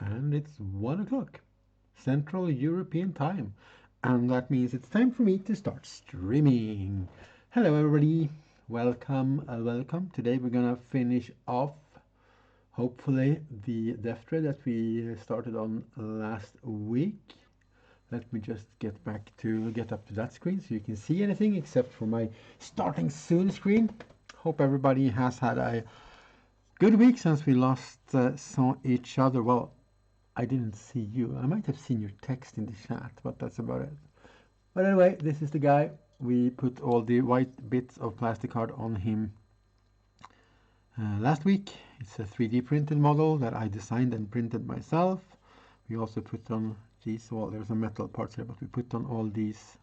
and it's 1 o'clock Central European time, and that means it's time for me to start streaming. Hello everybody, welcome. Today we're gonna finish off hopefully the deff thread that we started on last week. Let me just get up to that screen so you can see anything except for my starting soon screen. Hope everybody has had a good week since we last saw each other. Well, I didn't see you. I might have seen your text in the chat, but that's about it. But anyway, this is the guy. We put all the white bits of plastic card on him last week. It's a 3D printed model that I designed and printed myself. We also put on these, well, there's some metal parts here, but we put on all these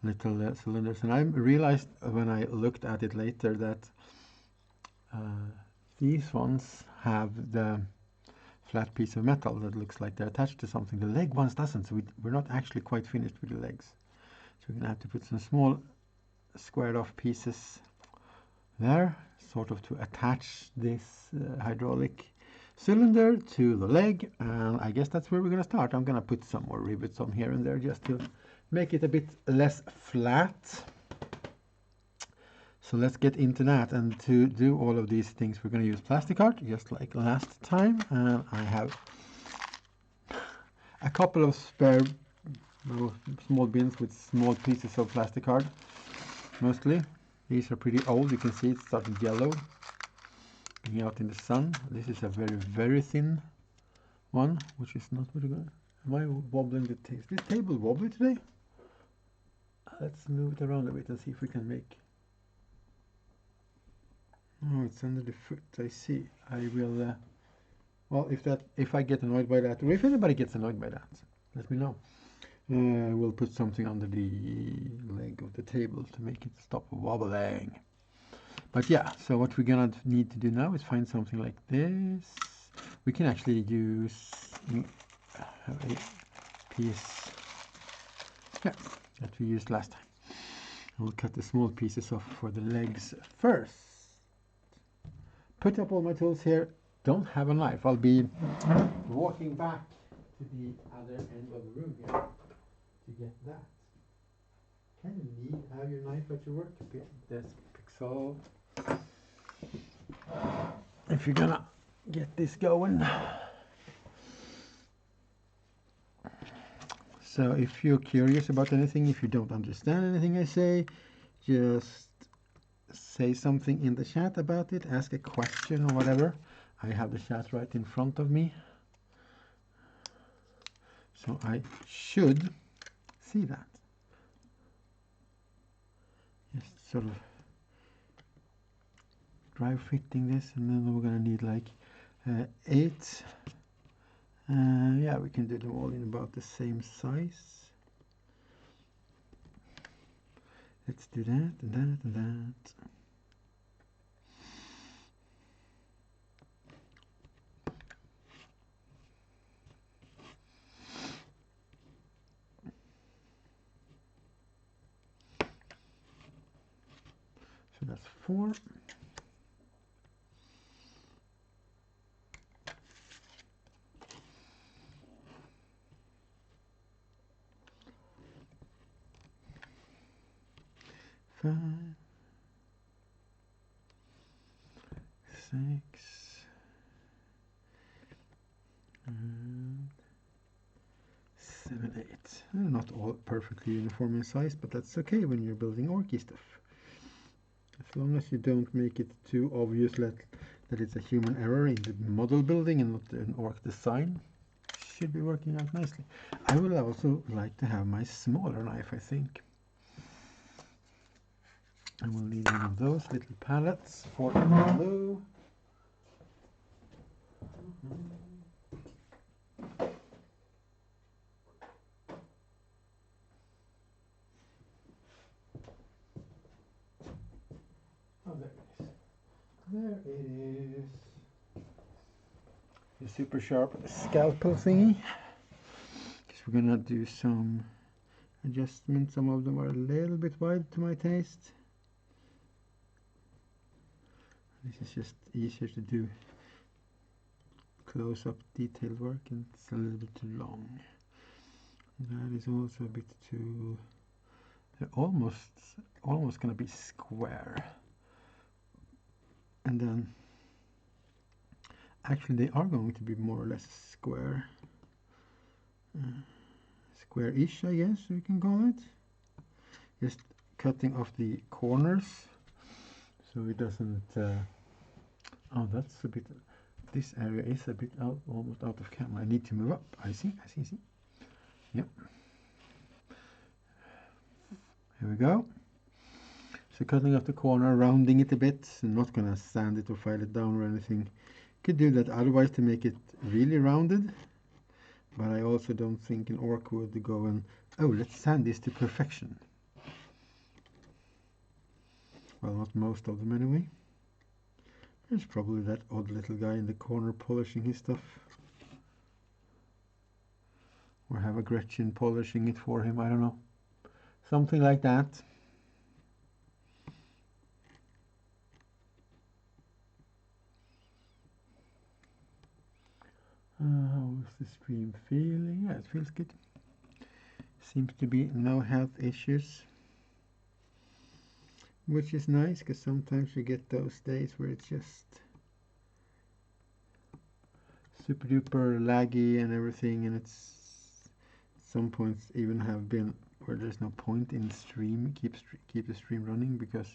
little cylinders. And I realized when I looked at it later that these ones have the flat piece of metal that looks like they're attached to something. The leg ones doesn't, so we're not actually quite finished with the legs. So we're gonna have to put some small squared off pieces there, sort of to attach this hydraulic cylinder to the leg, and I guess that's where we're gonna start. I'm gonna put some more rivets on here and there just to make it a bit less flat. So let's get into that, and to do all of these things we're going to use plastic card just like last time, and I have a couple of spare little small bins with small pieces of plastic card. Mostly these are pretty old, you can see it's starting yellow, being out in the sun. This is a very thin one, which is not very good. Am I wobbling the table? Is this table wobbly today? Let's move it around a bit and see if we can make. Oh, it's under the foot. I see. I will. Well, if I get annoyed by that, or if anybody gets annoyed by that, let me know. We'll put something under the leg of the table to make it stop wobbling. But yeah, so what we're gonna need to do now is find something like this. We can actually use a piece that we used last time. We'll cut the small pieces off for the legs first. Put up all my tools here. Don't have a knife. I'll be walking back to the other end of the room here to get that. Kind of have your knife at your work desk, Pixel. If you're gonna get this going. So if you're curious about anything, if you don't understand anything I say, just say something in the chat about it, ask a question or whatever. I have the chat right in front of me, so I should see that. Just sort of dry fitting this, and then we're gonna need like 8. Yeah, we can do them all in about the same size. Let's do that and that and that. So that's 4. Five, 6, and 7, 8. Not all perfectly uniform in size, but that's okay when you're building orky stuff. As long as you don't make it too obvious that it's a human error in the model building and not an orc design, should be working out nicely. I would also like to have my smaller knife, I think. I will need one of those little pallets for glue. Oh, there it is. There it is. The super sharp scalpel thingy. Because we're gonna do some adjustments. Some of them are a little bit wide to my taste. This is just easier to do close-up detailed work, and it's a little bit too long. That is also a bit too, they're almost gonna be square. And then actually they are going to be more or less square. Square-ish, I guess we can call it. Just cutting off the corners so it doesn't oh, that's a bit, this area is a bit out, almost out of camera. I need to move up. I see. Yep. Here we go. So cutting off the corner, rounding it a bit. I'm not gonna sand it or file it down or anything. Could do that otherwise to make it really rounded, but I also don't think an orc would go and, oh, let's sand this to perfection. Well, not most of them anyway. There's probably that odd little guy in the corner polishing his stuff. Or have a Gretchen polishing it for him, I don't know. Something like that. How's the stream feeling? Yeah, it feels good. Seems to be no health issues, which is nice, because sometimes you get those days where it's just super duper laggy and everything, and it's some points even have been where there's no point in stream, keep the stream running because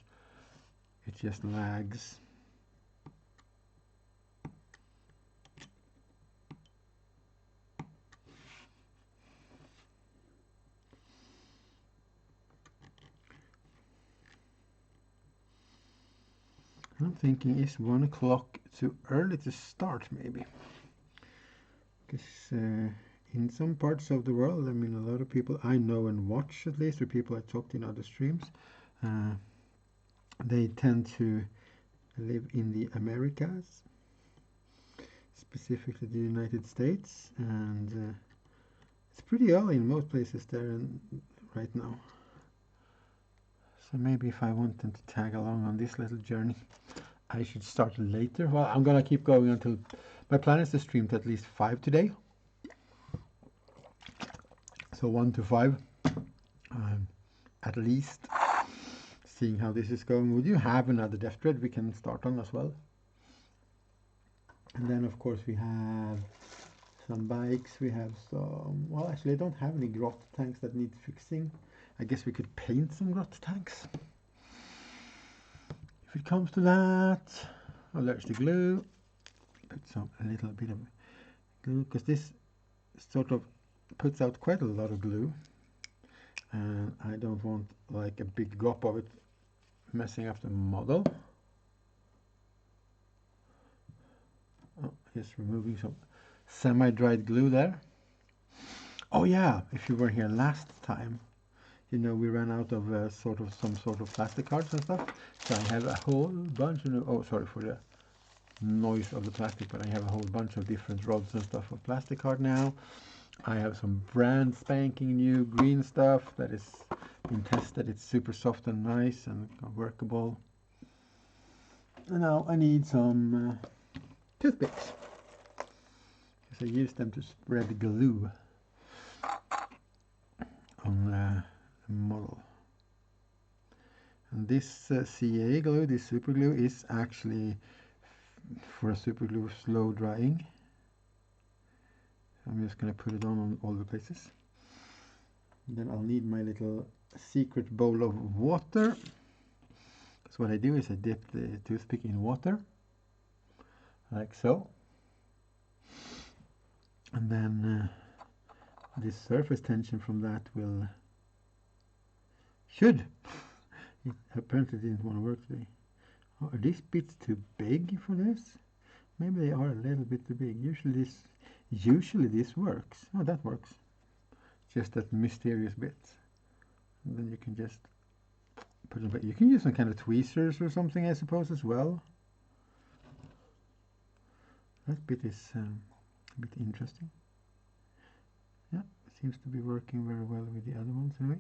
it just lags. I'm thinking, is 1 o'clock too early to start, maybe? Because in some parts of the world, I mean, a lot of people I know and watch, at least, or people I talked in other streams, they tend to live in the Americas, specifically the United States, and it's pretty early in most places there right now. So maybe if I want them to tag along on this little journey, I should start later. Well, I'm gonna keep going until, my plan is to stream to at least 5 today. So 1 to 5, at least, seeing how this is going. Would you have another death thread we can start on as well? And then of course we have some bikes, we have some, well, actually I don't have any grot tanks that need fixing. I guess we could paint some grot tanks if it comes to that. Oh, there's the glue. Put a little bit of glue, because this sort of puts out quite a lot of glue, and I don't want like a big drop of it messing up the model. Oh, just removing some semi-dried glue there. Oh yeah, if you were here last time, you know, we ran out of some sort of plastic cards and stuff. So I have a whole bunch of new, oh, sorry for the noise of the plastic, but I have a whole bunch of different rods and stuff of plastic card now. I have some brand spanking new green stuff that is been tested. It's super soft and nice and workable. And now I need some toothpicks, because I use them to spread glue on the model. And this CA glue, this super glue, is actually for a super glue slow drying. I'm just going to put it on all the places. And then I'll need my little secret bowl of water. So what I do is I dip the toothpick in water, like so. And then this surface tension from that will, it apparently didn't want to work today. Oh, are these bits too big for this? Maybe they are a little bit too big. Usually this works. Oh, that works. Just that mysterious bit. And then you can just put it back. You can use some kind of tweezers or something, I suppose, as well. That bit is a bit interesting. Yeah, it seems to be working very well with the other ones anyway.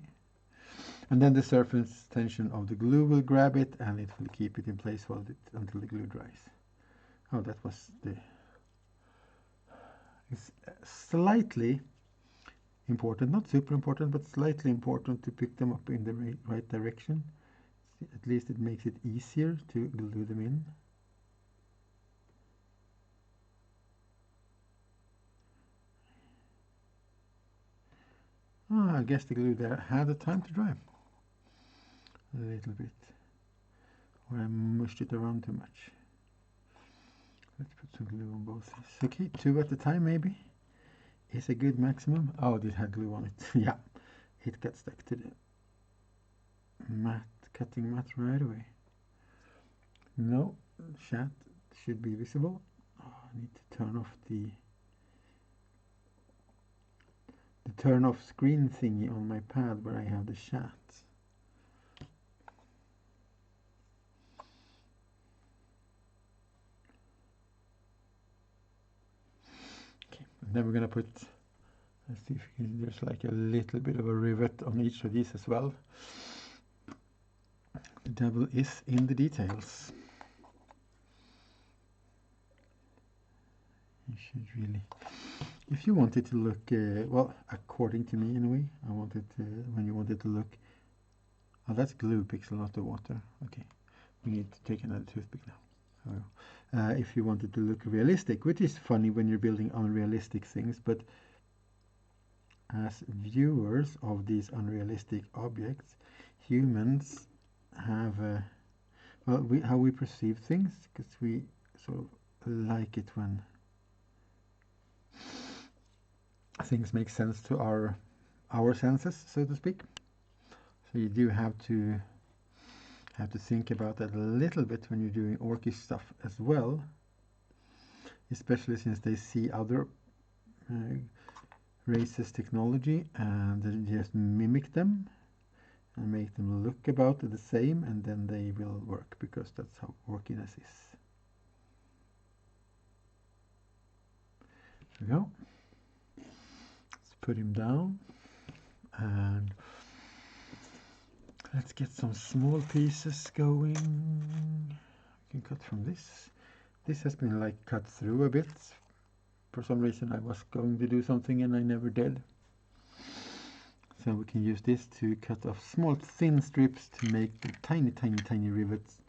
And then the surface tension of the glue will grab it, and it will keep it in place until the glue dries. Oh, that was the It's slightly important, not super important, but slightly important to pick them up in the right direction. At least it makes it easier to glue them in. I guess the glue there had the time to dry a little bit, or I mushed it around too much. Let's put some glue on both. Okay, 2 at a time maybe is a good maximum. Oh, it had glue on it. Yeah, it got stuck to the cutting mat right away. No, chat should be visible. Oh, I need to turn off the turn off screen thingy on my pad where I have the chat. Okay, and then we're gonna put, let's see if there's like a little bit of a rivet on each of these as well. The devil is in the details. You should really, if you want it to look, well, according to me anyway, I want it when you want it to look, oh, that's glue, picks a lot of water. Okay, we need to take another toothpick now. If you want it to look realistic, which is funny when you're building unrealistic things, but as viewers of these unrealistic objects, humans have, well, how we perceive things, because we sort of like it when things make sense to our senses, so to speak. So you do have to think about that a little bit when you're doing orcish stuff as well, especially since they see other races' technology and they just mimic them and make them look about the same, and then they will work, because that's how orkiness is. There we go. Let's put him down, and let's get some small pieces going. We can cut from this. This has been like cut through a bit. For some reason I was going to do something and I never did. So we can use this to cut off small thin strips to make the tiny, tiny, tiny rivets.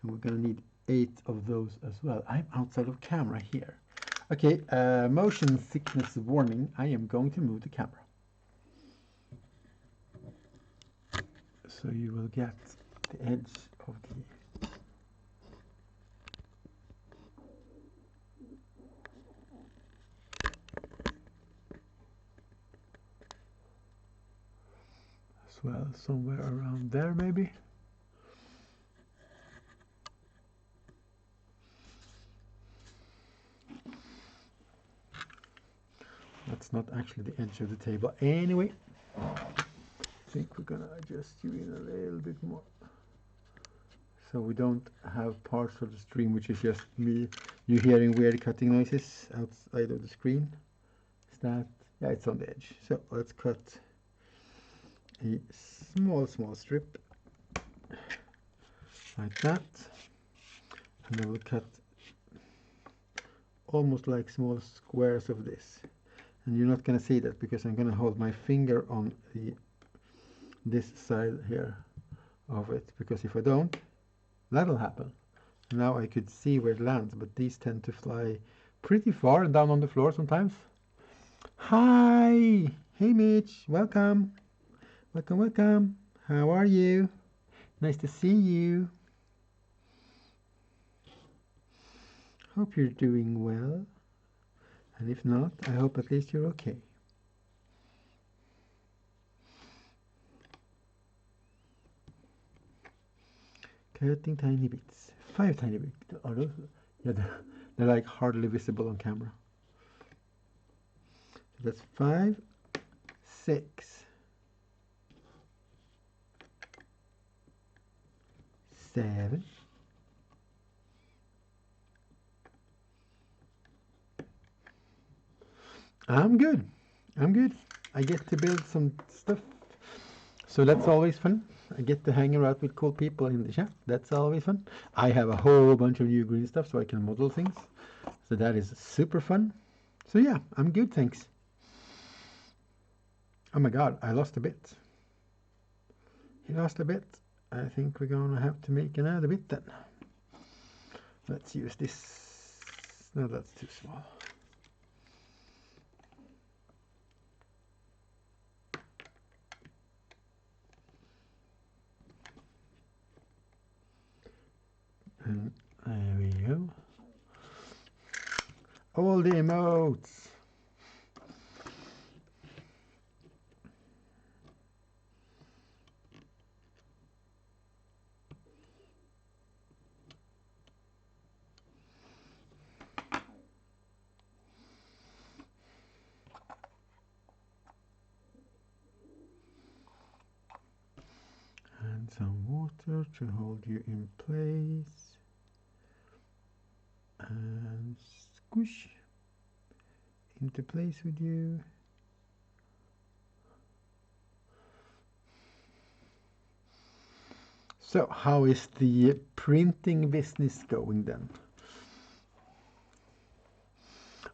And we're gonna need 8 of those as well. I'm outside of camera here. Okay, motion sickness warning. I am going to move the camera. So you will get the edge of the as well, somewhere around there maybe. That's not actually the edge of the table anyway. I think we're gonna adjust you in a little bit more, so we don't have parts of the stream which is just me, you hearing weird cutting noises outside of the screen. Is that, yeah, it's on the edge. So let's cut a small strip like that, and then we'll cut almost like small squares of this. And you're not going to see that because I'm going to hold my finger on this side here of it, because if I don't, that'll happen. Now I could see where it lands, but these tend to fly pretty far and down on the floor sometimes. Hi! Hey Mitch, welcome. Welcome, welcome. How are you? Nice to see you. Hope you're doing well. And if not, I hope at least you're okay. Cutting tiny bits. 5 tiny bits. Are those? Yeah, they're like hardly visible on camera. So that's 5, 6, 7, 8. I'm good. I get to build some stuff. So that's always fun. I get to hang around with cool people in the chat. That's always fun. I have a whole bunch of new green stuff so I can model things. So that is super fun. So yeah, I'm good, thanks. Oh my god, I lost a bit. He lost a bit. I think we're gonna have to make another bit then. Let's use this. No, that's too small. And there we go. All the emotes. And some water to hold you in place. And squish into place with you. So how is the printing business going then?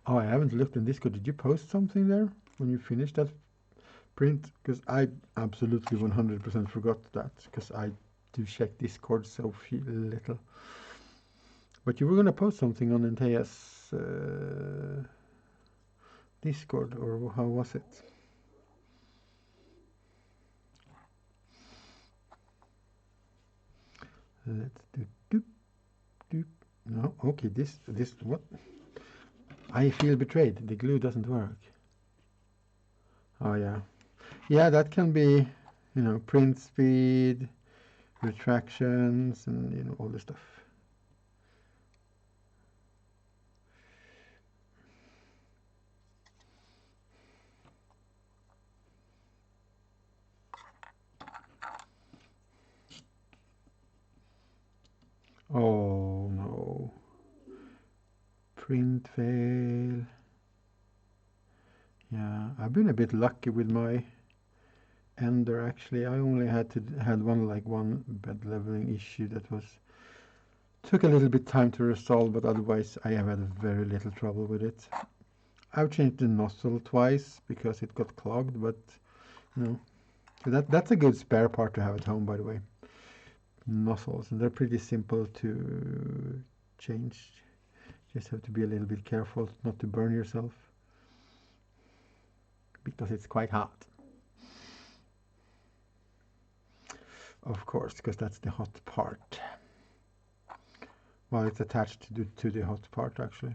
Oh, I haven't looked in Discord. Did you post something there when you finished that print? Because I absolutely 100% forgot that, because I do check Discord so little. But you were going to post something on Antea's Discord, or how was it? Let's do doop, doop. No, okay, this, what? I feel betrayed. The glue doesn't work. Oh, yeah. Yeah, that can be, you know, print speed, retractions, and, you know, all this stuff. Oh, no. Print fail. Yeah, I've been a bit lucky with my ender, actually. I only had one bed leveling issue that took a little bit time to resolve, but otherwise I have had very little trouble with it. I've changed the nozzle twice because it got clogged, but you know, so that's a good spare part to have at home, by the way. Nozzles, and they're pretty simple to change. Just have to be a little bit careful not to burn yourself, because it's quite hot. Of course, because that's the hot part. Well, it's attached to the hot part, actually.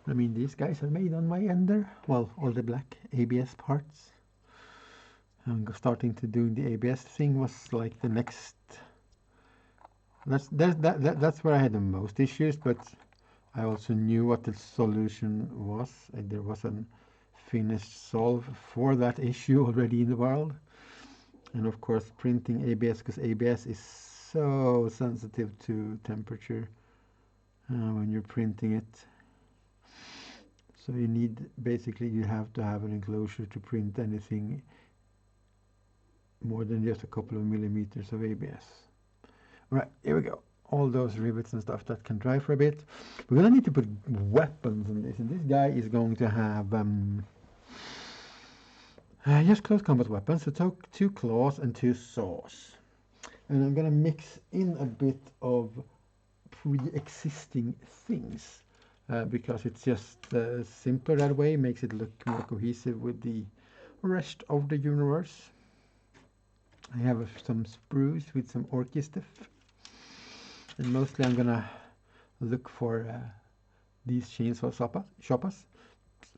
I mean, these guys are made on my ender. Well, all the black ABS parts. I'm starting to do the ABS thing was like the next. That's where I had the most issues, but I also knew what the solution was. There was a finished solve for that issue already in the world. And of course, printing ABS, because ABS is so sensitive to temperature when you're printing it. So you need, basically, you have to have an enclosure to print anything more than just a couple of millimeters of ABS. All right, here we go. All those rivets and stuff that can dry for a bit. We're gonna need to put weapons on this, and this guy is going to have just close combat weapons. So two claws and two saws. And I'm gonna mix in a bit of pre-existing things. Because it's just simpler that way, makes it look more cohesive with the rest of the universe. I have some spruce with some orky stuff, and mostly I'm gonna look for these chainsaw choppers.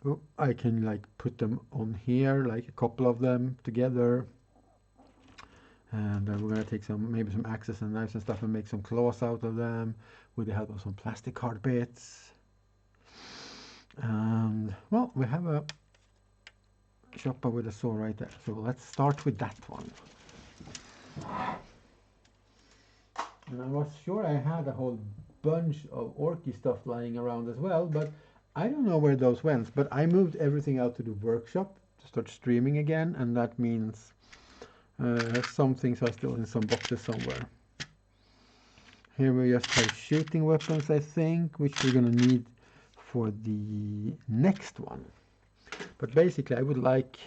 So I can like put them on here, like a couple of them together, and we're gonna take maybe some axes and knives and stuff and make some claws out of them with the help of some plastic card bits. And well, we have a chopper with a saw right there, so let's start with that one. And I was sure I had a whole bunch of orky stuff lying around as well, but I don't know where those went. But I moved everything out to the workshop to start streaming again, and that means some things are still in some boxes somewhere. Here we just have shooting weapons, I think, which we're gonna need for the next one. But basically I would like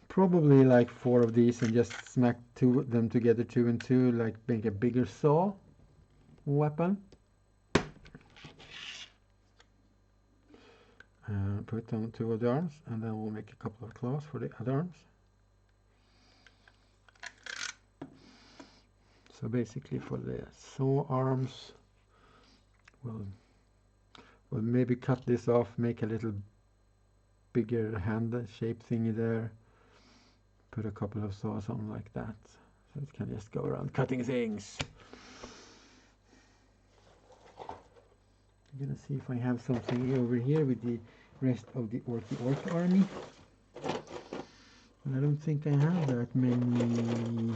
probably like 4 of these and just smack them together 2 and 2, like make a bigger saw weapon. Put on 2 of the arms, and then we'll make a couple of claws for the other arms. So basically for the saw arms, we'll maybe cut this off, make a little bigger hand shape thingy there, put a couple of saws on like that, so it can just go around cutting things. I'm gonna see if I have something over here with the rest of the orc army. I don't think I have that many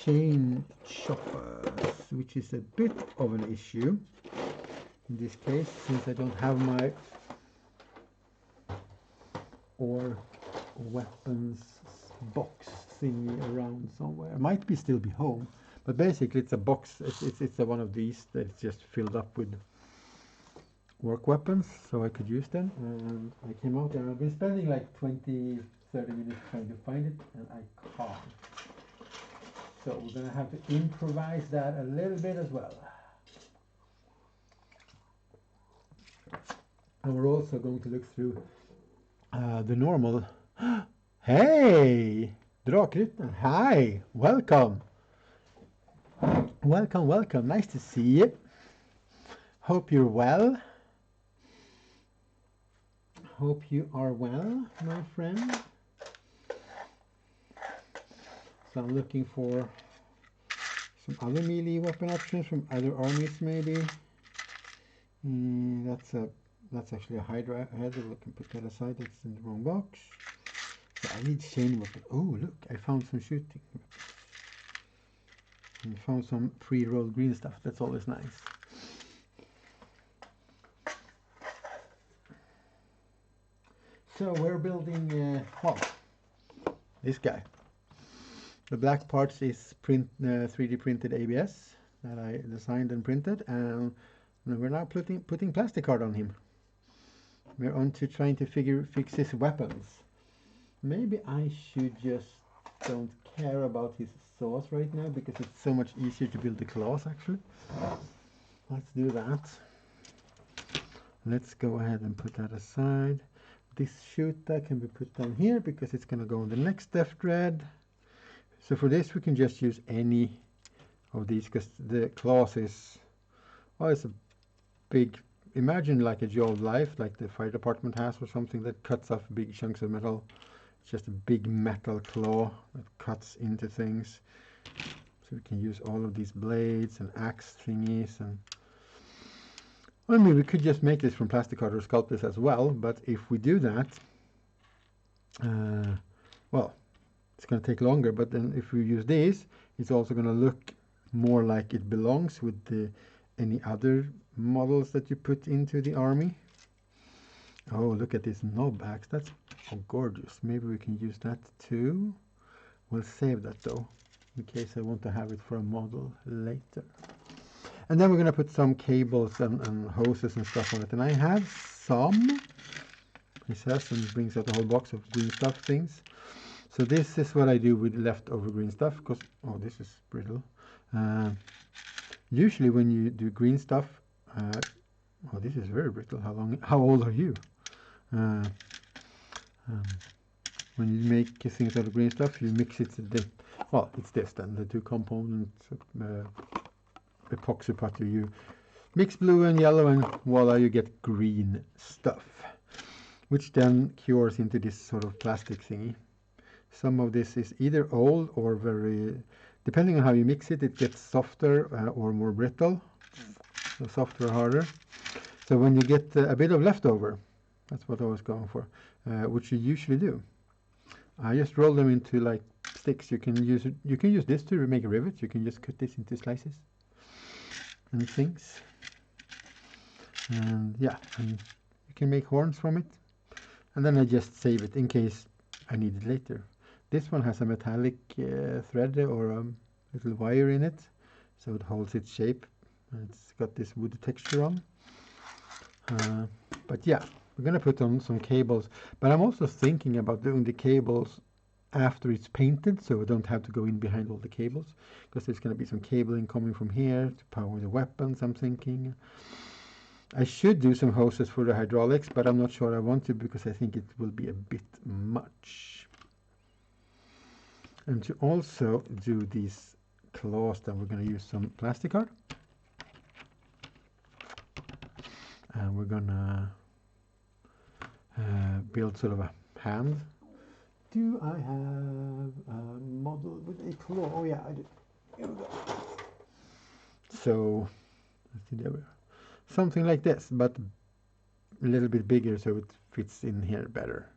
chain choppers, which is a bit of an issue in this case, since I don't have my orc weapons box thingy around somewhere. It might still be home, but basically it's a box. It's one of these that's just filled up with work weapons, so I could use them. And I came out there. I've been spending like 20-30 minutes trying to find it, and I can't. So we're gonna have to improvise that a little bit as well. And we're also going to look through the normal. Hey, Drakryttaren, hi, welcome. Welcome, nice to see you. Hope you're well. Hope you are well, my friend. So I'm looking for some other melee weapon options from other armies, maybe. That's actually a Hydra head. We can put that aside. That's in the wrong box. So I need chain weapon. Oh, look! I found some shooting. And found some pre-rolled green stuff. That's always nice. So we're building. Well, this guy. The black parts is 3D printed ABS that I designed and printed, and we're now putting plastic card on him. We're on to trying to fix his weapons. Maybe I should just don't care about his saws right now, because it's so much easier to build the claws actually. Let's do that. Let's go ahead and put that aside. This shooter can be put down here because it's going to go on the next deff thread. So for this we can just use any of these, because the claws is, well, it's a big, imagine like a jaw of life, like the fire department has, or something that cuts off big chunks of metal. It's just a big metal claw that cuts into things. So we can use all of these blades and axe thingies, and I mean, we could just make this from plastic card or sculpt this as well, but if we do that, well, it's going to take longer. But then if we use this, it's also going to look more like it belongs with any other models that you put into the army. Oh, look at this knob axe. That's gorgeous. Maybe we can use that too. We'll save that though, in case I want to have it for a model later. And then we're going to put some cables and hoses and stuff on it. And I have some, he says, and brings out a whole box of green stuff things. So this is what I do with leftover green stuff, because, oh, this is brittle. Usually when you do green stuff, oh, this is very brittle. How old are you? When you make things out of green stuff, you mix it, well, it's this then, the 2 components, epoxy putty. You mix blue and yellow, and voila, you get green stuff, which then cures into this sort of plastic thingy. Some of this is either old or very, depending on how you mix it, it gets softer or more brittle, so softer or harder. So when you get a bit of leftover, that's what I was going for, which you usually do. I just roll them into like sticks. You can use it. You can use this to make rivets. You can just cut this into slices and things. And yeah, and you can make horns from it. And then I just save it in case I need it later. This one has a metallic thread or a little wire in it, so it holds its shape. And it's got this wood texture on. But yeah, we're gonna put on some cables. But I'm also thinking about doing the cables after it's painted, so we don't have to go in behind all the cables, because there's gonna be some cabling coming from here to power the weapons, I'm thinking. I should do some hoses for the hydraulics, but I'm not sure I want to, because I think it will be a bit much. And to also do these claws, then we're going to use some plastic card. And we're going to build sort of a hand. Do I have a model with a claw? Oh yeah, I do. Here we go. So, let's see, there we are. Something like this, but a little bit bigger so it fits in here better.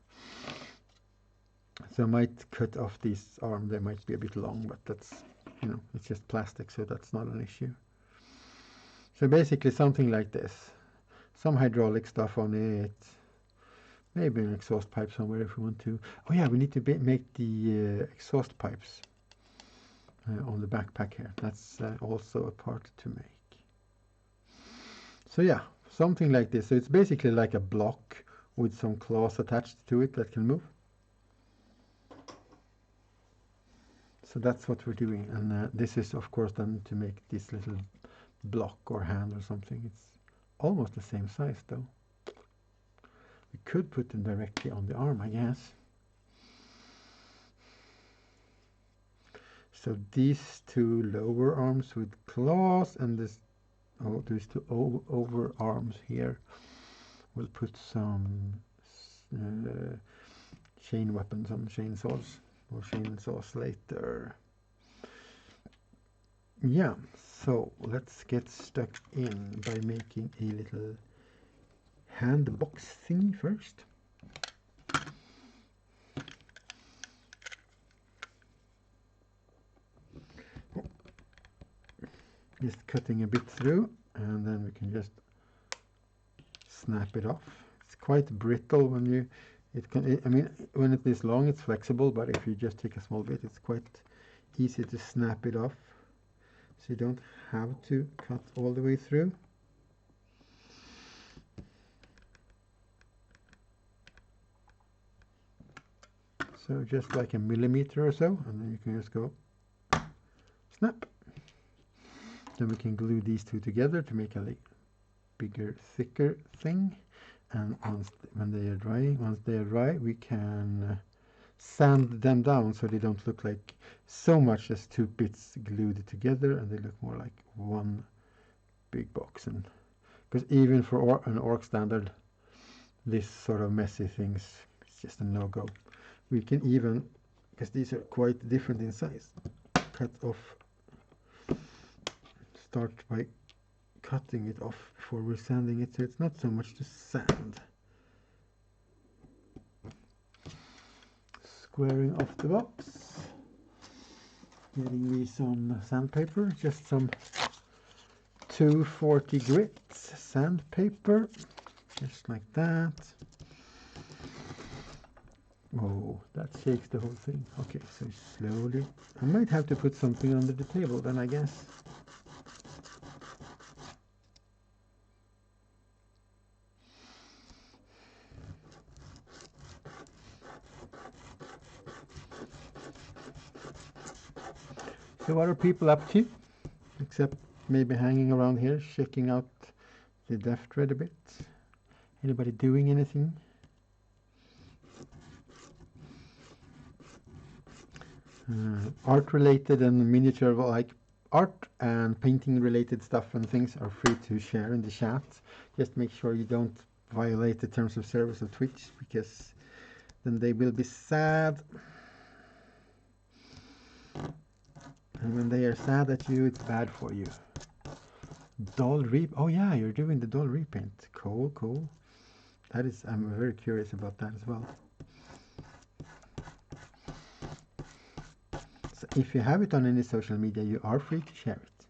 So I might cut off this arm. They might be a bit long, but that's, you know, it's just plastic, so that's not an issue. So basically something like this. Some hydraulic stuff on it. Maybe an exhaust pipe somewhere if we want to. Oh yeah, we need to make the exhaust pipes on the backpack here. That's also a part to make. So yeah, something like this. So it's basically like a block with some claws attached to it that can move. So that's what we're doing. And this is, of course, then to make this little block or hand or something. It's almost the same size, though. We could put them directly on the arm, I guess. So these two lower arms with claws and this, oh, these two over arms here. We'll put some chain weapons on chainsaws or chainsaws later. Yeah, so let's get stuck in by making a little hand box thingy first. Just cutting a bit through, and then we can just snap it off. It's quite brittle when you, I mean, when it is long, it's flexible, but if you just take a small bit, it's quite easy to snap it off. So you don't have to cut all the way through. So just like a millimeter or so, and then you can just go snap. Then we can glue these two together to make a bigger, thicker thing. And once they are dry, we can sand them down so they don't look like so much as two bits glued together, and they look more like one big box. And because even for an orc standard, this sort of messy things, it's just a no-go. We can even, because these are quite different in size, cut off, start by cutting it off before we're sanding it, so it's not so much to sand. Squaring off the box, getting me some sandpaper, just some 240 grits sandpaper, just like that. Oh, that shakes the whole thing. Okay, so slowly. I might have to put something under the table then, I guess. So what are people up to? Except maybe hanging around here, checking out the deff thread a bit. Anybody doing anything? Art related and miniature, like art and painting related stuff and things are free to share in the chat. Just make sure you don't violate the terms of service of Twitch, because then they will be sad. And when they are sad at you, it's bad for you. Doll oh yeah, you're doing the doll repaint. Cool, cool. That is, I'm very curious about that as well. if you have it on any social media, you are free to share it.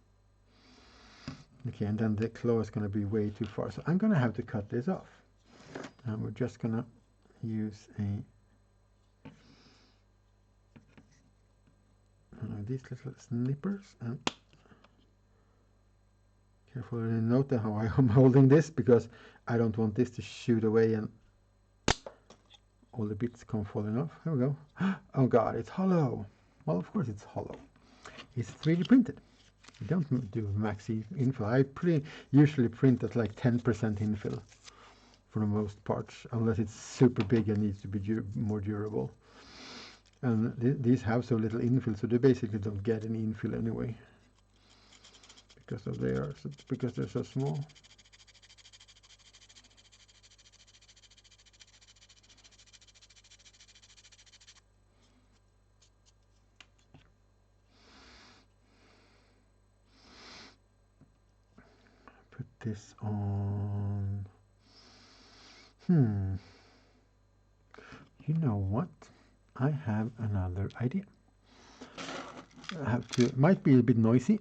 Okay, and then the claw is going to be way too far, so I'm going to have to cut this off. And we're just going to use these little snippers, and carefully note how I'm holding this, because I don't want this to shoot away and all the bits come falling off. Here we go. Oh god, it's hollow. Well, of course it's hollow. It's 3D printed. I don't do maxi infill. I usually print at like 10% infill for the most part, unless it's super big and needs to be more durable. And these have so little infill, so they basically don't get any infill anyway, because they're so small. Put this on. You know what? I have another idea. I have to. It might be a bit noisy.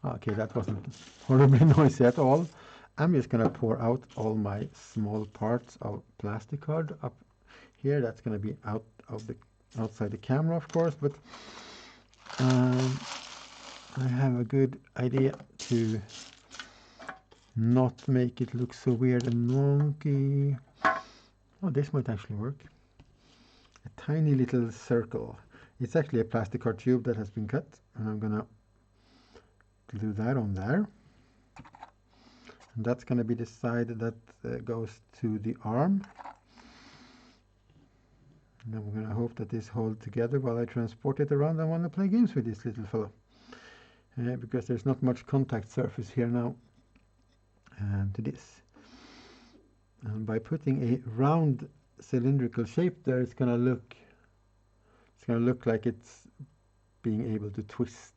Okay, that wasn't horribly noisy at all. I'm just going to pour out all my small parts of plastic card up here. That's going to be outside the camera, of course, but I have a good idea to not make it look so weird and wonky. Oh, this might actually work. A tiny little circle. It's actually a plastic card tube that has been cut, and I'm gonna glue that on there. And that's gonna be the side that goes to the arm. And then we're gonna hope that this holds together while I transport it around. I want to play games with this little fellow, because there's not much contact surface here now to this. And by putting a round cylindrical shape there, it's gonna look like it's being able to twist.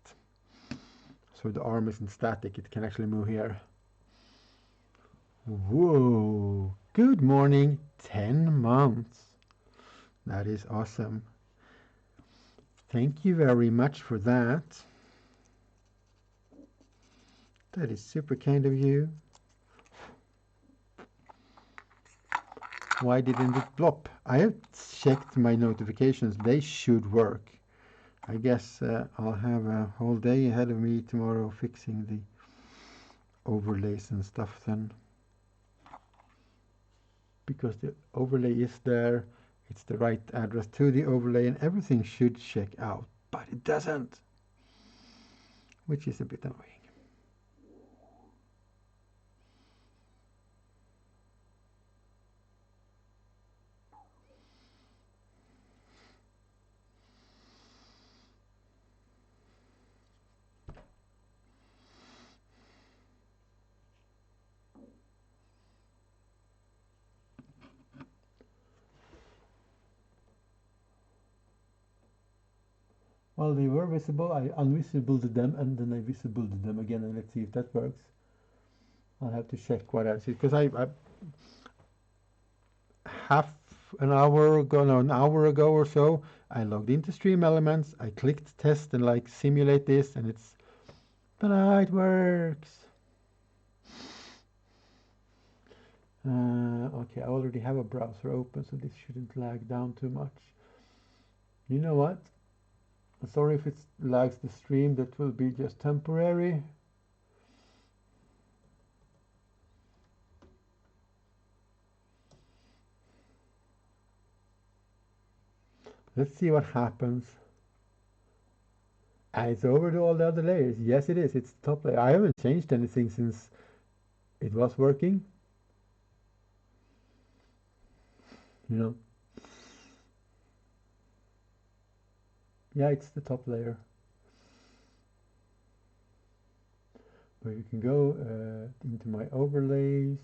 So the arm isn't static, it can actually move here. Whoa, good morning, 10 months. That is awesome. Thank you very much for that. That is super kind of you. Why didn't it plop? I have checked my notifications. They should work. I guess I'll have a whole day ahead of me tomorrow fixing the overlays and stuff then. Because the overlay is there, it's the right address to the overlay, and everything should check out. But it doesn't, which is a bit annoying. Well, they were visible. I unvisibled them and then I visibled them again, and let's see if that works. I'll have to check what else, because I an hour ago or so, I logged into Stream Elements, I clicked test and like simulate this, and it's it works. Okay, I already have a browser open, so this shouldn't lag down too much. You know what? Sorry if it lags the stream, that will be just temporary. Let's see what happens. And it's over to all the other layers. Yes, it is. It's the top layer. I haven't changed anything since it was working. You know. Yeah, it's the top layer. Where you can go into my overlays.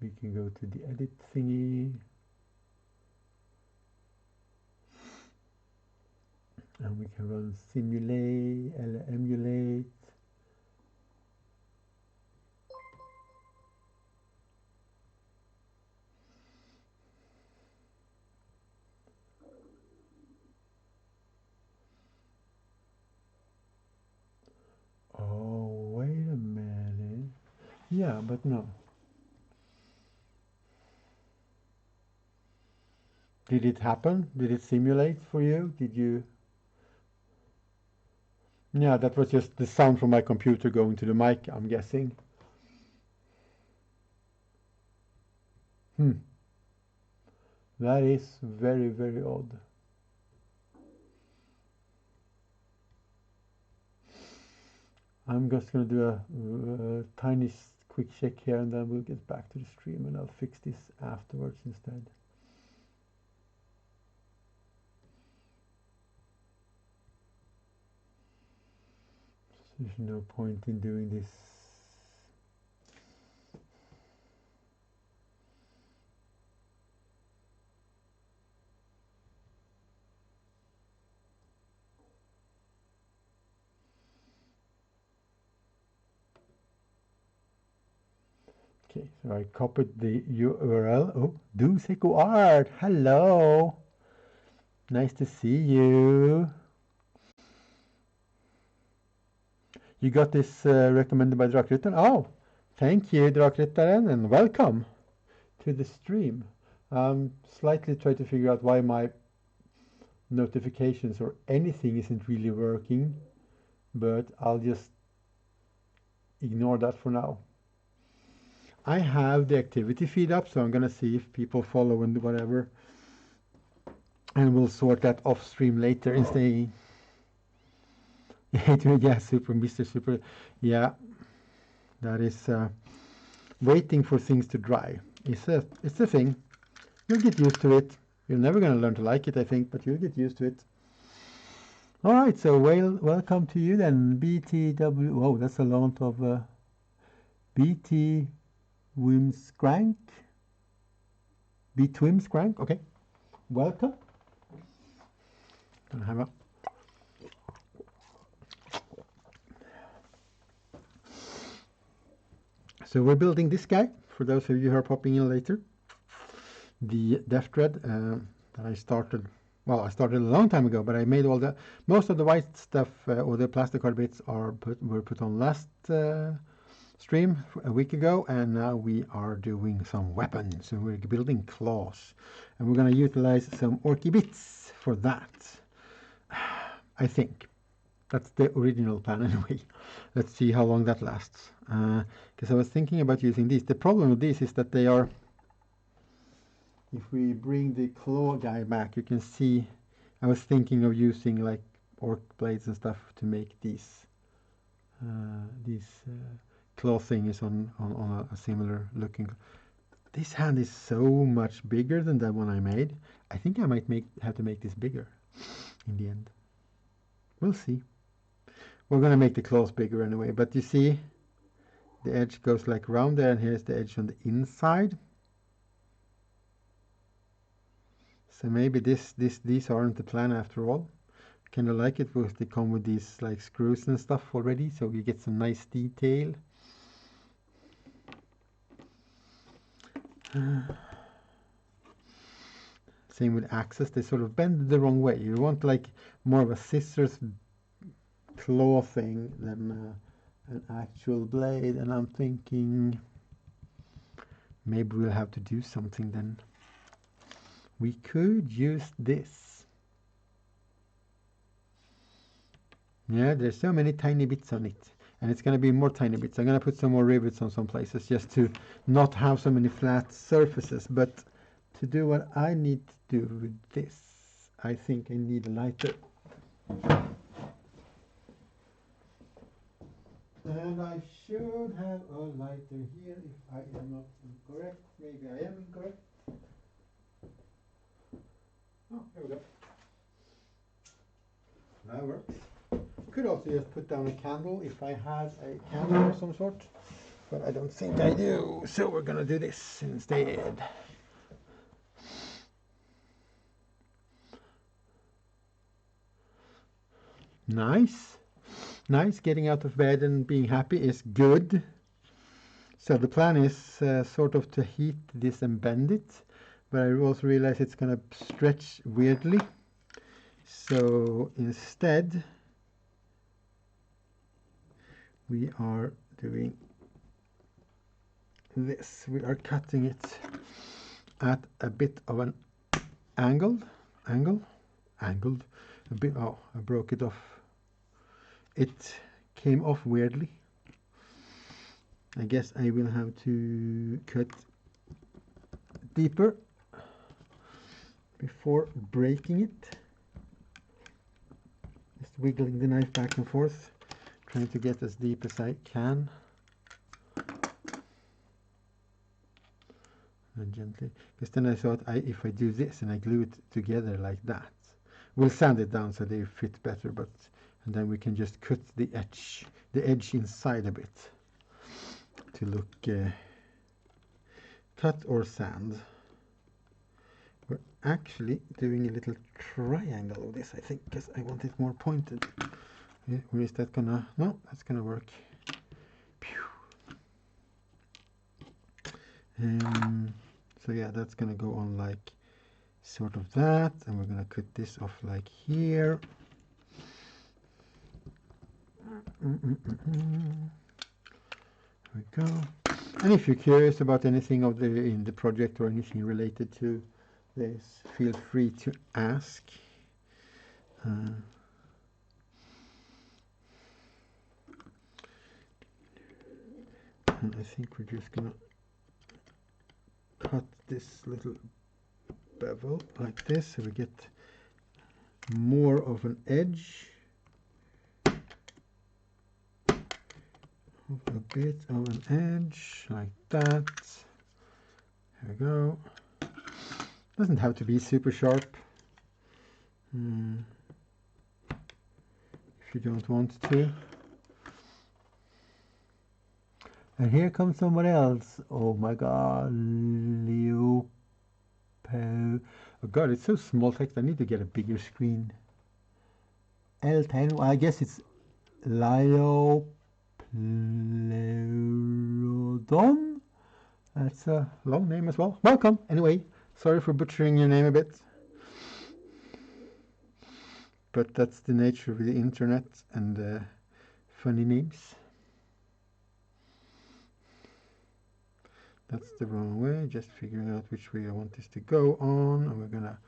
We can go to the edit thingy. And we can run simulate, emulate. Yeah, but no. Did it happen? Did it simulate for you? Did you? Yeah, that was just the sound from my computer going to the mic, I'm guessing. That is very, very odd. I'm just going to do a tiny quick check here, and then we'll get back to the stream, and I'll fix this afterwards instead. There's no point in doing this. Okay, so I copied the URL. Oh, Duseko Art, hello. Nice to see you. You got this recommended by Drakryttaren? Oh, thank you, Drakryttaren, and welcome to the stream. Slightly try to figure out why my notifications or anything isn't really working, but I'll just ignore that for now. I have the activity feed up, so I'm gonna see if people follow and whatever, and we'll sort that off stream later instead. Yeah, super, Mr. Super. Yeah, that is waiting for things to dry. It's a thing. You'll get used to it. You're never gonna learn to like it, I think, but you'll get used to it. All right, so welcome to you then, BTW. Oh, that's a lot of BT Wimskrank. Betwimskrank. Okay, welcome. Gonna have a So we're building this guy, for those of you who are popping in later. The deff thread that I started, well, I started a long time ago, but I made most of the white stuff, or the plastic card bits were put on last stream a week ago, and now we are doing some weapons. So we're building claws, and we're going to utilize some orky bits for that. I think. That's the original plan anyway. Let's see how long that lasts. Because I was thinking about using these. The problem with these is that they are, if we bring the claw guy back, you can see I was thinking of using like orc blades and stuff to make these claw things on a similar looking. This hand is so much bigger than that one I made. I think I might have to make this bigger in the end. We'll see. We're going to make the claws bigger anyway, but you see the edge goes like around there, and here's the edge on the inside. So maybe these aren't the plan after all. Kind of like it because they come with these like screws and stuff already, so you get some nice detail. Same with axes, they sort of bend the wrong way. You want like more of a scissors claw thing than an actual blade, and I'm thinking maybe we'll have to do something then. We could use this. Yeah, there's so many tiny bits on it, and it's going to be more tiny bits. I'm going to put some more rivets on some places just to not have so many flat surfaces, but to do what I need to do with this, I think I need a lighter. And I should have a lighter here if I am not incorrect. Maybe I am incorrect. Oh, there we go. That works. Could also just put down a candle if I had a candle of some sort, but I don't think I do. So we're gonna do this instead. Nice. Nice, getting out of bed and being happy is good. So the plan is sort of to heat this and bend it, but I also realize it's going to stretch weirdly. So instead, we are doing this. We are cutting it at a bit of an angled, a bit. Oh, I broke it off. It came off weirdly. I guess I will have to cut deeper before breaking it. Just wiggling the knife back and forth, trying to get as deep as I can. And gently, because then I thought if I do this and I glue it together like that, we'll sand it down so they fit better, but and then we can just cut the edge inside a bit to look cut or sand. We're actually doing a little triangle of this, I think, because I want it more pointed. Yeah, where is that gonna? No, that's gonna work. So yeah, that's gonna go on like sort of that, and we're gonna cut this off like here. There we go. And if you're curious about anything of in the project or anything related to this, feel free to ask. And I think we're just gonna cut this little bevel like this so we get more of an edge, a bit of an edge like that. There we go. Doesn't have to be super sharp if you don't want to. And here comes someone else. Oh my god, Leo. Oh god, it's so small text. I need to get a bigger screen. L10. Well, I guess it's Liopleurodon. That's a long name as well. Welcome. Anyway, sorry for butchering your name a bit. But that's the nature of the internet and funny names. That's the wrong way, just figuring out which way I want this to go on, and we're gonna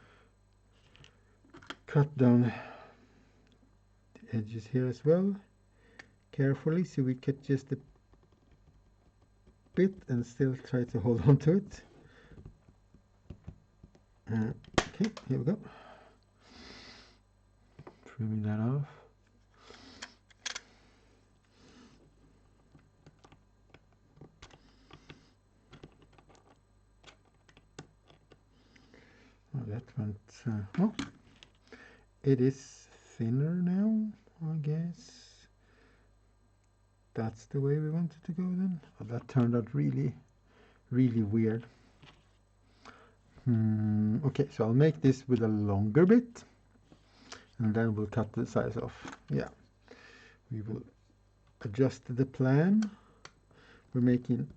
cut down the edges here as well, carefully, so we cut just a bit and still try to hold on to it. Okay, here we go. Trimming that off. That went, well, it is thinner now, I guess. That's the way we wanted to go then. Oh, that turned out really, really weird. Okay, so I'll make this with a longer bit, and then we'll cut the size off. Yeah, we will adjust the plan. We're making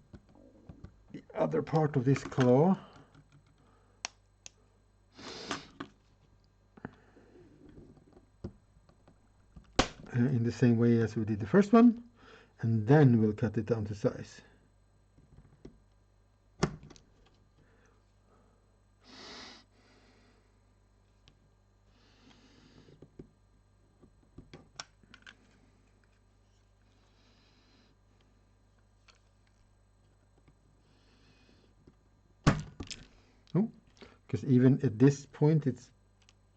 the other part of this claw. In the same way as we did the first one, and then we'll cut it down to size. Oh, because even at this point it's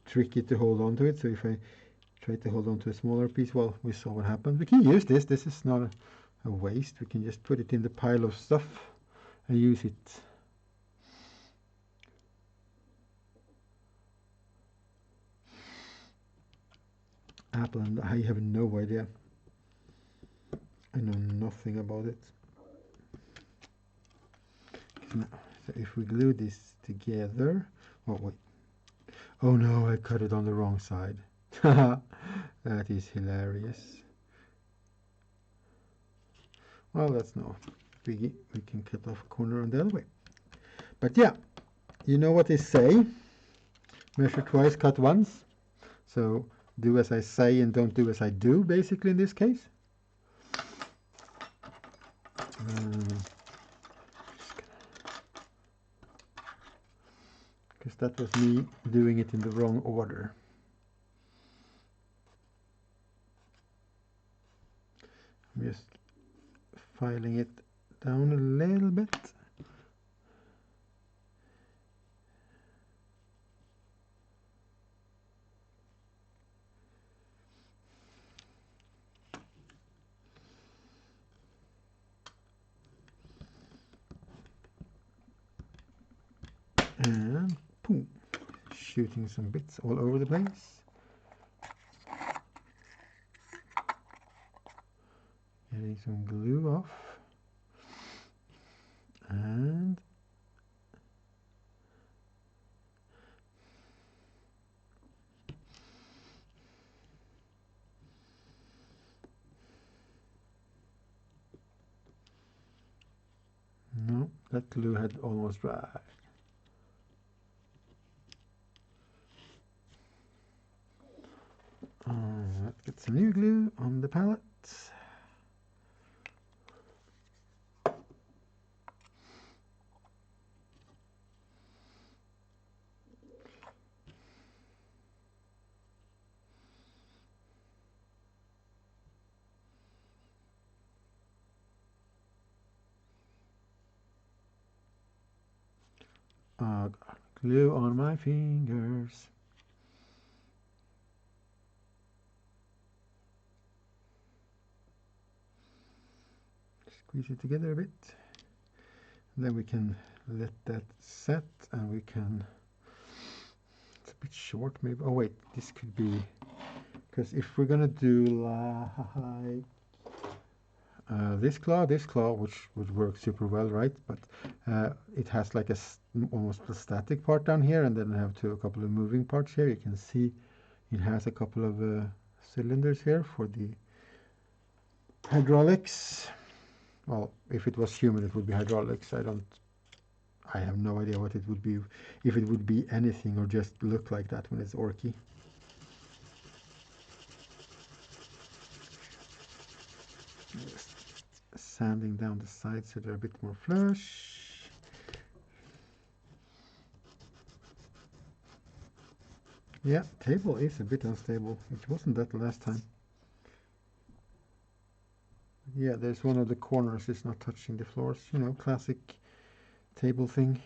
tricky to hold on to it, so if I try to hold on to a smaller piece, well, we saw what happened. We can use this. This is not a waste. We can just put it in the pile of stuff and use it. Apple, and I have no idea. I know nothing about it. So if we glue this together, oh wait, oh no, I cut it on the wrong side. That is hilarious. Well, that's no biggie. We can cut off a corner on the other way. But yeah, you know what they say. Measure twice, cut once. So do as I say and don't do as I do, basically, in this case. because that was me doing it in the wrong order. I'm just filing it down a little bit. And boom, shooting some bits all over the place. Getting some glue off. And no, that glue had almost dried. Let's get some new glue on the palette. Glue on my fingers. Squeeze it together a bit. And then we can let that set, and we can, it's a bit short maybe. Oh wait, this could be, because if we're gonna do like this claw, which would work super well, right? But it has like almost a static part down here, and then I have a couple of moving parts here. You can see it has a couple of cylinders here for the hydraulics. Well, if it was human, it would be hydraulics. I have no idea what it would be, if it would be anything or just look like that when it's orky. Just sanding down the sides so they're a bit more flush. Yeah, table is a bit unstable. It wasn't that last time. Yeah, there's one of the corners is not touching the floors. You know, classic table thing.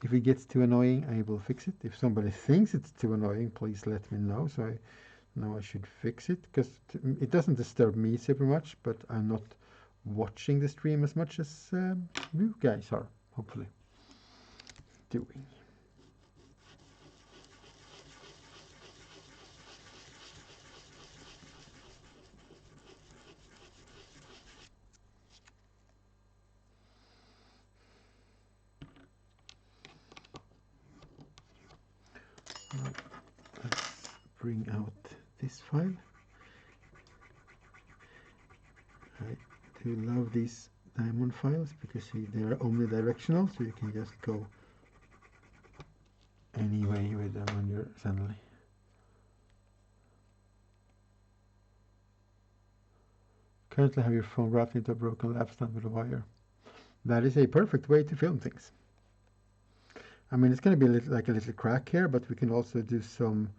If it gets too annoying, I will fix it. If somebody thinks it's too annoying, please let me know, so I know I should fix it, because it doesn't disturb me super much, but I'm not watching the stream as much as you guys are, hopefully, doing. Let's bring out this file. I do love these diamond files because they are omnidirectional, so you can just go any way with them when you're assembling. Currently have your phone wrapped into a broken lap stand with a wire. That is a perfect way to film things. I mean, it's going to be like a little crack here, but we can also do some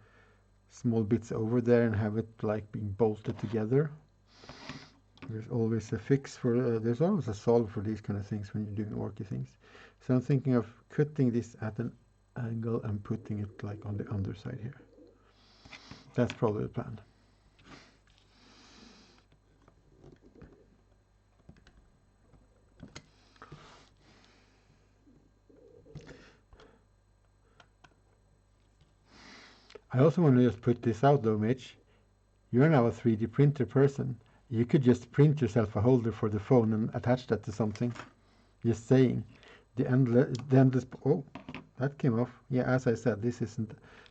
small bits over there and have it like being bolted together. There's always a fix for, there's always a solve for these kind of things when you're doing orky things. So I'm thinking of cutting this at an angle and putting it like on the underside here. That's probably the plan. I also want to just put this out though, Mitch. You're now a 3D printer person. You could just print yourself a holder for the phone and attach that to something. Just saying. The endless, oh, that came off. Yeah, as I said, this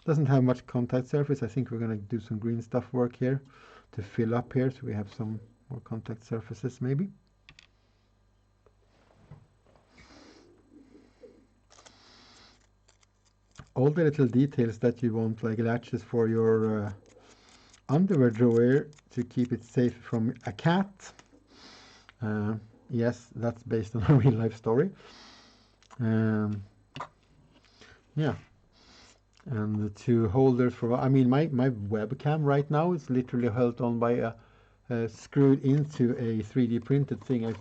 doesn't have much contact surface. I think we're going to do some green stuff work here to fill up here, so we have some more contact surfaces maybe. All the little details that you want, like latches for your underwear drawer to keep it safe from a cat. Yes, that's based on a real life story. Yeah, and the two holders for, I mean, my webcam right now is literally held on by a screwed into a 3D printed thing. I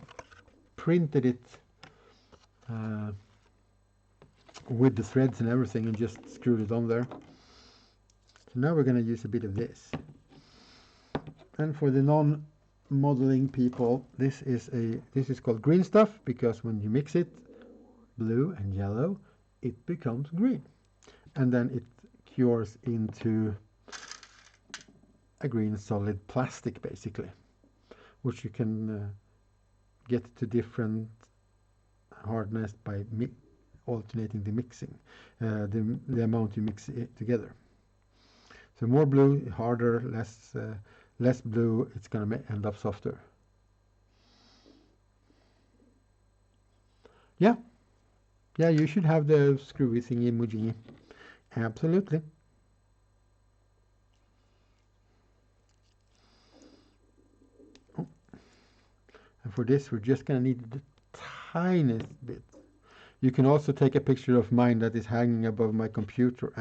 printed it with the threads and everything and just screwed it on there. So now we're going to use a bit of this. And for the non-modeling people, this is called green stuff, because when you mix it, blue and yellow, it becomes green. And then it cures into a green solid plastic, basically, which you can get to different hardness by alternating the mixing, the amount you mix it together. So more blue, harder, less blue, it's going to end up softer. Yeah, you should have the screwy thingy mujingy. Absolutely. Oh. And for this, we're just going to need the tiniest bit. You can also take a picture of mine that is hanging above my computer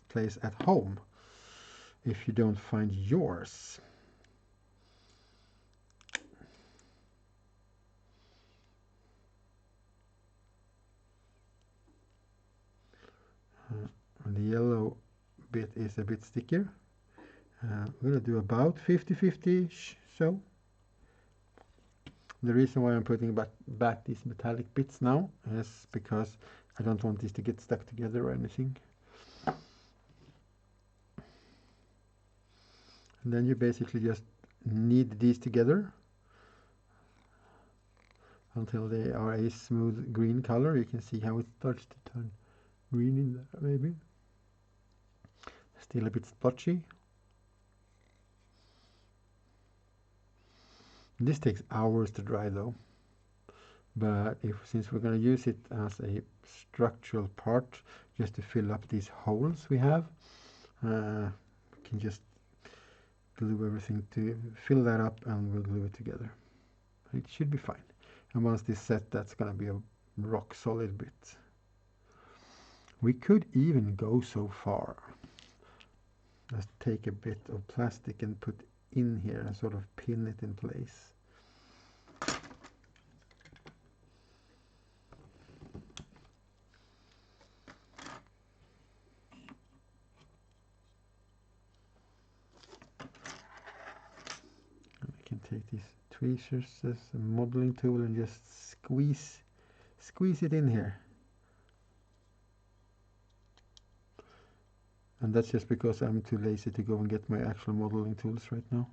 place at home, if you don't find yours. The yellow bit is a bit stickier. I'm going to do about 50-50-ish, so. The reason why I'm putting back these metallic bits now is because I don't want these to get stuck together or anything. And then you basically just knead these together until they are a smooth green color. You can see how it starts to turn green in there, maybe. Still a bit splotchy. This takes hours to dry though. But since we're going to use it as a structural part, just to fill up these holes we have, we can just glue everything to fill that up, and we'll glue it together. It should be fine. And once this is set, that's going to be a rock solid bit. We could even go so far as take a bit of plastic and put in here and sort of pin it in place. Take these tweezers as a modeling tool and just squeeze it in here. And that's just because I'm too lazy to go and get my actual modeling tools right now.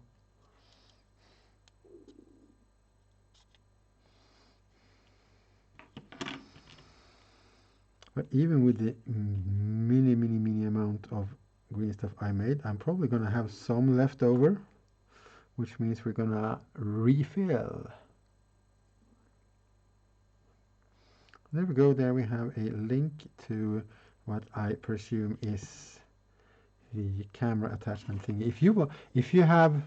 But even with the mini amount of green stuff I made, I'm probably going to have some left over, which means we're going to refill. There we go. There we have a link to what I presume is the camera attachment thing. If you have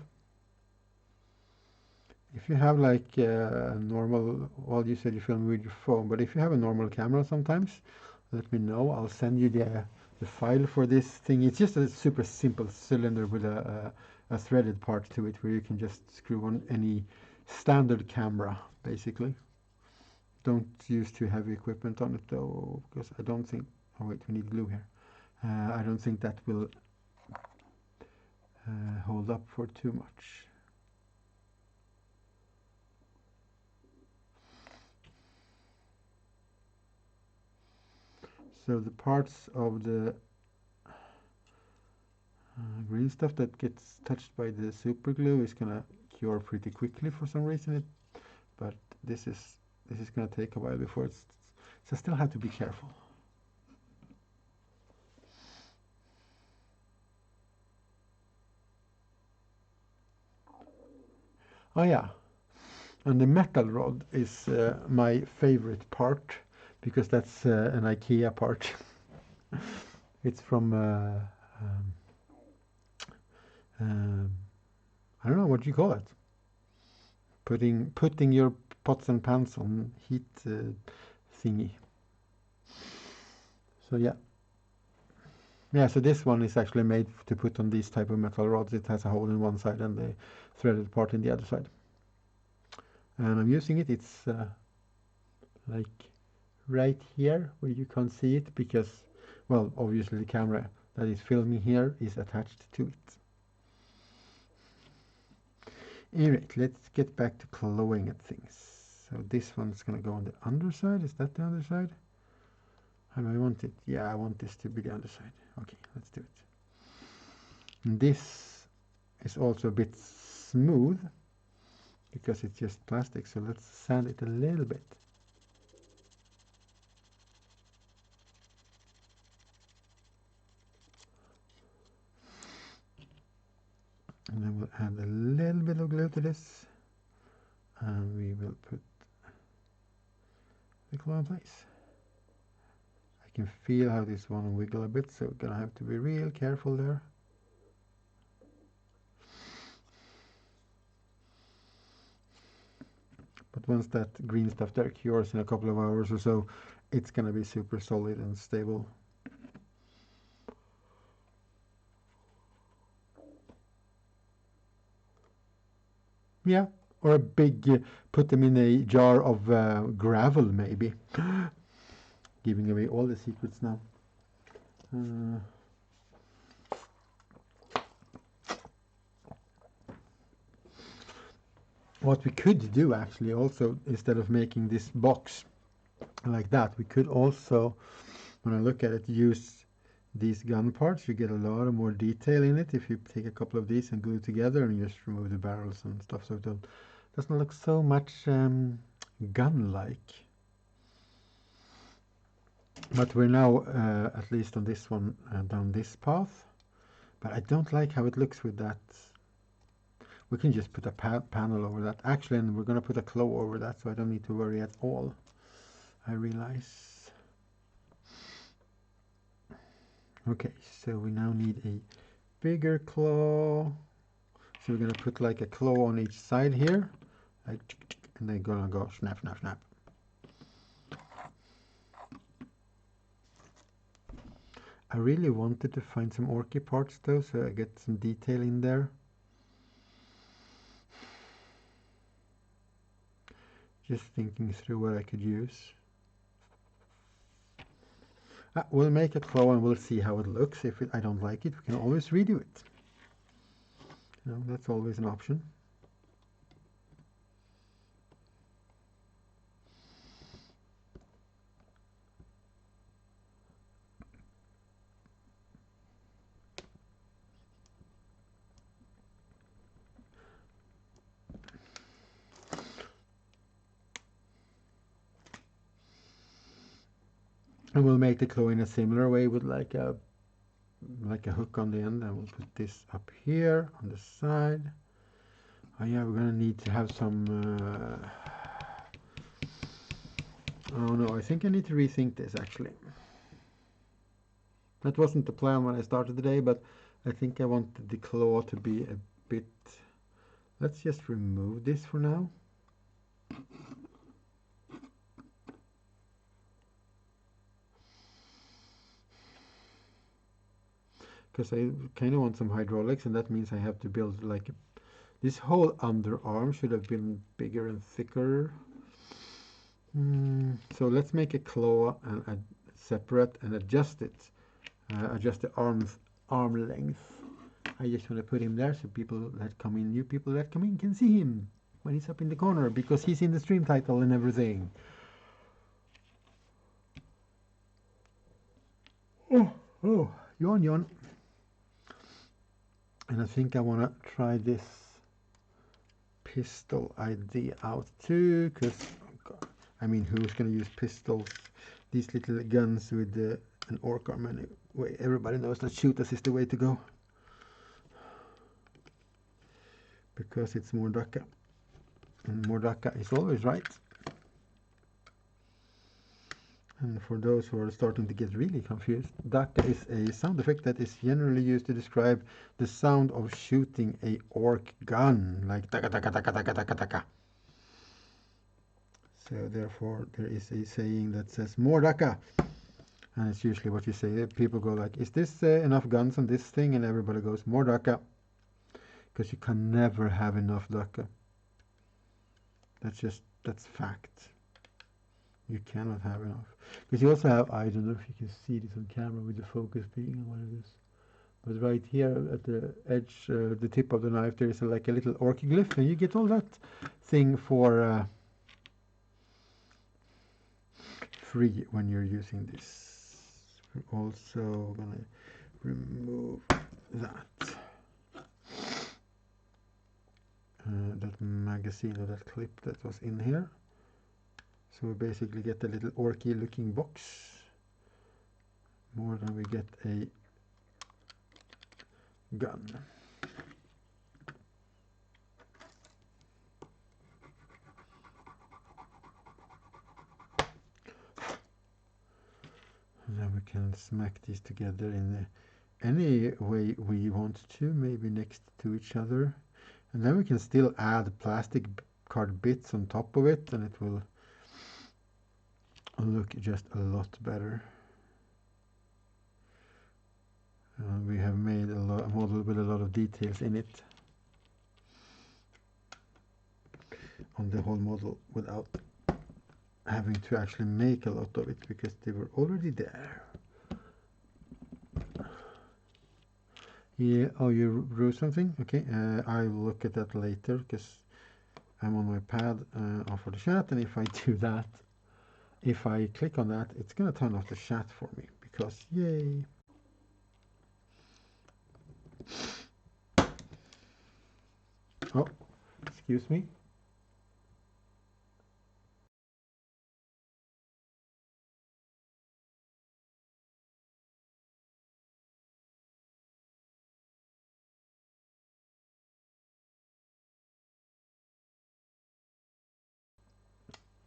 like normal, well, you said you film with your phone, but if you have a normal camera sometimes, let me know. I'll send you the file for this thing. It's just a super simple cylinder with a threaded part to it, where you can just screw on any standard camera, basically. Don't use too heavy equipment on it though, because I don't think, oh wait, we need glue here. I don't think that will hold up for too much. So the parts of the green stuff that gets touched by the super glue is gonna cure pretty quickly for some reason, but this is gonna take a while before it's, so I still have to be careful. Oh yeah, and the metal rod is my favorite part, because that's an IKEA part. It's from I don't know what you call it. Putting your pots and pans on heat thingy. So yeah. Yeah, so this one is actually made to put on these type of metal rods. It has a hole in one side and the threaded part in the other side. And I'm using it, it's like right here where you can't see it because, well, obviously the camera that is filming here is attached to it. Alright, let's get back to clawing at things. So this one's going to go on the underside. Is that the underside? How do I want it? Yeah, I want this to be the underside. Okay, let's do it. And this is also a bit smooth because it's just plastic, so let's sand it a little bit. And then we'll add a little bit of glue to this, and we will put the claw in place. I can feel how this one will wiggle a bit, so we're gonna have to be real careful there. But once that green stuff there cures in a couple of hours or so, it's gonna be super solid and stable. Yeah, or a big, put them in a jar of gravel maybe. Giving away all the secrets now. What we could do actually also, instead of making this box like that, we could also, when I look at it, use these gun parts. You get a lot of more detail in it if you take a couple of these and glue together and just remove the barrels and stuff, so it doesn't look so much gun-like. But we're now, at least on this one, down this path. But I don't like how it looks with that. We can just put a panel over that. Actually, and we're going to put a claw over that, so I don't need to worry at all, I realize. Okay, so we now need a bigger claw. So we're going to put like a claw on each side here, like, and they're going to go snap, snap, snap. I really wanted to find some orky parts though, so I get some detail in there. Just thinking through what I could use. We'll make a claw and we'll see how it looks. If I don't like it, we can always redo it. You know, that's always an option. And we'll make the claw in a similar way with like a hook on the end, and we'll put this up here on the side. Oh yeah, we're gonna need to have some oh no, I think I need to rethink this actually. That wasn't the plan when I started today, but I think I wanted the claw to be a bit. Let's just remove this for now. Because I kind of want some hydraulics, and that means I have to build like this whole underarm should have been bigger and thicker. So let's make a claw and separate and adjust it. Adjust the arm length. I just want to put him there so people that come in, new people that come in, can see him when he's up in the corner because he's in the stream title and everything. Oh, yawn. And I think I want to try this pistol idea out too, because I mean, who's going to use pistols, these little guns with an orc arm anyway? Everybody knows that shooters is the way to go, because it's Mordaka, and Mordaka is always right. And for those who are starting to get really confused, Daka is a sound effect that is generally used to describe the sound of shooting a orc gun, like taka taka taka taka taka taka. So therefore there is a saying that says more Daka. And it's usually what you say. People go like, is this enough guns on this thing? And everybody goes, more Dhaka. Because you can never have enough Dhaka. That's fact. You cannot have enough. Because you also have, I don't know if you can see this on camera with the focus being on what it is. But right here at the edge, the tip of the knife, there is like a little orchiglyph. And you get all that thing for free when you're using this. We're also going to remove that. That magazine or that clip that was in here. So we basically get a little orky looking box, more than we get a gun. And then we can smack these together in any way we want to, maybe next to each other. And then we can still add plastic card bits on top of it, and it will look just a lot better. We have made a model with a lot of details in it on the whole model without having to actually make a lot of it because they were already there. Yeah, oh, you drew something? Okay, I'll look at that later because I'm on my pad off for the chat, and if I do that, if I click on that, it's going to turn off the chat for me because yay. Oh, excuse me.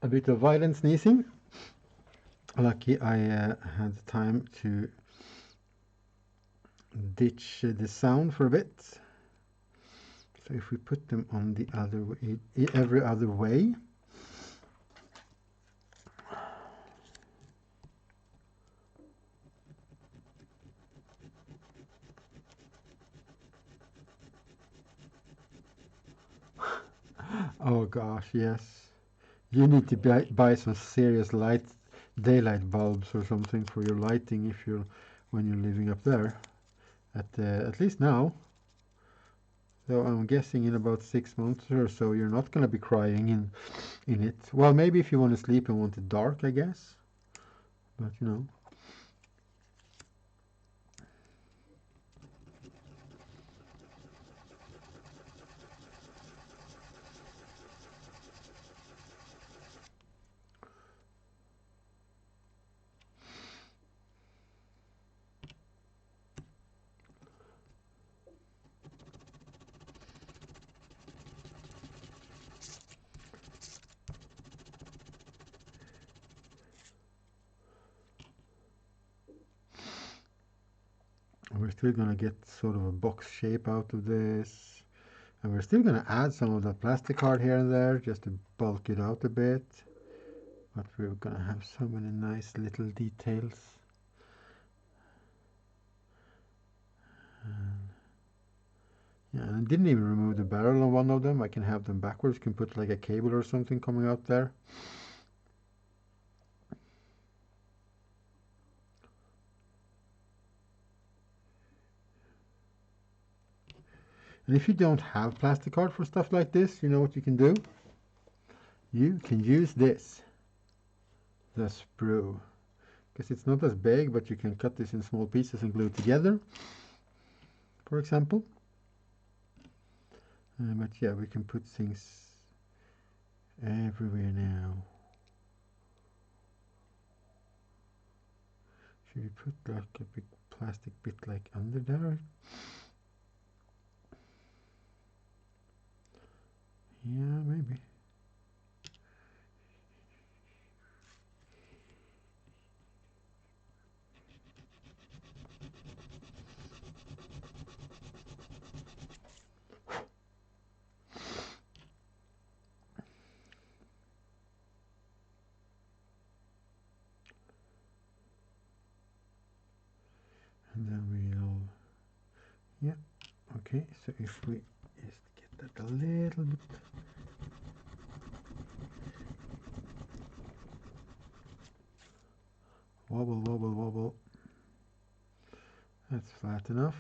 A bit of violent sneezing. Lucky I had time to ditch the sound for a bit. So if we put them on the other way, every other way, oh gosh, yes. You need to buy some serious daylight bulbs or something for your lighting if you're when you're living up there. At least now. So I'm guessing in about 6 months or so you're not going to be crying in it. Well, maybe if you want to sleep and want it dark, I guess. But you know. We're still going to get sort of a box shape out of this. And we're still going to add some of that plastic card here and there just to bulk it out a bit. But we're going to have so many nice little details. Yeah, and I didn't even remove the barrel on one of them. I can have them backwards. You can put like a cable or something coming out there. And if you don't have plastic card for stuff like this, you know what you can do? You can use this, the sprue. Because it's not as big, but you can cut this in small pieces and glue it together, for example. But yeah, we can put things everywhere now. Should we put like a big plastic bit like under there? Yeah, maybe. And then we'll, yeah, okay, so if we just get that a little bit, wobble, wobble, wobble, that's flat enough.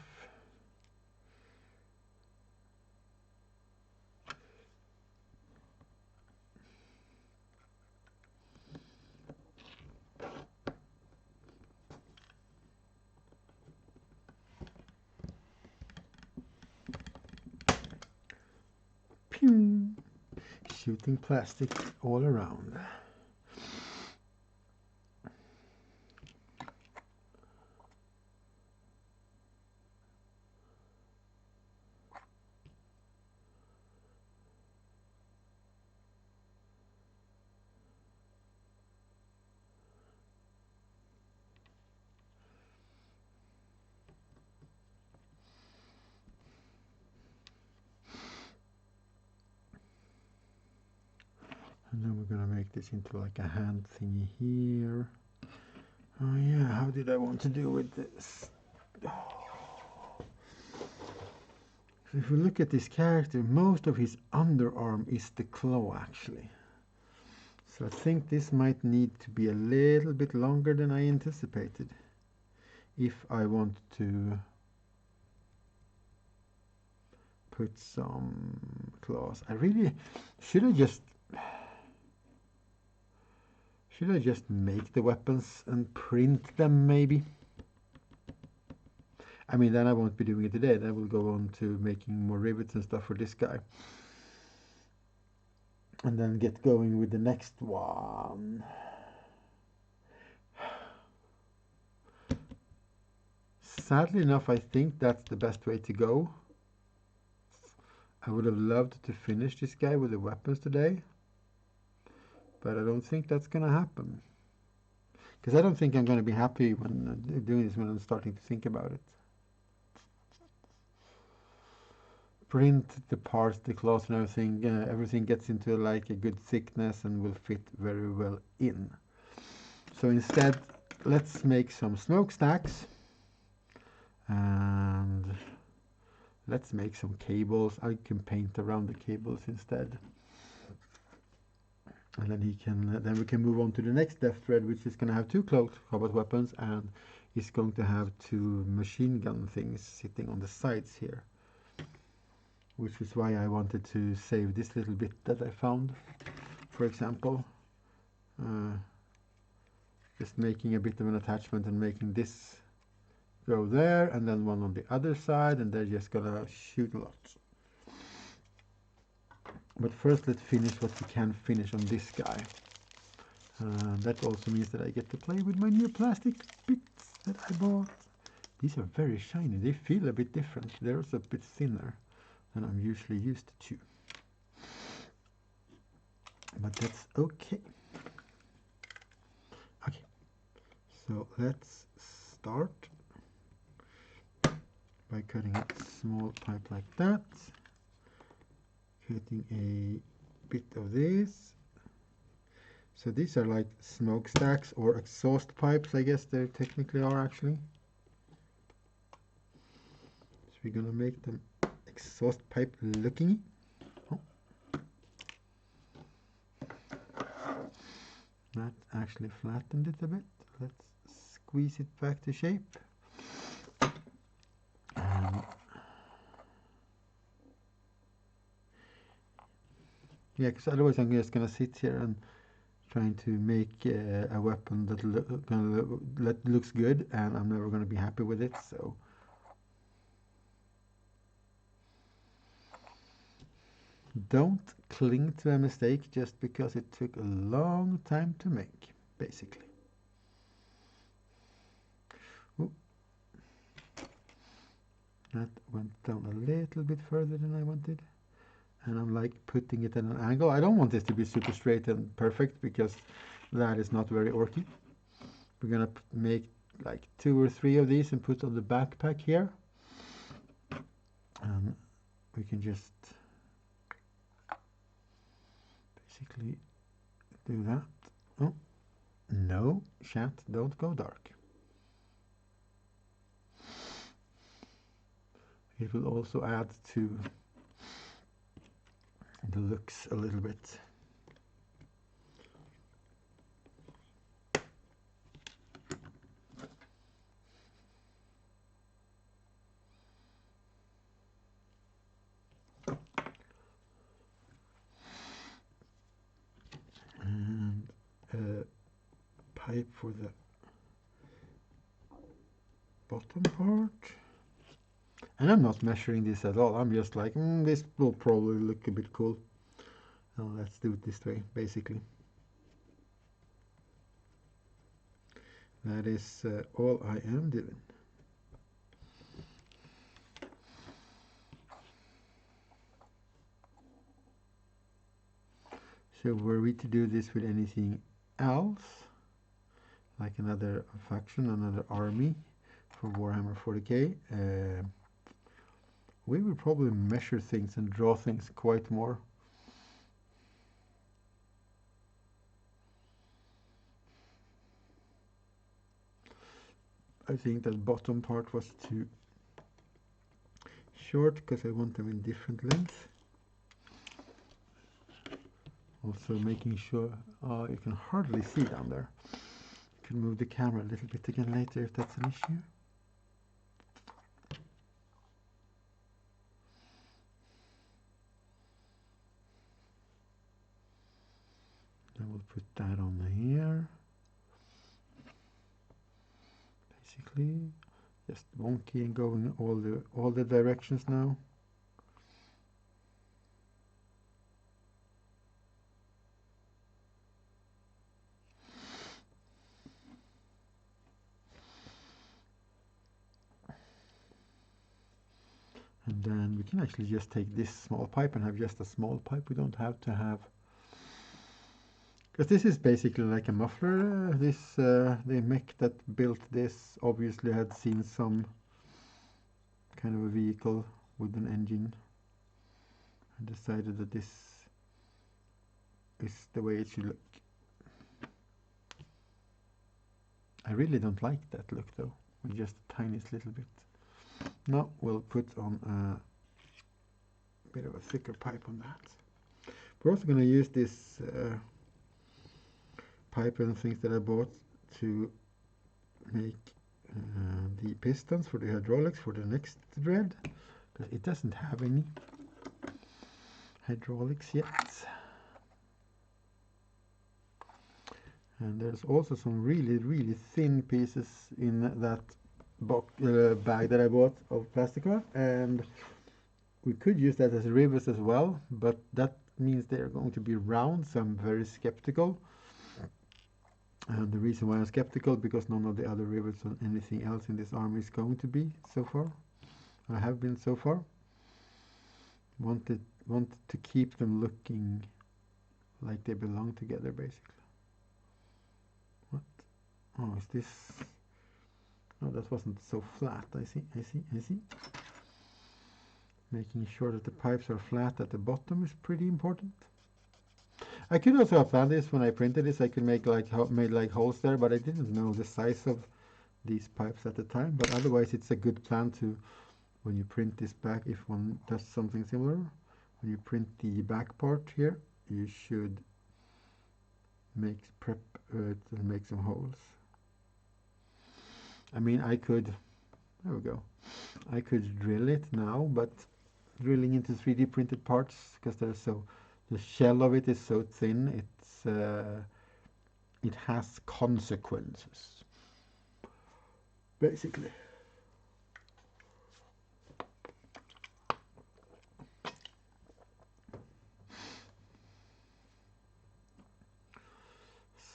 Pew! Shooting plastic all around. And then we're going to make this into like a hand thingy here. Oh yeah, how did I want to do with this? Oh. If we look at this character, most of his underarm is the claw actually. So I think this might need to be a little bit longer than I anticipated if I want to put some claws. I really should I just make the weapons and print them maybe? I mean, then I won't be doing it today. Then we'll go on to making more rivets and stuff for this guy. And then get going with the next one. Sadly enough, I think that's the best way to go. I would have loved to finish this guy with the weapons today. But I don't think that's going to happen. Because I don't think I'm going to be happy when doing this when I'm starting to think about it. Print the parts, the claws and everything. Everything gets into like a good thickness and will fit very well in. So instead, let's make some smokestacks. And let's make some cables. I can paint around the cables instead. And then we can move on to the next death thread, which is going to have two combat weapons and is going to have two machine gun things sitting on the sides here. Which is why I wanted to save this little bit that I found. For example, just making a bit of an attachment and making this go there, and then one on the other side, and they're just gonna shoot a lot. But first let's finish what we can finish on this guy. That also means that I get to play with my new plastic bits that I bought. These are very shiny. They feel a bit different. They're also a bit thinner than I'm usually used to. But that's okay. Okay, so let's start by cutting a small pipe like that. Cutting a bit of this. So these are like smokestacks or exhaust pipes, I guess they technically are actually. So we're gonna make them exhaust pipe looking. Oh. That actually flattened it a bit. Let's squeeze it back to shape. Yeah, because otherwise I'm just gonna sit here and trying to make a weapon that looks good, and I'm never gonna be happy with it. So don't cling to a mistake just because it took a long time to make, basically. Ooh. That went down a little bit further than I wanted. And I'm like putting it at an angle. I don't want this to be super straight and perfect because that is not very orky. We're gonna make like 2 or 3 of these and put on the backpack here. And we can just basically do that. Oh, no, chat, don't go dark. It will also add to the looks a little bit. And a pipe for the bottom part. And I'm not measuring this at all. I'm just like, this will probably look a bit cool. Now let's do it this way, basically. That is all I am doing. So were we to do this with anything else, like another faction, another army for Warhammer 40k, we will probably measure things and draw things quite more. I think that bottom part was too short because I want them in different lengths. Also making sure, you can hardly see down there. You can move the camera a little bit again later if that's an issue. I will put that on here. Basically, just wonky and going all the directions now. And then we can actually just take this small pipe and have just a small pipe. We don't have to have, because this is basically like a muffler. The mech that built this obviously had seen some kind of a vehicle with an engine and decided that this is the way it should look. I really don't like that look though, with just the tiniest little bit. Now we'll put on a bit of a thicker pipe on that. We're also going to use this pipe and things that I bought to make the pistons for the hydraulics for the next dread, because it doesn't have any hydraulics yet. And there's also some really thin pieces in that bag that I bought of plastic wrap, and we could use that as rivets as well, but that means they're going to be round, so I'm very skeptical. And the reason why I'm skeptical, because none of the other rivets on anything else in this army is going to be so far. I have been so far. Wanted to keep them looking like they belong together, basically. What? Oh, is this? Oh, that wasn't so flat. I see. Making sure that the pipes are flat at the bottom is pretty important. I could also have planned this when I printed this. I could make made like holes there, but I didn't know the size of these pipes at the time. But otherwise, it's a good plan to, when you print this back, if one does something similar, when you print the back part here, you should make some holes. I mean, I could, there we go. I could drill it now, but drilling into 3D printed parts, because the shell of it is so thin, it has consequences, basically.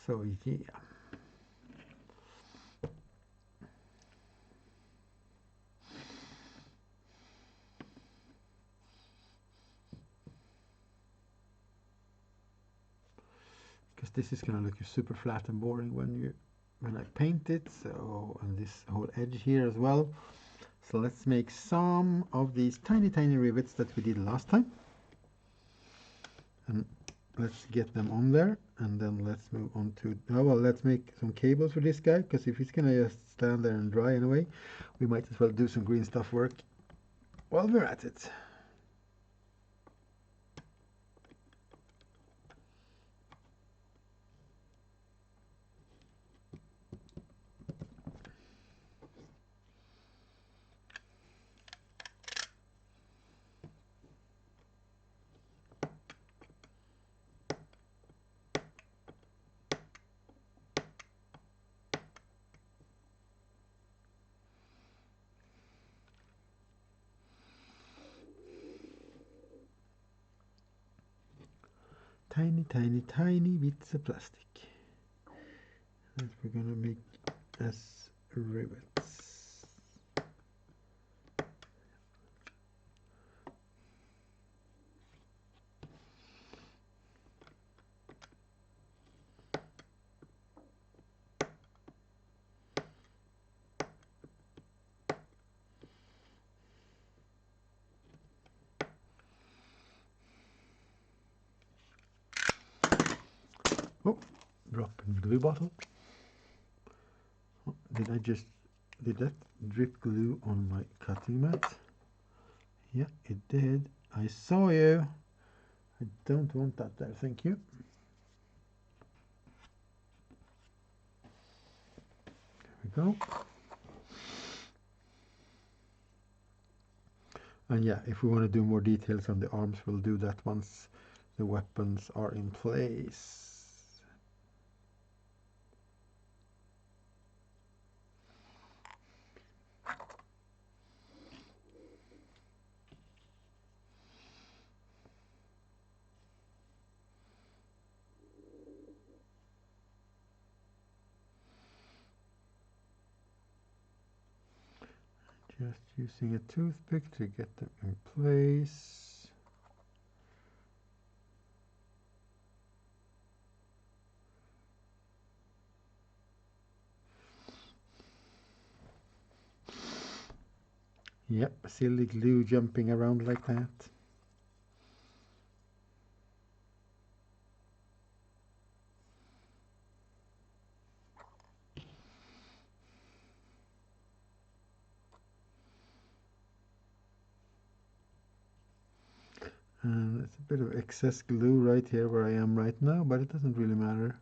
So yeah. Because this is going to look super flat and boring when I paint it. So, and this whole edge here as well. So let's make some of these tiny rivets that we did last time. And let's get them on there, and then let's move on to, well, let's make some cables for this guy, because if he's gonna just stand there and dry anyway, we might as well do some green stuff work while we're at it. Tiny, tiny, tiny bits of plastic that we're gonna make as rivets. Oh, drop in glue bottle. Oh, did that drip glue on my cutting mat? Yeah, it did. I saw you. I don't want that there, thank you. There we go. And yeah, if we want to do more details on the arms, we'll do that once the weapons are in place. Just using a toothpick to get them in place. Yep, silly glue jumping around like that. And it's a bit of excess glue right here where I am right now, but it doesn't really matter.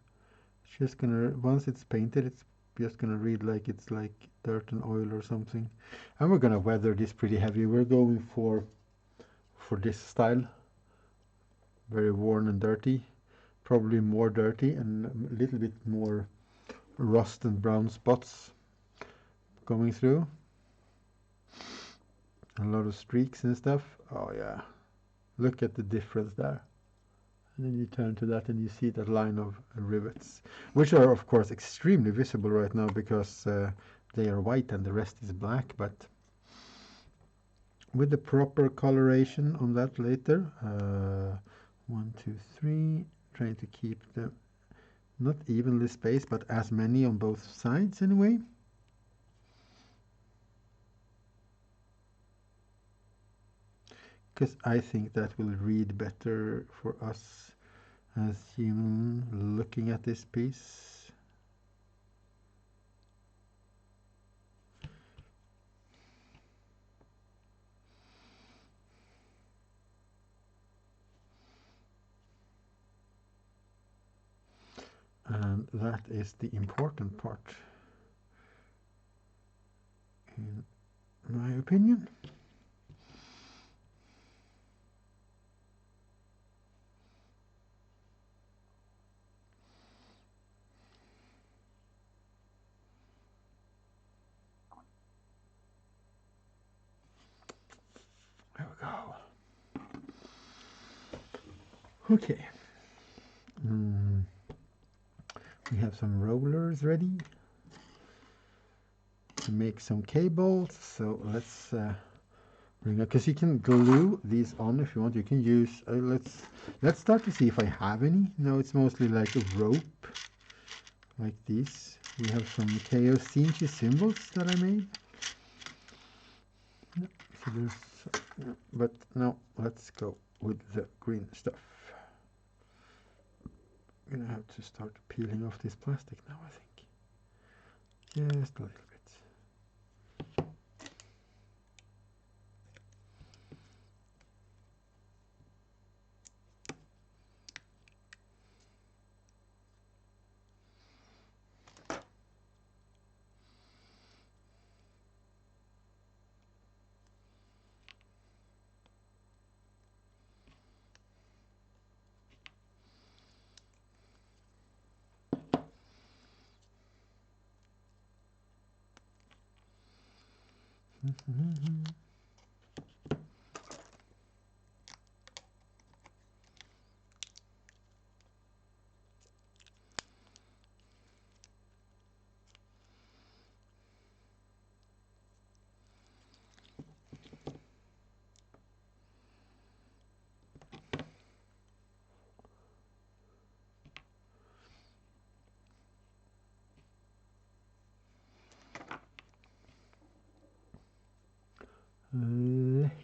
It's just gonna, once it's painted, it's just gonna read like it's like dirt and oil or something. And we're gonna weather this pretty heavy. We're going for this style. Very worn and dirty. Probably more dirty and a little bit more rust and brown spots going through. A lot of streaks and stuff. Oh yeah. Look at the difference there. And then you turn to that and you see that line of rivets, which are of course extremely visible right now because they are white and the rest is black, but with the proper coloration on that later, 1, 2, 3, trying to keep them not evenly spaced, but as many on both sides anyway. Because I think that will read better for us as human looking at this piece. And that is the important part, in my opinion. There we go. Okay. We have some rollers ready to make some cables. So let's bring up, because you can glue these on if you want. You can use, let's start to see if I have any. No, it's mostly like a rope, like these. We have some chaos Sinchi symbols that I made. So there's, but no, let's go with the green stuff. I'm gonna have to start peeling off this plastic now, I think. Just a little bit.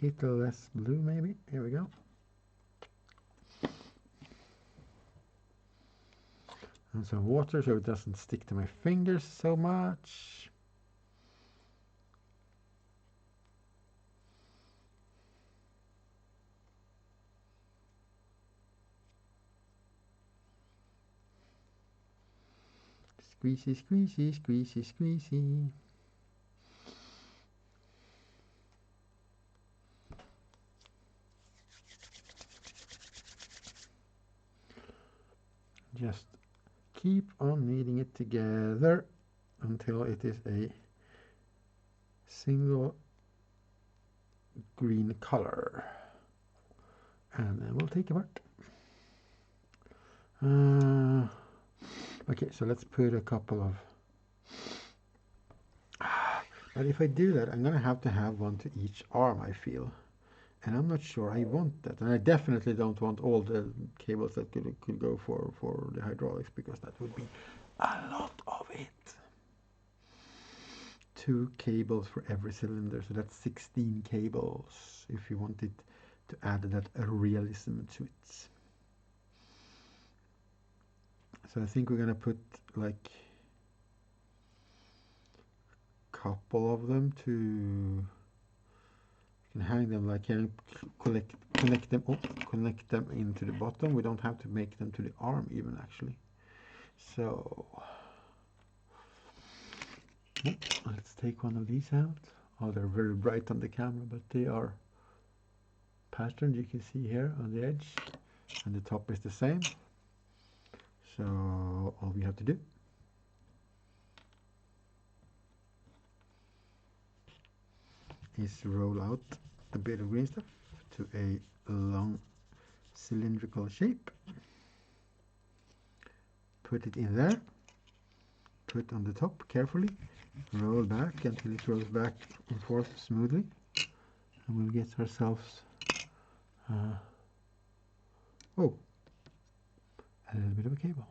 Little less blue maybe. Here we go. And some water so it doesn't stick to my fingers so much. Squeezy, squeezy, squeezy, squeezy. Just keep on kneading it together until it is a single green color. And then we'll take it apart. Okay, so let's put a couple of... But if I do that, I'm going to have one to each arm, I feel. And I'm not sure I want that. And I definitely don't want all the cables that could go for the hydraulics, because that would be a lot of it. 2 cables for every cylinder, so that's 16 cables if you wanted to add that realism to it. So I think we're going to put like a couple of them to... You can hang them like here, connect them into the bottom. We don't have to make them to the arm even, actually. So let's take one of these out. Oh, they're very bright on the camera, but they are patterned. You can see here on the edge, and the top is the same. So all we have to do is roll out a bit of green stuff to a long cylindrical shape. Put it in there. Put on the top carefully. Roll back until it rolls back and forth smoothly. And we'll get ourselves a little bit of a cable.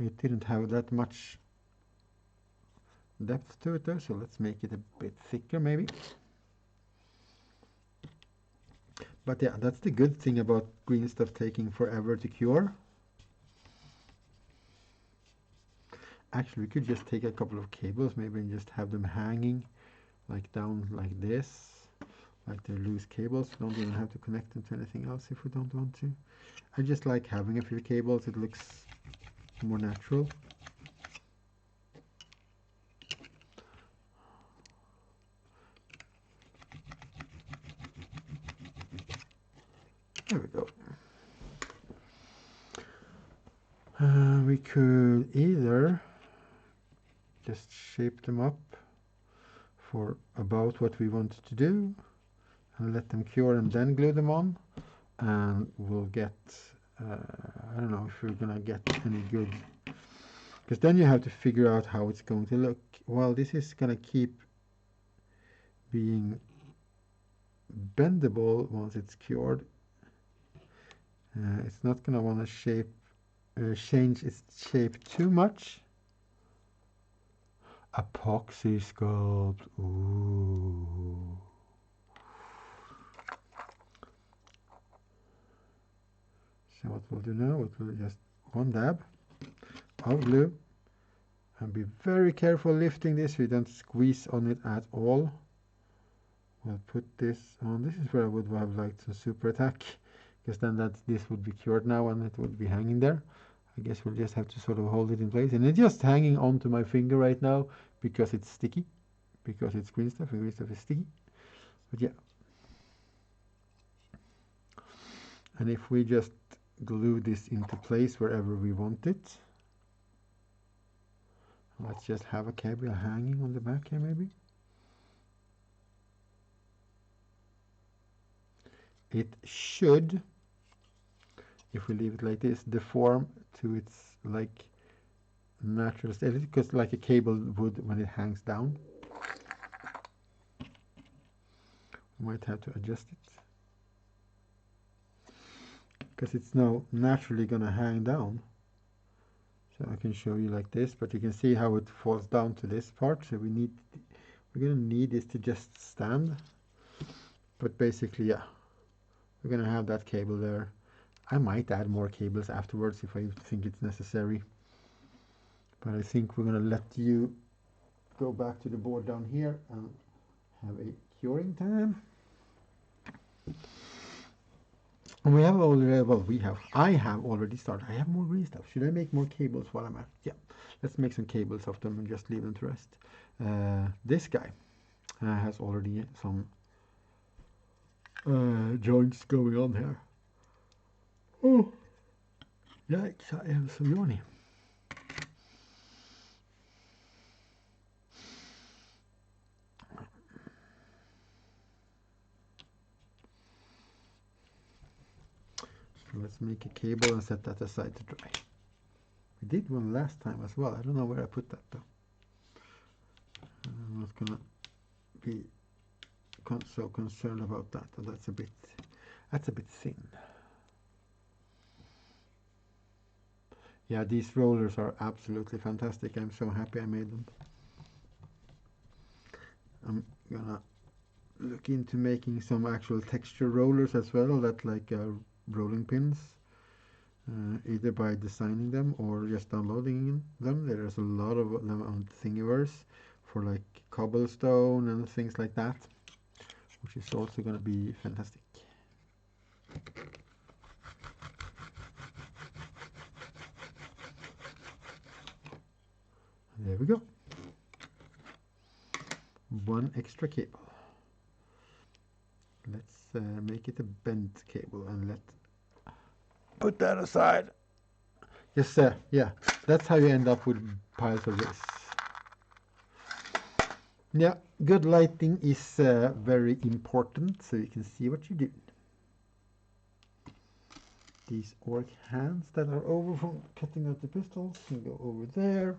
It didn't have that much depth to it though, so let's make it a bit thicker maybe. But yeah, that's the good thing about green stuff taking forever to cure. Actually, we could just take a couple of cables maybe and just have them hanging like down like this, like they're loose cables. We don't even have to connect them to anything else if we don't want to. I just like having a few cables. It looks more natural. There we go. We could either just shape them up for about what we want to do and let them cure and then glue them on, and we'll get I don't know if we're gonna get any good, because then you have to figure out how it's going to look. Well, this is gonna keep being bendable once it's cured. It's not gonna want to change its shape too much. Epoxy sculpt. Ooh. So what we'll do now, we'll just one dab of glue, and be very careful lifting this. We don't squeeze on it at all. We'll put this on. This is where I would have liked some super attack, because then this would be cured now and it would be hanging there. I guess we'll just have to sort of hold it in place, and it's just hanging onto my finger right now because it's sticky, because it's green stuff and green stuff is sticky. But yeah, and if we just glue this into place wherever we want it, let's just have a cable hanging on the back here maybe. it should, if we leave it like this, deform to its like natural state, because like a cable would when it hangs down. We might have to adjust it because it's now naturally gonna hang down. So I can show you like this, but you can see how it falls down to this part. So we're gonna need this to just stand. But basically, yeah, we're gonna have that cable there. I might add more cables afterwards if I think it's necessary. But I think we're gonna let you go back to the board down here and have a curing time. And we have already, well, I have already started. I have more green stuff. Should I make more cables while I'm at? Yeah, let's make some cables of them and just leave them to rest. This guy has already some joints going on here. Oh, yikes, I have some yawning. So let's make a cable and set that aside to dry. We did one last time as well. I don't know where I put that though. I'm not gonna be so concerned about that. That's a bit thin. Yeah, these rollers are absolutely fantastic. I'm so happy I made them. I'm gonna look into making some actual texture rollers as well, that like rolling pins, either by designing them or just downloading them. There's a lot of them on Thingiverse for like cobblestone and things like that, which is also going to be fantastic. There we go. One extra cable. Let's make it a bent cable and put that aside. Yes, yeah, that's how you end up with piles of this. Yeah, good lighting is very important, so you can see what you do. These orc hands that are over from cutting out the pistols can go over there.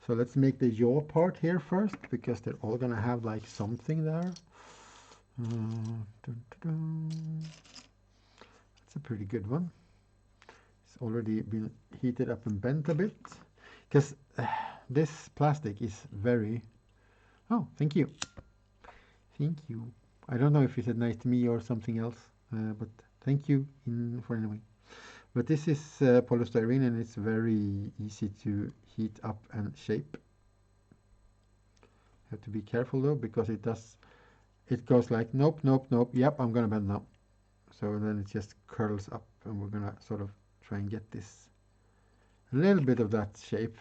So let's make the yaw part here first, because they're all gonna have like something there. That's a pretty good one. It's already been heated up and bent a bit, because this plastic is very... Oh, thank you. Thank you. I don't know if you said nice to me or something else, but thank you for anyway. But this is polystyrene, and it's very easy to heat up and shape. Have to be careful though, because it goes like nope, nope, nope, yep, I'm gonna bend now. So then it just curls up, and we're gonna sort of try and get this, a little bit of that shape.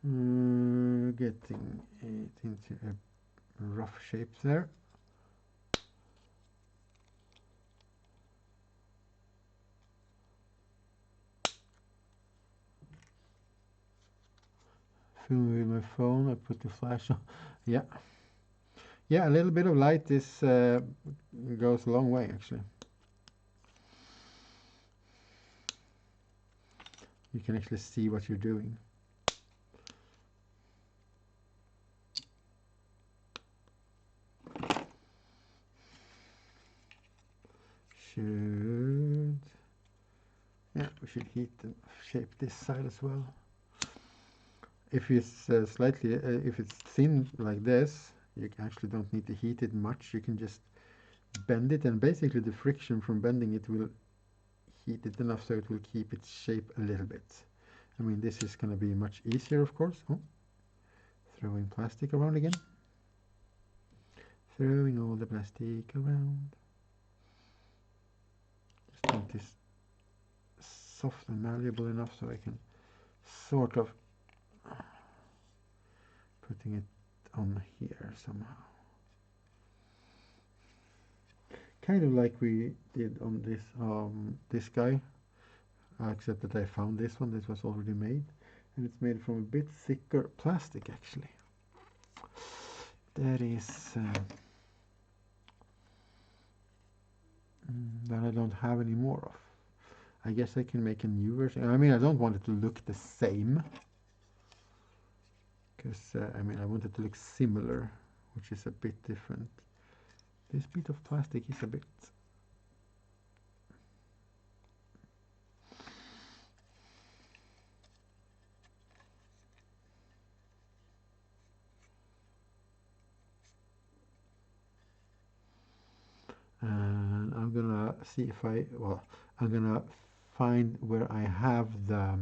Getting it into a rough shape there. Filming with my phone, I put the flash on. Yeah. Yeah, a little bit of light goes a long way actually. You can actually see what you're doing. Yeah, we should heat and shape this side as well. If it's if it's thin like this, you actually don't need to heat it much. You can just bend it, and basically the friction from bending it will heat it enough so it will keep its shape a little bit. I mean, this is going to be much easier, of course. Oh, throwing plastic around again. Throwing all the plastic around. Just want this soft and malleable enough so I can sort of putting it on here somehow. Kind of like we did on this guy, except that I found this one that was already made. and it's made from a bit thicker plastic actually. That is that I don't have any more of. I guess I can make a new version. I mean, I don't want it to look the same, because I mean, I want it to look similar, which is a bit different. This bit of plastic is a bit... And I'm gonna see if I'm gonna find where I have the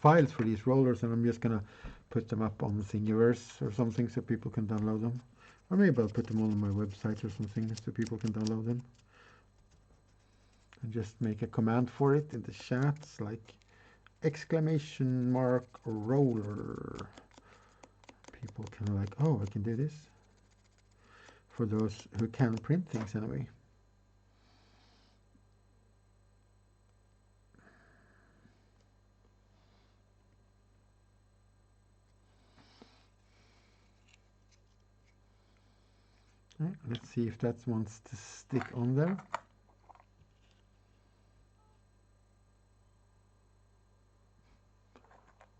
files for these rollers, and I'm just gonna put them up on Thingiverse or something so people can download them. Or maybe I'll put them all on my website or something so people can download them. And just make a command for it in the chats, like !roller. People can like, oh, I can do this. For those who can print things anyway. Right, let's see if that wants to stick on there.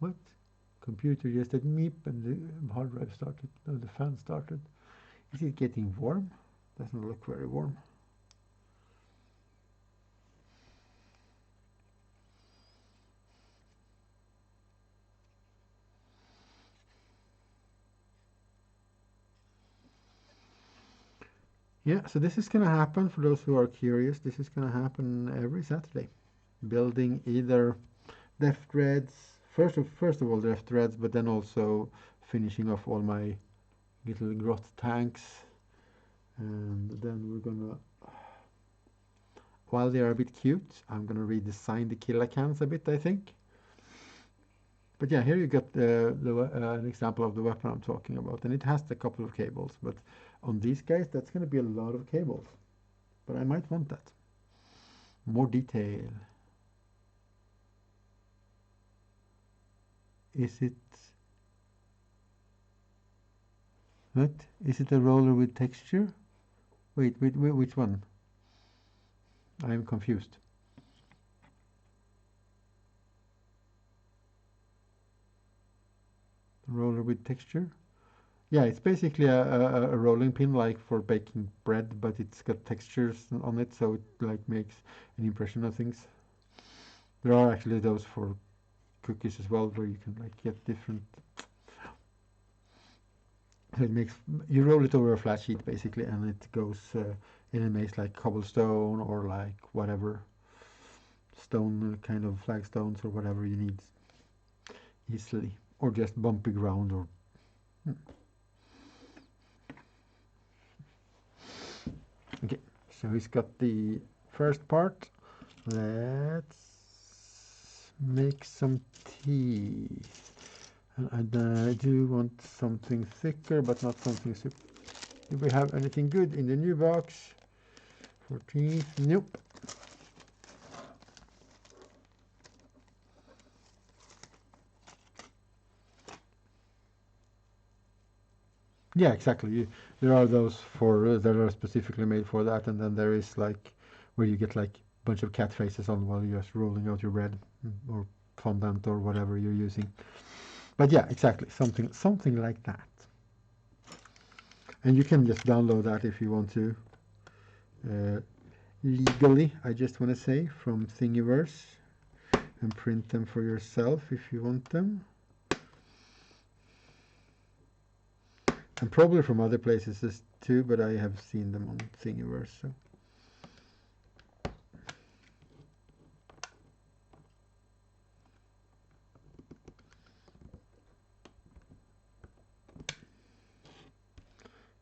What? Computer just said meep and the hard drive started, no, the fan started. Is it getting warm? Doesn't look very warm. Yeah, so this is going to happen, for those who are curious, this is going to happen every Saturday. Building either deff threads, first of all deff threads, but then also finishing off all my little grot tanks. And then we're going to, while they are a bit cute, I'm going to redesign the killer cans a bit, I think. But yeah, here you got an example of the weapon I'm talking about, and it has a couple of cables, but on these guys, that's going to be a lot of cables. But I might want that. More detail. Is it... What? Is it a roller with texture? Wait, which one? I'm confused. Roller with texture? Yeah, it's basically a rolling pin, like for baking bread, but it's got textures on it, so it like makes an impression of things. There are actually those for cookies as well, where you can like get different. So it makes, you roll it over a flat sheet basically, and it goes and it makes like cobblestone or like whatever stone, kind of flagstones or whatever you need easily, or just bumpy ground or. Okay, so he's got the first part. Let's make some tea. And I do want something thicker, but not something super. Do we have anything good in the new box? 14, nope. Yeah, exactly. There are those for that are specifically made for that, and then there is like where you get like a bunch of cat faces on while you're just rolling out your bread or fondant or whatever you're using. But yeah, exactly, something like that. And you can just download that if you want to. Legally, I just want to say, from Thingiverse, and print them for yourself if you want them. And probably from other places too, but I have seen them on Thingiverse. So.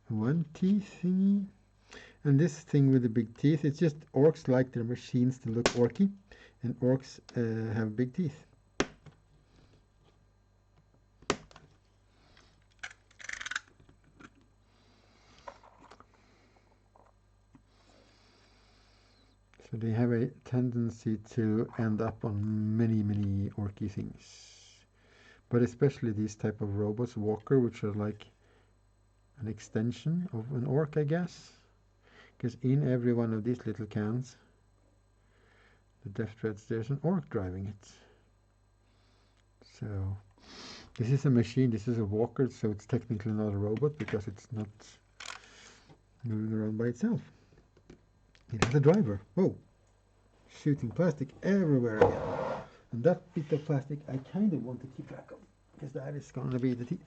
One teeth thingy. And this thing with the big teeth, it's just orcs like their machines to look orky, and orcs have big teeth. So they have a tendency to end up on many orky things. But especially these type of robots, walker, which are like an extension of an orc, I guess. Because in every one of these little cans, the deff threads, there's an orc driving it. So this is a machine, this is a walker, so it's technically not a robot because it's not moving around by itself. It has a driver. Oh, shooting plastic everywhere again. And that bit of plastic I kind of want to keep track of, because that is going to be the teeth.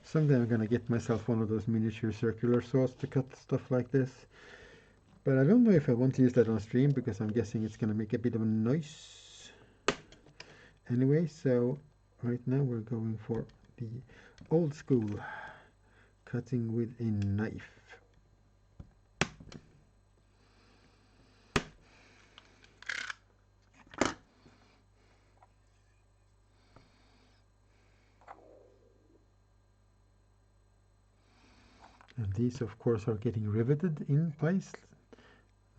Someday I'm going to get myself one of those miniature circular saws to cut stuff like this. But I don't know if I want to use that on stream, because I'm guessing it's going to make a bit of a noise. Anyway, so right now we're going for the old school cutting with a knife. And these of course are getting riveted in place.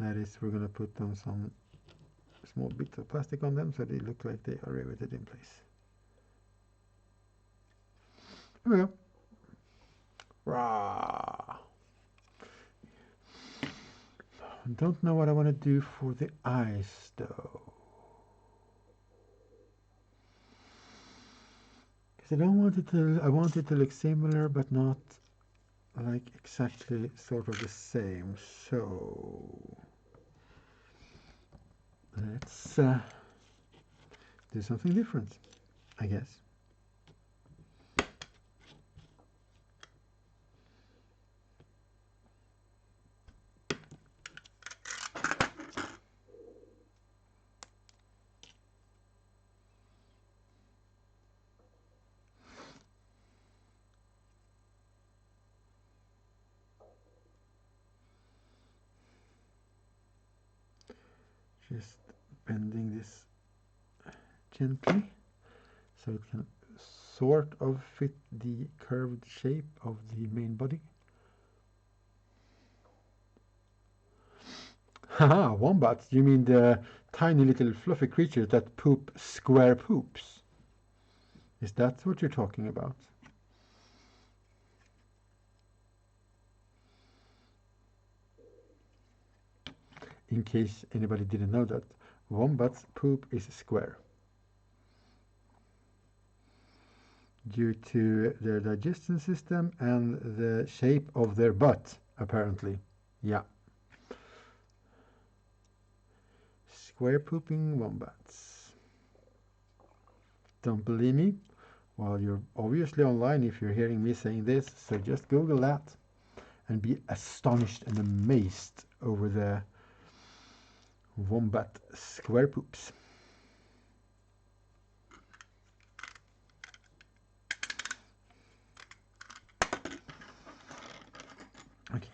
That is, we're going to put on some small bits of plastic on them so they look like they are riveted in place. Here we go. Rah! I don't know what I want to do for the eyes though. Because I don't want it to, I want it to look similar but not like exactly sort of the same. So let's do something different, I guess. Just bending this gently so it can sort of fit the curved shape of the main body. Haha, wombats, you mean the tiny little fluffy creatures that poop square poops? Is that what you're talking about? In case anybody didn't know that, wombats' poop is square due to their digestion system and the shape of their butt, apparently. Yeah. Square pooping wombats. Don't believe me? Well, you're obviously online if you're hearing me saying this, so just Google that and be astonished and amazed over the wombat square poops. Okay,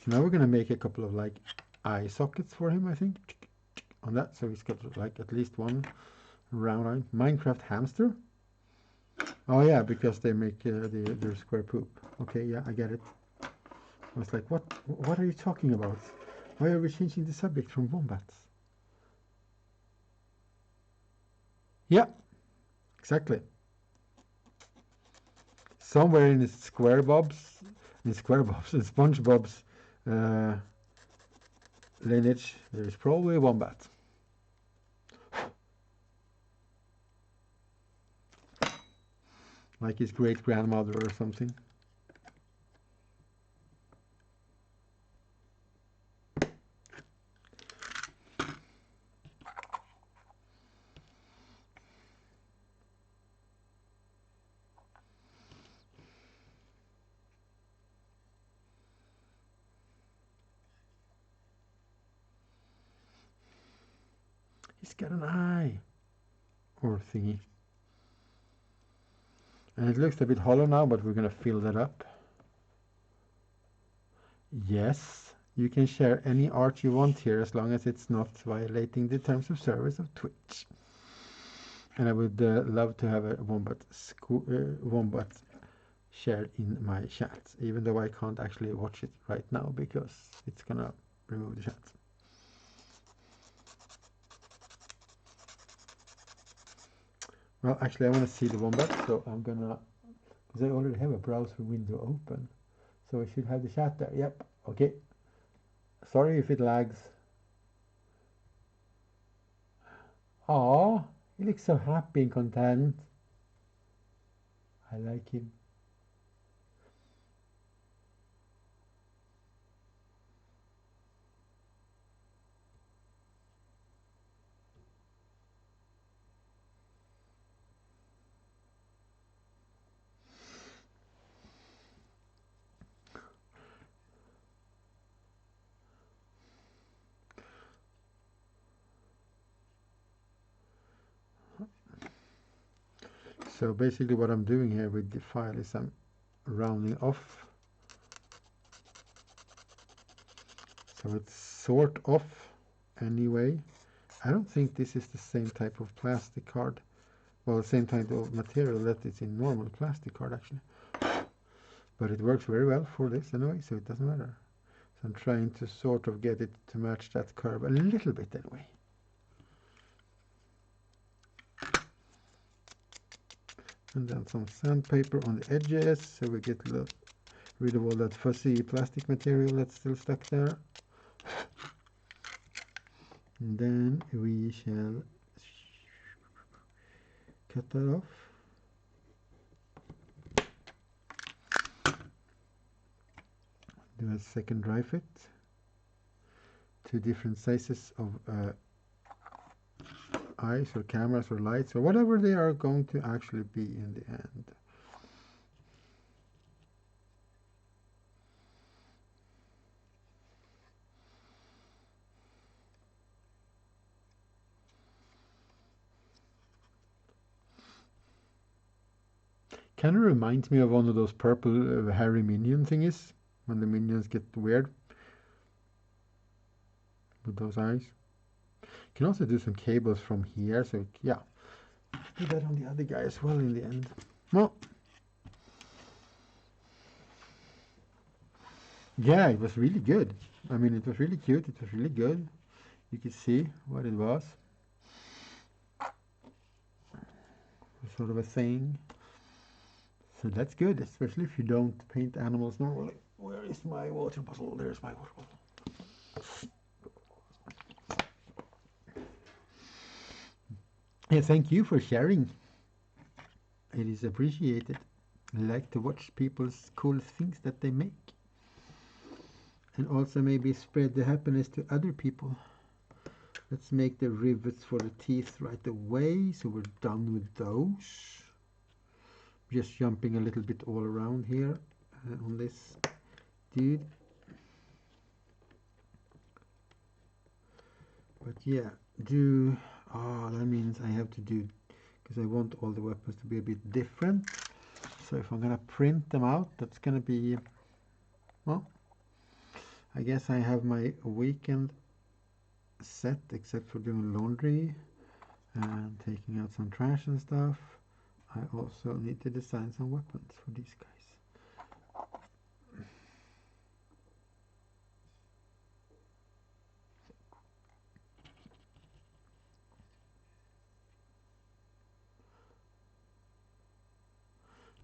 so now we're going to make a couple of like eye sockets for him, I think, on that, so he's got like at least one round eye. Minecraft hamster? Oh yeah, because they make their square poop. Okay, yeah, I get it. I was like, what are you talking about? Why are we changing the subject from wombats? Yeah, exactly. Somewhere in SpongeBob's lineage, there is probably a wombat. Like his great grandmother or something. He's got an eye or thingy. And it looks a bit hollow now, but we're going to fill that up. Yes, you can share any art you want here as long as it's not violating the terms of service of Twitch. And I would love to have a wombat shared in my chat, even though I can't actually watch it right now because it's gonna remove the chat. Well, actually, I want to see the wombat, so I'm gonna, because I already have a browser window open, so I should have the chat there. Yep. Okay. Sorry if it lags. Oh, he looks so happy and content. I like him. So basically what I'm doing here with the file is I'm rounding off. So it's sort of anyway. I don't think this is the same type of plastic card. Well, the same type of material that is in normal plastic card actually. But it works very well for this anyway, so it doesn't matter. So I'm trying to sort of get it to match that curve a little bit anyway. And then some sandpaper on the edges, so we get rid of all that fuzzy plastic material that's still stuck there. And then we shall cut that off. Do a second dry fit. 2 different sizes of eyes or cameras or lights or whatever they are going to actually be in the end. Kind of reminds me of one of those purple hairy minion thingies when the minions get weird with those eyes. You can also do some cables from here, so yeah, do that on the other guy as well in the end. Well, yeah, it was really good. I mean, it was really cute. It was really good. You could see what it was. Sort of a thing. So that's good, especially if you don't paint animals normally. Where is my water bottle? There's my water bottle. Yeah, thank you for sharing. It is appreciated. I like to watch people's cool things that they make. And also maybe spread the happiness to other people. Let's make the rivets for the teeth right away, so we're done with those. Just jumping a little bit all around here on this dude. But yeah, that means I have to do, because I want all the weapons to be a bit different. So if I'm gonna print them out, that's gonna be, well, I guess I have my weekend set except for doing laundry and taking out some trash and stuff. I also need to design some weapons for these guys.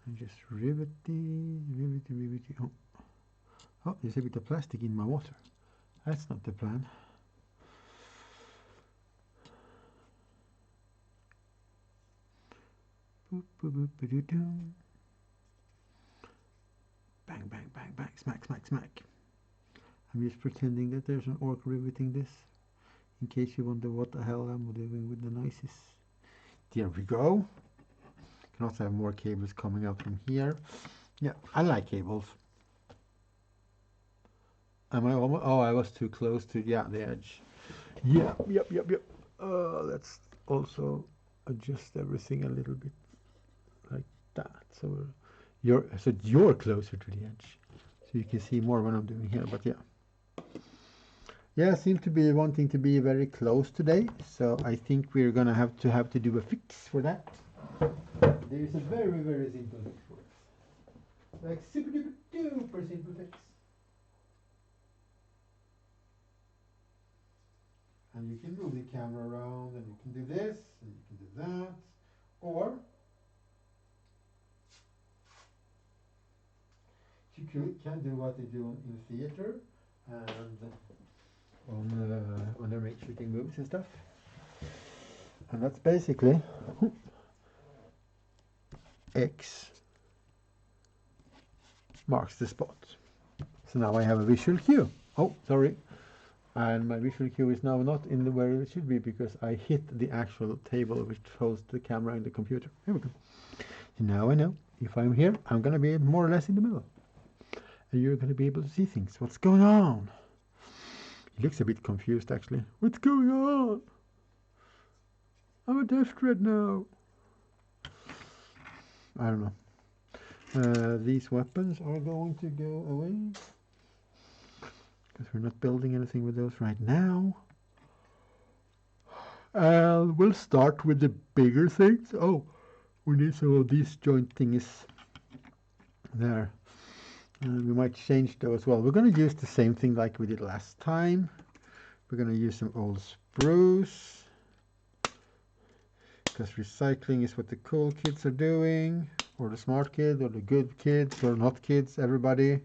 And just riveting. Oh, there's a bit of plastic in my water. That's not the plan. Bang, bang, bang, bang, smack, smack, smack. I'm just pretending that there's an orc riveting this, in case you wonder what the hell I'm doing with the noises. There we go. You can also have more cables coming out from here. Yeah, I like cables. Am I almost? Oh, I was too close to, yeah, the edge. Yeah, yep. Let's also adjust everything a little bit like that. So you're closer to the edge, so you can see more what I'm doing here. But yeah, Yeah, seem to be wanting to be very close today, so I think we're gonna have to do a fix for that. There is a very, very simple fix for it. Like super duper simple fix. And you can move the camera around, and you can do this, and you can do that, or you can do what they do in theater and when they're shooting movies and stuff. And that's basically X marks the spot. So now I have a visual cue. Oh, sorry. And my visual cue is now not in the where it should be because I hit the actual table which holds the camera in the computer. Here we go. So now I know if I'm here, I'm going to be more or less in the middle. And you're going to be able to see things. What's going on? He looks a bit confused actually. What's going on? I'm a deaf dread now. I don't know. These weapons are going to go away because we're not building anything with those right now. We'll start with the bigger things. Oh, we need some of these joint thingies there. We might change those as well. We're going to use the same thing like we did last time. We're going to use some old spruce because recycling is what the cool kids are doing, or the smart kids, or the good kids, or not kids, everybody.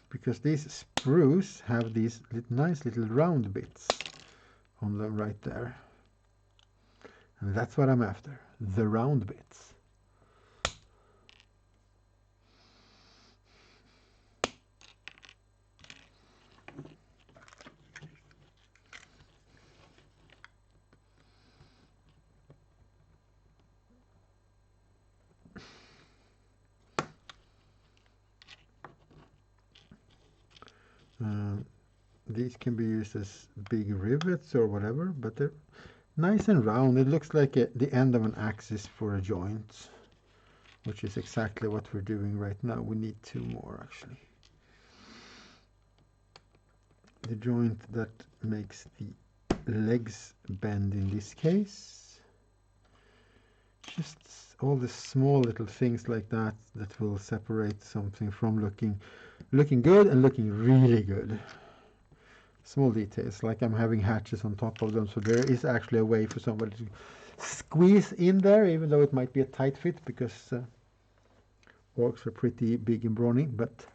Because these spruce have these nice little round bits on them right there. And that's what I'm after, the round bits. These can be used as big rivets or whatever, but they're nice and round. It looks like the end of an axis for a joint, which is exactly what we're doing right now. We need two more actually. The joint that makes the legs bend in this case. Just all the small little things like that that will separate something from looking good and looking really good. Small details, like I'm having hatches on top of them, so there is actually a way for somebody to squeeze in there, even though it might be a tight fit because orcs are pretty big and brawny, but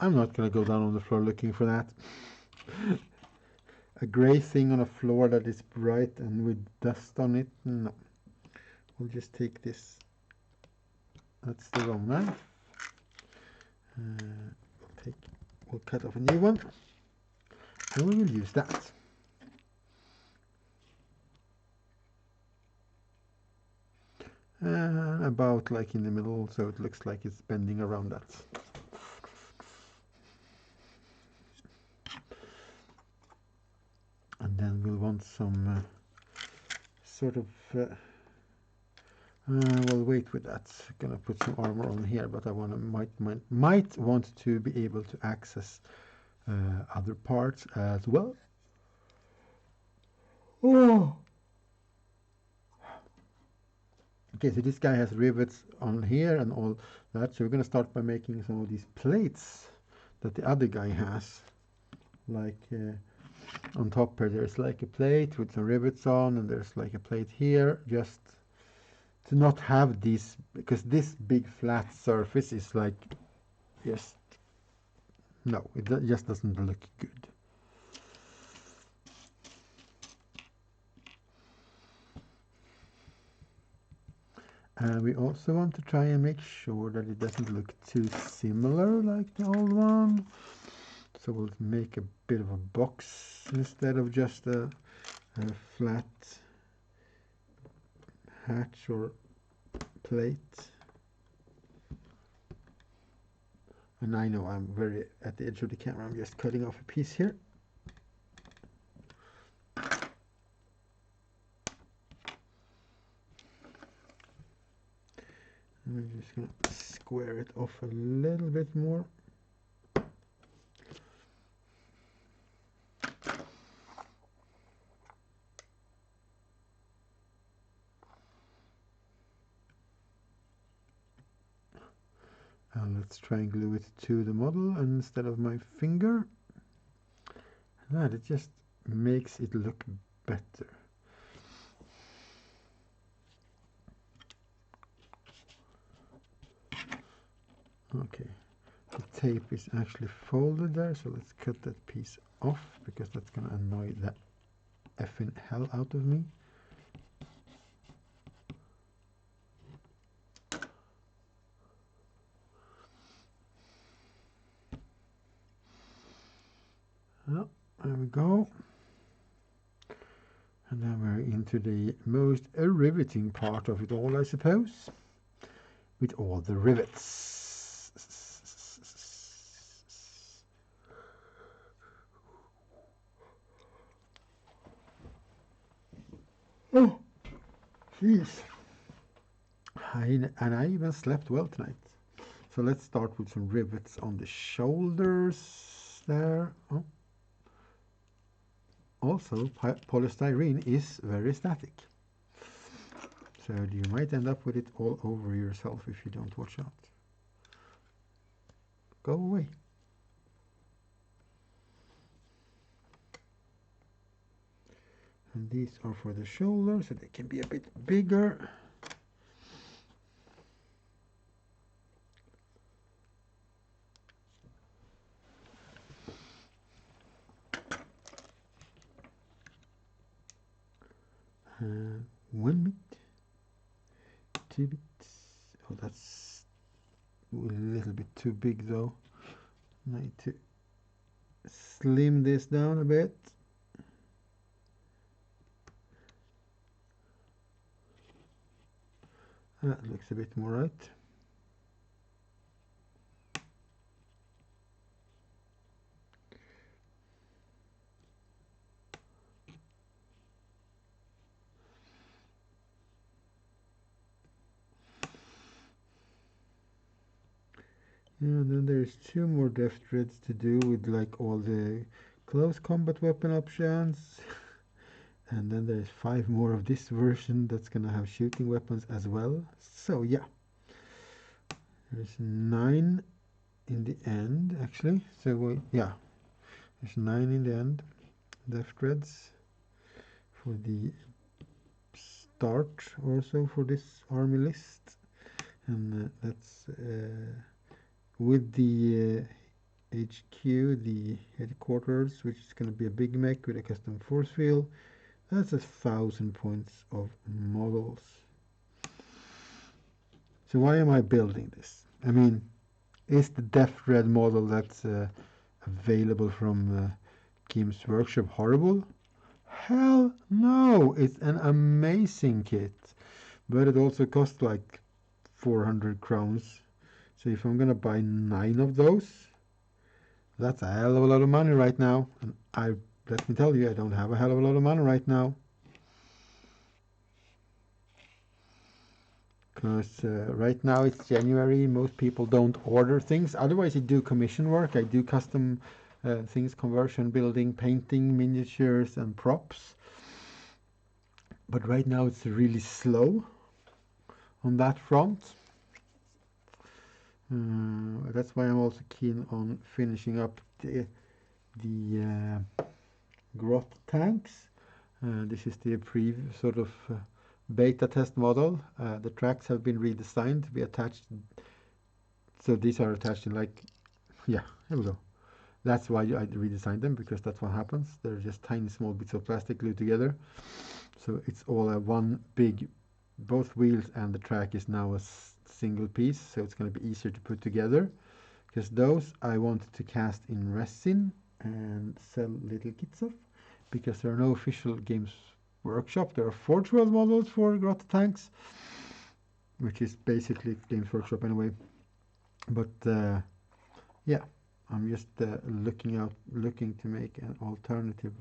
I'm not going to go down on the floor looking for that. A gray thing on a floor that is bright and with dust on it, no. We'll just take this. That's the wrong knife. We'll cut off a new one, and we will use that. About like in the middle, so it looks like it's bending around that. And then we'll want some sort of we'll wait with that. Gonna put some armor on here, but I might want to be able to access other parts as well. Oh. Okay, so this guy has rivets on here and all that. So we're gonna start by making some of these plates that the other guy has. Like on top here, there's like a plate with some rivets on, and there's like a plate here, just to not have these, because this big flat surface is like, just, no, it just doesn't look good. And we also want to try and make sure that it doesn't look too similar like the old one. So we'll make a bit of a box instead of just a flat hatch or plate. And I know I'm very at the edge of the camera. I'm just cutting off a piece here. I'm just going to square it off a little bit more. And let's try and glue it to the model instead of my finger. And it just makes it look better. Okay, the tape is actually folded there, so let's cut that piece off because that's going to annoy the effing hell out of me. Oh, there we go. And then we're into the most riveting part of it all, I suppose, with all the rivets. Oh, jeez. And I even slept well tonight. So let's start with some rivets on the shoulders there. Oh. Also, polystyrene is very static. So you might end up with it all over yourself if you don't watch out. Go away. And these are for the shoulder, so they can be a bit bigger. One bit, 2 bits. Oh, that's a little bit too big though. Need to slim this down a bit. That looks a bit more right. And then there's 2 more deff threads to do with like all the close combat weapon options. And then there's 5 more of this version that's gonna have shooting weapons as well. So yeah, there's 9 in the end actually. So yeah, there's 9 in the end. Deff threads for the start also for this army list, and that's with the HQ, the headquarters, which is going to be a big mech with a custom force field. That's 1,000 points of models. So why am I building this? I mean, is the deff thread model that's available from Kim's workshop horrible? Hell no! It's an amazing kit, but it also costs like 400 crowns. So if I'm gonna buy 9 of those, that's a hell of a lot of money right now. And let me tell you, I don't have a hell of a lot of money right now. Because right now it's January, most people don't order things. Otherwise I do commission work, I do custom things, conversion, building, painting, miniatures and props. But right now it's really slow on that front. That's why I'm also keen on finishing up the grot tanks. This is the sort of beta test model. The tracks have been redesigned to be attached. So these are attached in like, yeah, here we go. That's why I redesigned them, because that's what happens. They're just tiny small bits of plastic glued together. So it's all a one big both wheels and the track is now a single piece, so it's going to be easier to put together. Because those I wanted to cast in resin and sell little kits of, because there are no official Games Workshop. There are Forge World models for grot tanks, which is basically Games Workshop anyway. But yeah, I'm just looking to make an alternative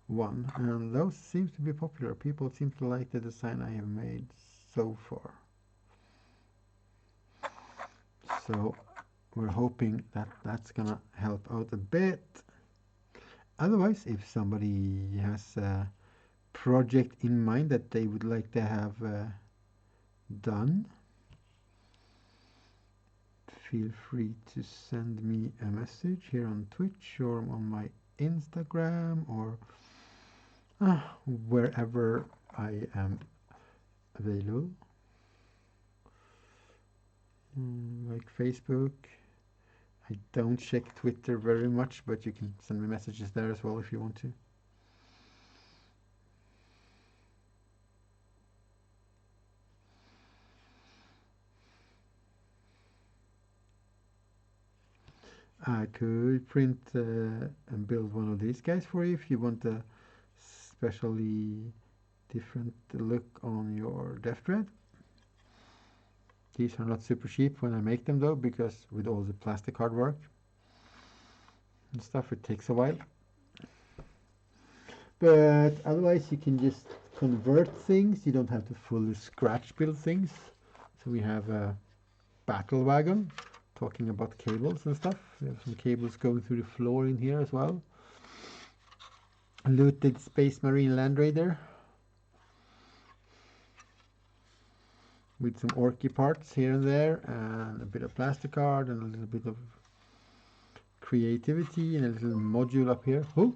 one, and those seems to be popular. People seem to like the design I have made so far. So we're hoping that that's gonna help out a bit. Otherwise, if somebody has a project in mind that they would like to have done, feel free to send me a message here on Twitch or on my Instagram or wherever I am available, like Facebook. I don't check Twitter very much, but you can send me messages there as well if you want to. I could print and build one of these guys for you if you want a specially different look on your deff thread. These are not super cheap when I make them though, because with all the plastic hard work and stuff, it takes a while. But otherwise you can just convert things. You don't have to fully scratch build things. So we have a battle wagon, talking about cables and stuff. We have some cables going through the floor in here as well. A looted Space Marine Land Raider with some orky parts here and there, and a bit of plastic art and a little bit of creativity, and a little module up here. Oh,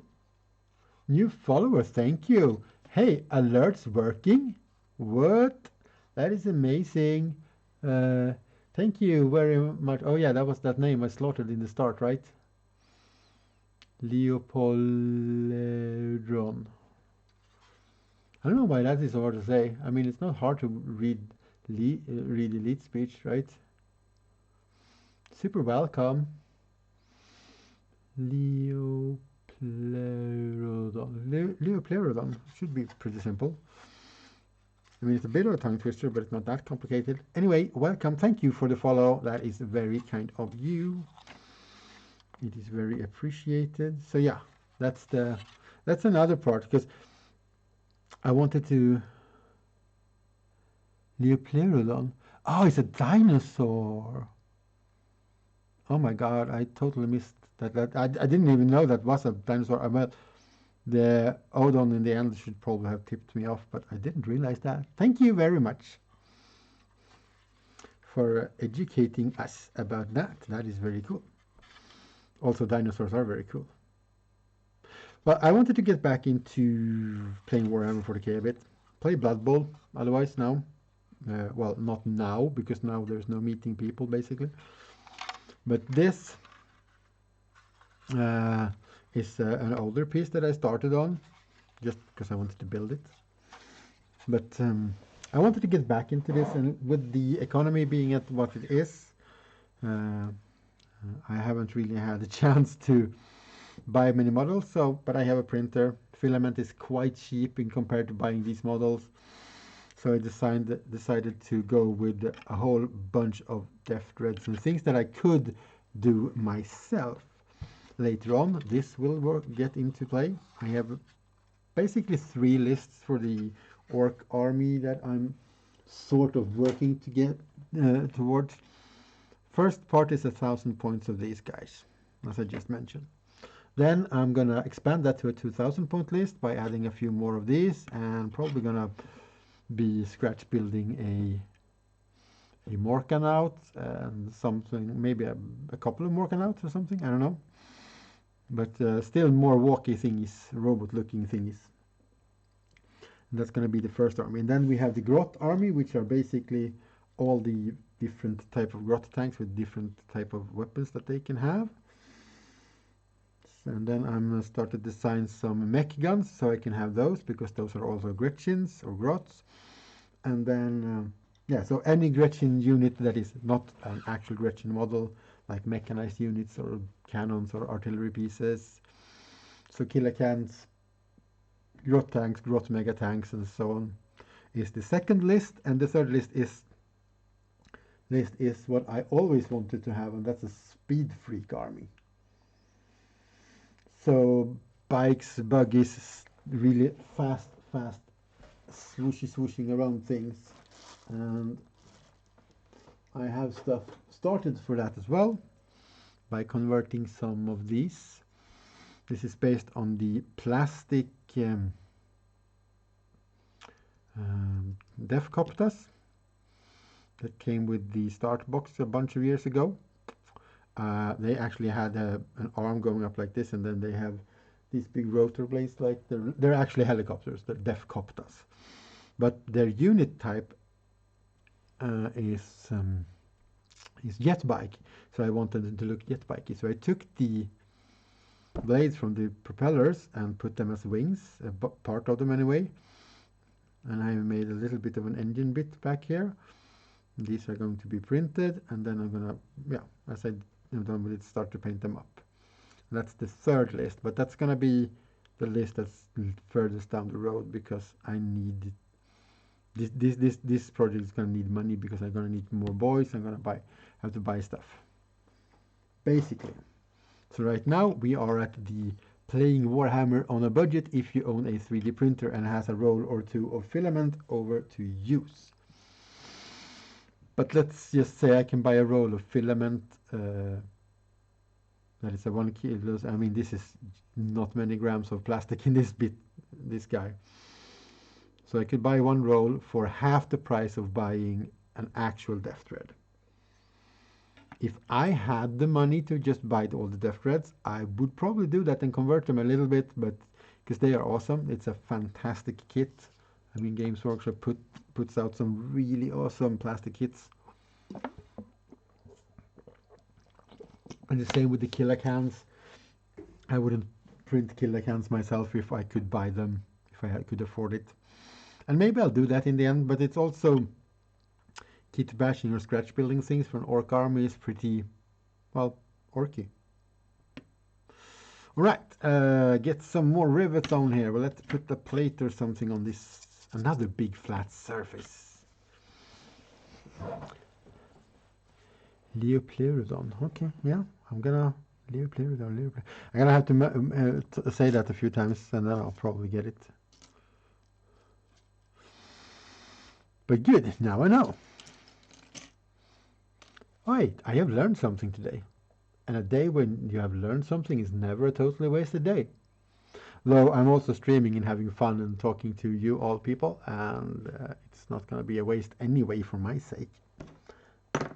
new follower, thank you. Hey, alerts working? What? That is amazing. Thank you very much. Oh yeah, that was that name I slaughtered in the start, right? Leopoldron. I don't know why that is so hard to say. I mean, it's not hard to read elite speech, right? Super welcome. Leoplerodon should be pretty simple. I mean, it's a bit of a tongue twister, but it's not that complicated. Anyway, welcome. Thank you for the follow. That is very kind of you. It is very appreciated. So yeah, that's another part, because I wanted to Leoplerodon. Oh, it's a dinosaur. Oh my god, I totally missed that. I didn't even know that was a dinosaur. Well, the Odon in the end should probably have tipped me off, but I didn't realize that. Thank you very much for educating us about that. That is very cool. Also, dinosaurs are very cool. Well, I wanted to get back into playing Warhammer 40k a bit. Play Blood Bowl, otherwise now. Well, not now, because now there's no meeting people, basically. But this is an older piece that I started on, just because I wanted to build it. But I wanted to get back into this, and with the economy being at what it is, I haven't really had a chance to buy many models. But I have a printer. Filament is quite cheap in compared to buying these models. So I decided to go with a whole bunch of deff threads and things that I could do myself. Later on, this will get into play. I have basically 3 lists for the orc army that I'm sort of working to get towards. First part is 1,000 points of these guys, as I just mentioned. Then I'm gonna expand that to a 2,000 point list by adding a few more of these, and probably gonna be scratch building a Morkanaut and something, maybe a couple of Morkanauts or something, I don't know. But still more walkie thingies, robot looking thingies. And that's going to be the first army. And then we have the grot army, which are basically all the different type of grot tanks with different type of weapons that they can have. And then I'm going to start to design some mech guns so I can have those, because those are also Gretchins or grots. And then, yeah, so any Gretchen unit that is not an actual Gretchen model, like mechanized units or cannons or artillery pieces. So kilocans, grot tanks, grot mega tanks, and so on is the second list. And the third list is what I always wanted to have, and that's a speed freak army. So bikes, buggies, really fast, swooshing around things. And I have stuff started for that as well by converting some of these. This is based on the plastic deff that came with the start box a bunch of years ago. They actually had an arm going up like this, and then they have these big rotor blades, like they're actually helicopters, they're deff. But their unit type is jet bike, so I wanted them to look jet bikey. So I took the blades from the propellers and put them as wings, part of them anyway. And I made a little bit of an engine bit back here. These are going to be printed, and then I'm gonna, yeah, as I'm done with it, start to paint them up. That's the third list, but that's gonna be the list that's furthest down the road, because I need this project is gonna need money, because I'm gonna need more boys. I'm gonna have to buy stuff, basically. So right now we are at the playing Warhammer on a budget if you own a 3D printer and has a roll or two of filament over to use. But let's just say I can buy a roll of filament that is a 1 kilo. I mean, this is not many grams of plastic in this guy. So I could buy one roll for half the price of buying an actual deff thread. If I had the money to just buy all the deff threads, I would probably do that and convert them a little bit, but because they are awesome. It's a fantastic kit. I mean, Games Workshop puts out some really awesome plastic kits. And the same with the kilocans. I wouldn't print kilocans myself if I could buy them, if I could afford it. And maybe I'll do that in the end, but it's also kit bashing or scratch building things for an orc army is pretty, well, orky. All right, get some more rivets on here. Well, let's put a plate or something on this, another big flat surface. Leopleurodon. Okay, yeah, I'm gonna Leopleurodon. I'm gonna have to say that a few times, and then I'll probably get it. But good, now I know. Right, I have learned something today. And a day when you have learned something is never a totally wasted day. Though I'm also streaming and having fun and talking to you all people, and it's not gonna be a waste anyway for my sake.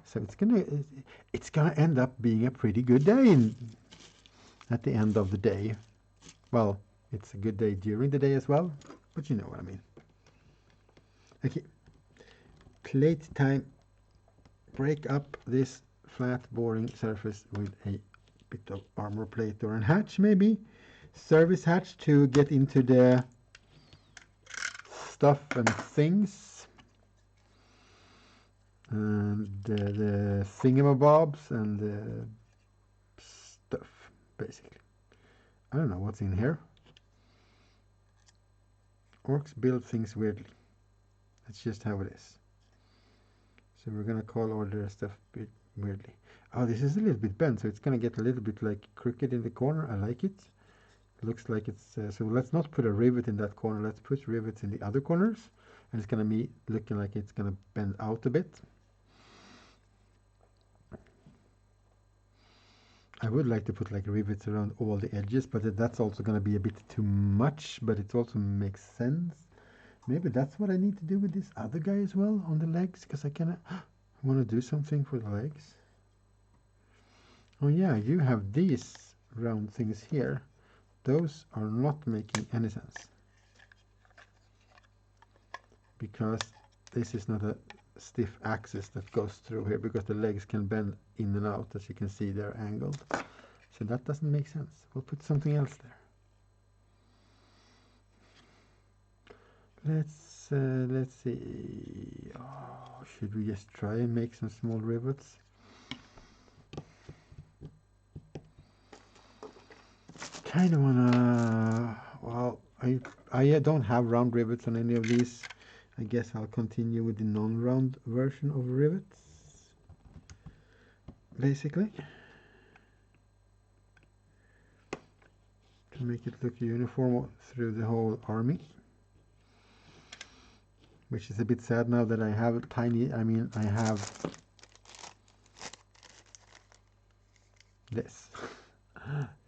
So it's gonna end up being a pretty good day at the end of the day. Well, it's a good day during the day as well, but you know what I mean. Okay, plate time. Break up this flat boring surface with a bit of armor plate or a hatch, maybe service hatch, to get into the stuff and things. And the thingamabobs and the stuff, basically. I don't know what's in here. Orcs build things weirdly. That's just how it is. So we're gonna call all the stuff a bit weirdly. Oh, this is a little bit bent, so it's gonna get a little bit like crooked in the corner. I like it. It looks like it's so let's not put a rivet in that corner. Let's put rivets in the other corners, and it's gonna be looking like it's gonna bend out a bit. I would like to put like rivets around all the edges, but that's also going to be a bit too much, but it also makes sense. Maybe that's what I need to do with this other guy as well on the legs, because I kind of want to do something for the legs. Oh yeah, you have these round things here. Those are not making any sense, because this is not a stiff axis that goes through here, because the legs can bend in and out. As you can see, they're angled, so that doesn't make sense. We'll put something else there. Let's let's see. Oh, should we just try and make some small rivets? Kind of wanna. Well, I don't have round rivets on any of these. I guess I'll continue with the non-round version of rivets, basically, to make it look uniform through the whole army. Which is a bit sad now that I have tiny. I mean, I have this.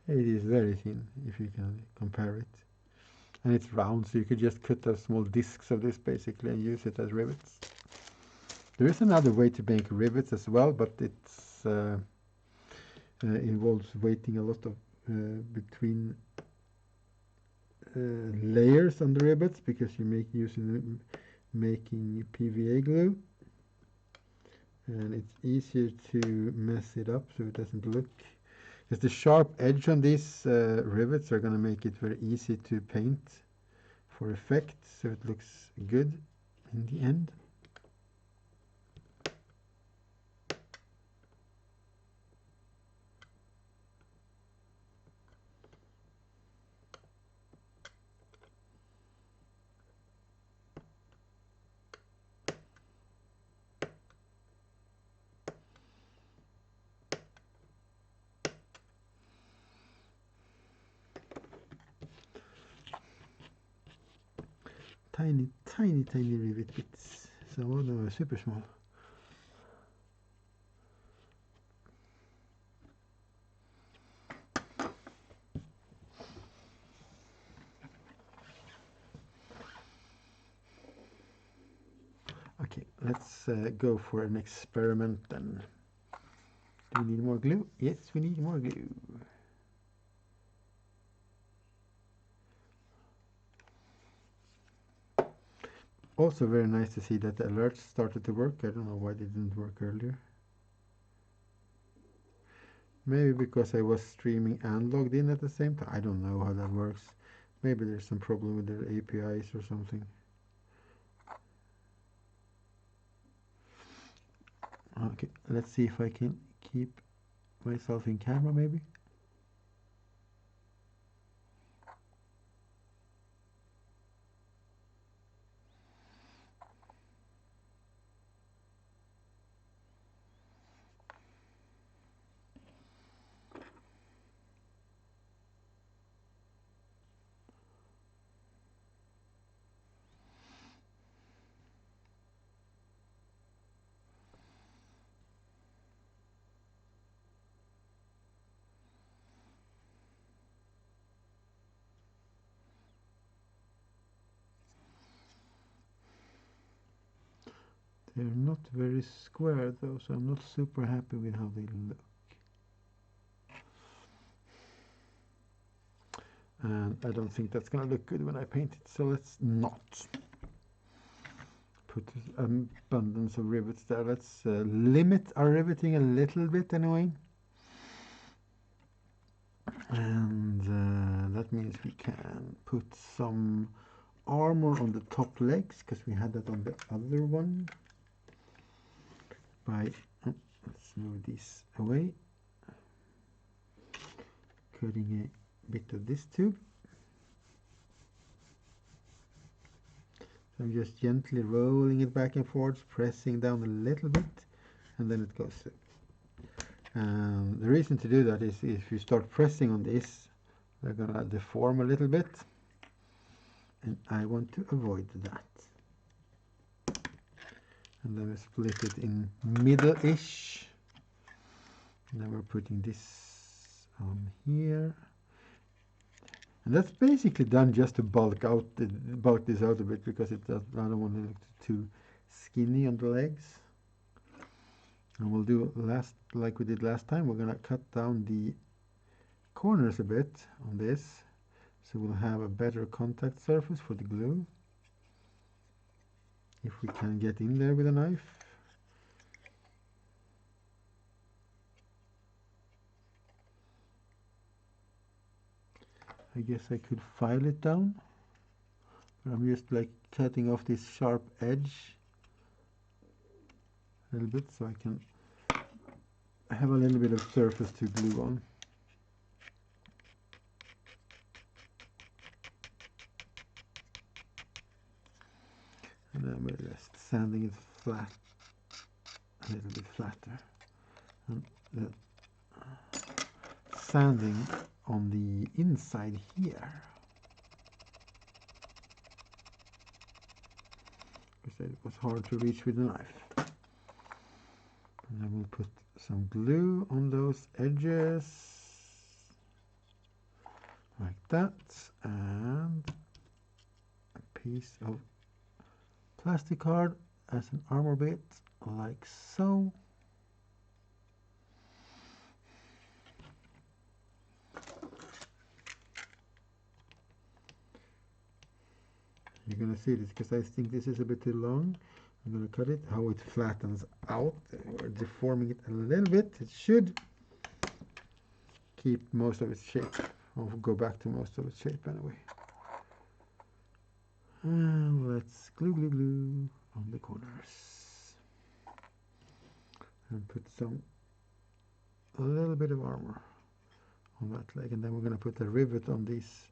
It is very thin if you can compare it. And it's round, so you could just cut out small discs of this basically and use it as rivets. There is another way to make rivets as well, but it's involves waiting a lot of between layers on the rivets, because you making PVA glue, and it's easier to mess it up so it doesn't look. Because the sharp edge on these rivets are going to make it very easy to paint for effect, so it looks good in the end. Tiny, tiny, tiny rivet bits. Some of them are super small. Okay, let's go for an experiment then. Do we need more glue? Yes, we need more glue. Also very nice to see that the alerts started to work. I don't know why they didn't work earlier. Maybe because I was streaming and logged in at the same time. I don't know how that works. Maybe there's some problem with the APIs or something. Okay, let's see if I can keep myself in camera maybe. They're not very square though, so I'm not super happy with how they look. And I don't think that's gonna look good when I paint it, so let's not put an abundance of rivets there. Let's limit our riveting a little bit anyway. And that means we can put some armor on the top legs, because we had that on the other one. Let's move this away, cutting a bit of this tube. So I'm just gently rolling it back and forth, pressing down a little bit, and then it goes through. The reason to do that is if you start pressing on this, they're gonna deform a little bit, and I want to avoid that. And then we split it in middle-ish. And then we're putting this on here. And that's basically done just to bulk this out a bit, because I don't want it to look too skinny on the legs. And we'll do like we did last time. We're gonna cut down the corners a bit on this, so we'll have a better contact surface for the glue. If we can get in there with a knife. I guess I could file it down But I'm just like cutting off this sharp edge a little bit so I can have a little bit of surface to glue on. And then we're just sanding it flat, a little bit flatter. And the sanding on the inside here, because it was hard to reach with a knife. And then we'll put some glue on those edges, like that, and a piece of plastic card as an armor bit, like so. You're gonna see this because I think this is a bit too long. I'm gonna cut it, how it flattens out. We're deforming it a little bit. It should keep most of its shape, or go back to most of its shape anyway. And let's glue on the corners. And put a little bit of armor on that leg. And then we're gonna put a rivet on these,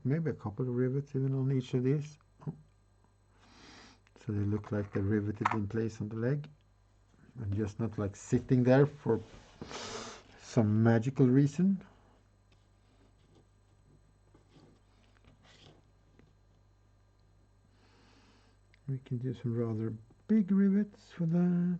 maybe a couple of rivets even on each of these. So they look like they're riveted in place on the leg and just not like sitting there for some magical reason. We can do some rather big rivets for that.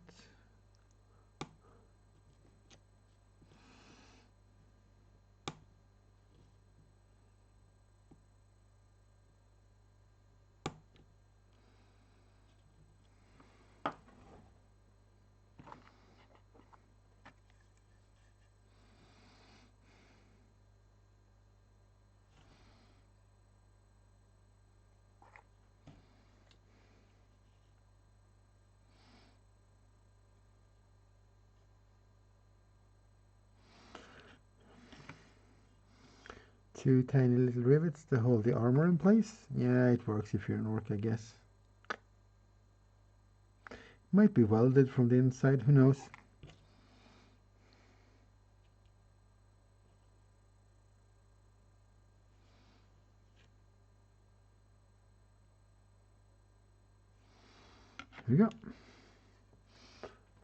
Two tiny little rivets to hold the armor in place. Yeah, it works if you're an orc, I guess. Might be welded from the inside, who knows? Here we go.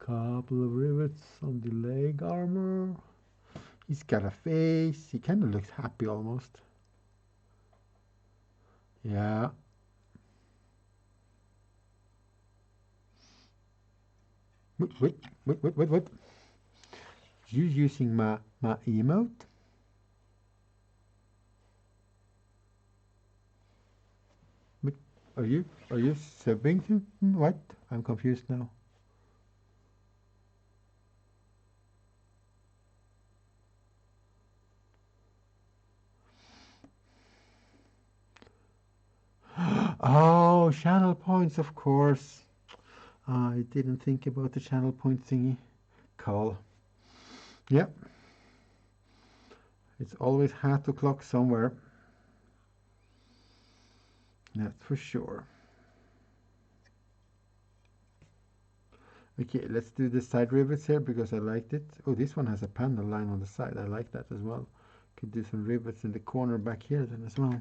Couple of rivets on the leg armor. He's got a face. He kind of looks happy almost. Yeah. Wait. You using my emote? Are you subbing to what? I'm confused now. Oh, channel points, of course. I didn't think about the channel point thingy. Call. Yep. It's always had to clock somewhere. That's for sure. Okay, let's do the side rivets here because I liked it. Oh, this one has a panel line on the side. I like that as well. Could do some rivets in the corner back here then as well.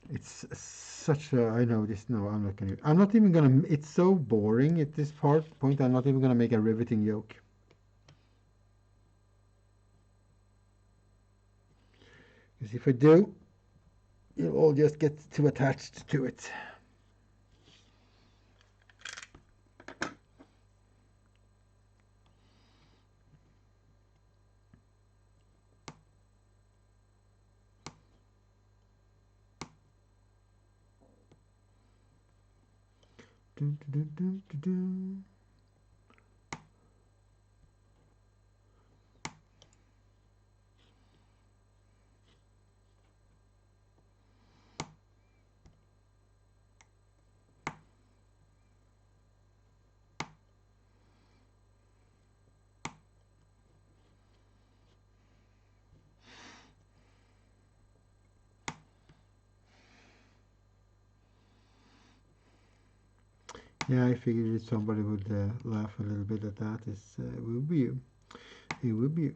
It's such a, I know this, no, I'm not even gonna, it's so boring at this point, I'm not even gonna make a riveting yoke. Because if I do, you'll all just get too attached to it. Yeah, I figured if somebody would laugh a little bit at that, it would be you. It would be you.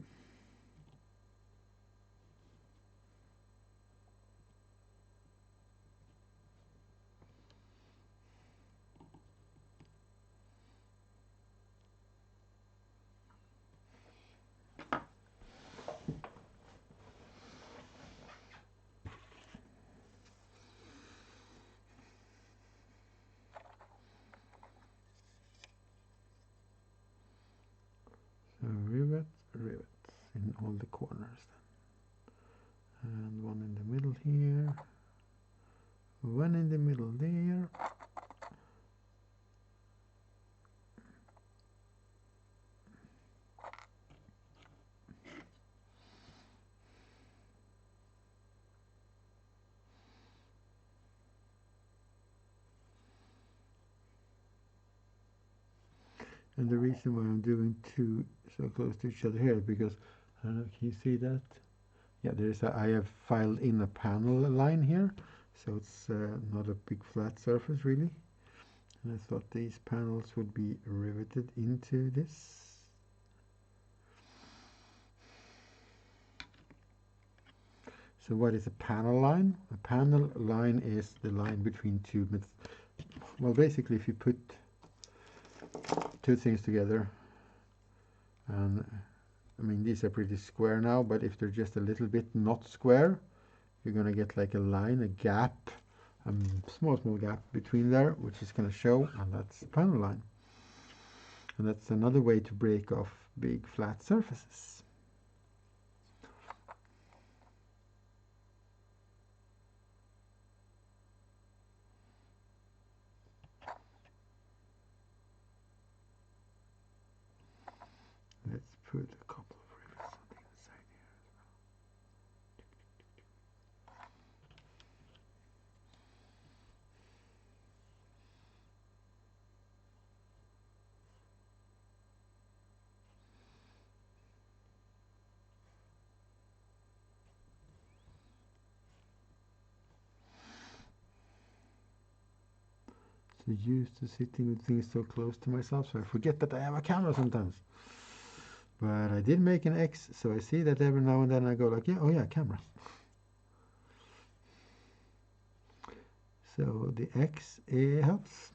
So rivets in all the corners then. And one in the middle here, one in the middle there. And the reason why I'm doing two so close to each other here is because, I don't know, can you see that? Yeah, I have filed in a panel line here, so it's not a big flat surface really. And I thought these panels would be riveted into this. So what is a panel line? A panel line is the line between two, well, basically if you put two things together, and I mean these are pretty square now, but if they're just a little bit not square, you're going to get like a line, a gap, a small gap between there, which is going to show, and that's the panel line. And that's another way to break off big flat surfaces. Let's put a couple of rivets on the inside here as well. So used to sitting with things so close to myself, so I forget that I have a camera sometimes. But I did make an X, so I see that every now and then I go like, yeah, oh yeah, camera. So the X, it helps.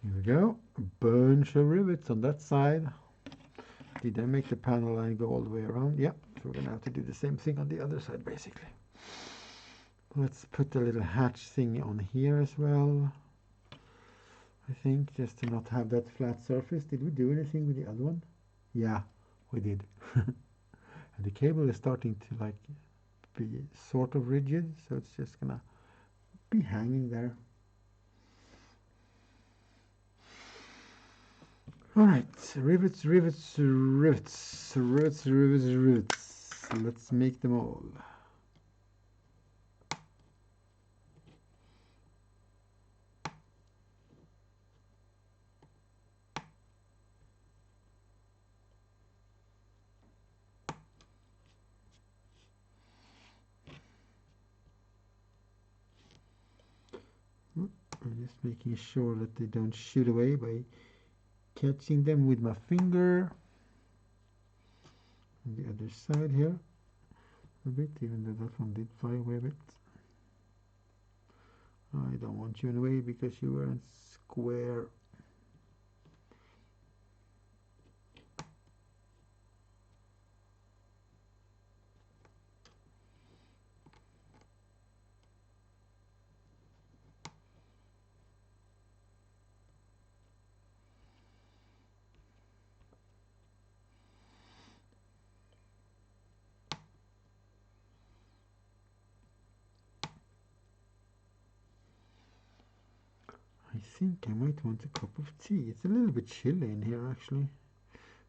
Here we go, a bunch of rivets on that side. Did I make the panel line go all the way around? Yeah, so we're gonna have to do the same thing on the other side basically. Let's put a little hatch thing on here as well, I think, just to not have that flat surface. Did we do anything with the other one? Yeah, we did. And the cable is starting to like be sort of rigid, so it's just gonna be hanging there. All right, rivets, rivets, rivets, rivets, rivets, rivets. Let's make them all. I'm just making sure that they don't shoot away by catching them with my finger. On the other side here a bit, even though that one did fly away a bit. I don't want you in the way because you weren't square. I think I might want a cup of tea. It's a little bit chilly in here actually.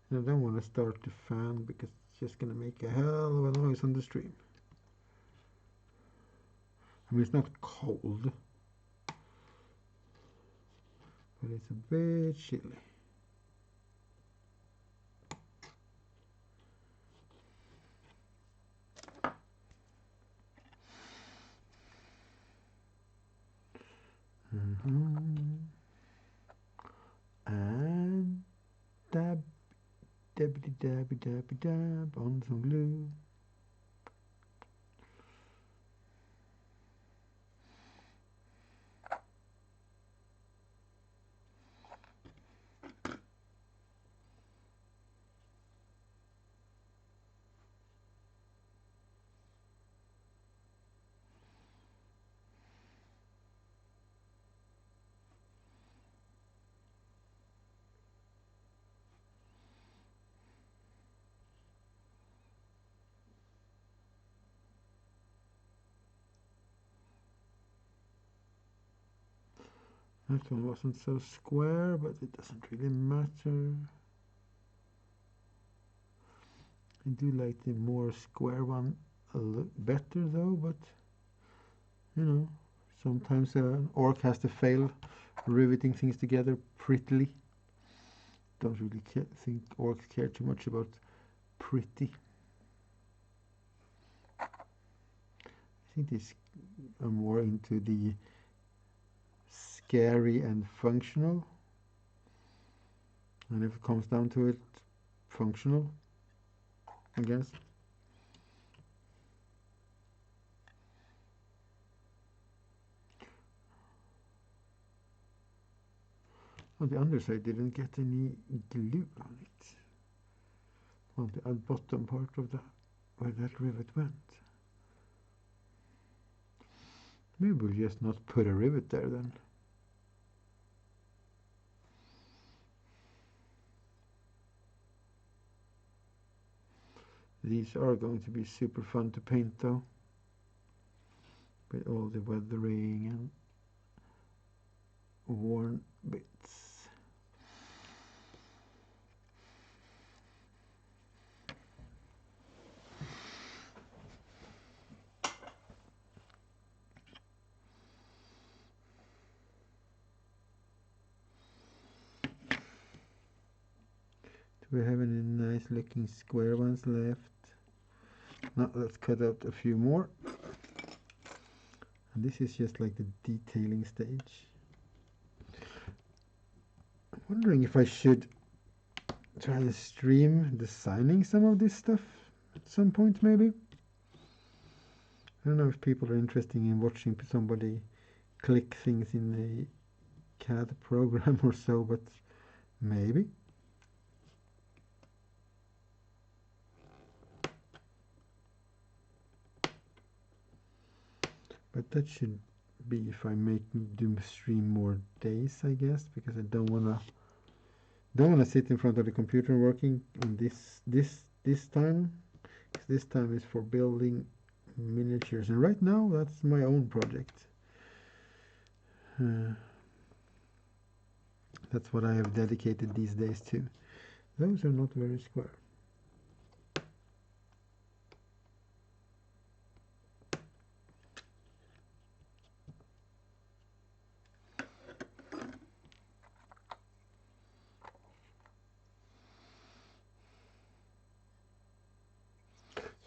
And I don't want to start the fan because it's just going to make a hell of a noise on the stream. I mean, it's not cold. but it's a bit chilly. And dab, dabby dabby dabby dab on some glue. That one wasn't so square, but it doesn't really matter. I do like the more square one a little better though, but you know, sometimes an orc has to fail riveting things together prettily. Don't really think orcs care too much about pretty. I think they are more into the scary and functional, and if it comes down to it, functional, I guess. On the underside didn't get any glue on it, on the bottom part of where that rivet went. Maybe we'll just not put a rivet there then. These are going to be super fun to paint though, with all the weathering and worn bits. Do we have any nice looking square ones left? Now let's cut out a few more. And this is just like the detailing stage. I'm wondering if I should try to stream designing some of this stuff at some point maybe. I don't know if people are interested in watching somebody click things in a CAD program or so, but maybe. But that should be if I do stream more days, I guess, because I don't wanna sit in front of the computer working on this time. Because this time is for building miniatures, and right now that's my own project. That's what I have dedicated these days to. Those are not very square.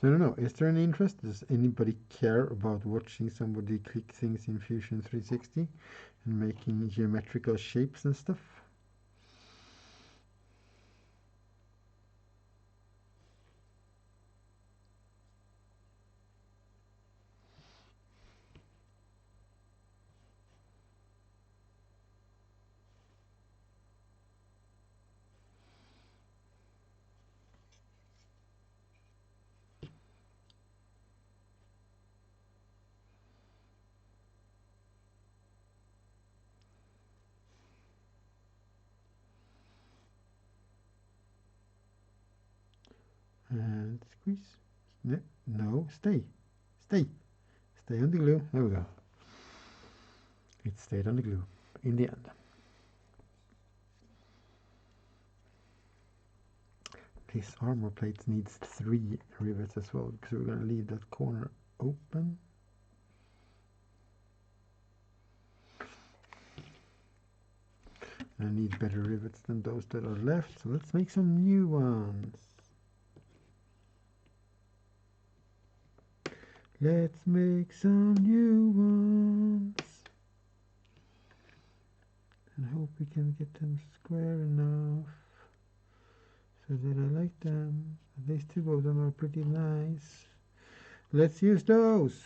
So I don't know, is there any interest? Does anybody care about watching somebody click things in Fusion 360 and making geometrical shapes and stuff? And squeeze. No, stay on the glue. There we go. It stayed on the glue in the end. This armor plate needs 3 rivets as well, because we're going to leave that corner open. I need better rivets than those that are left, so let's make some new ones. Let's make some new ones. And hope we can get them square enough so that I like them. At least two of them are pretty nice. Let's use those.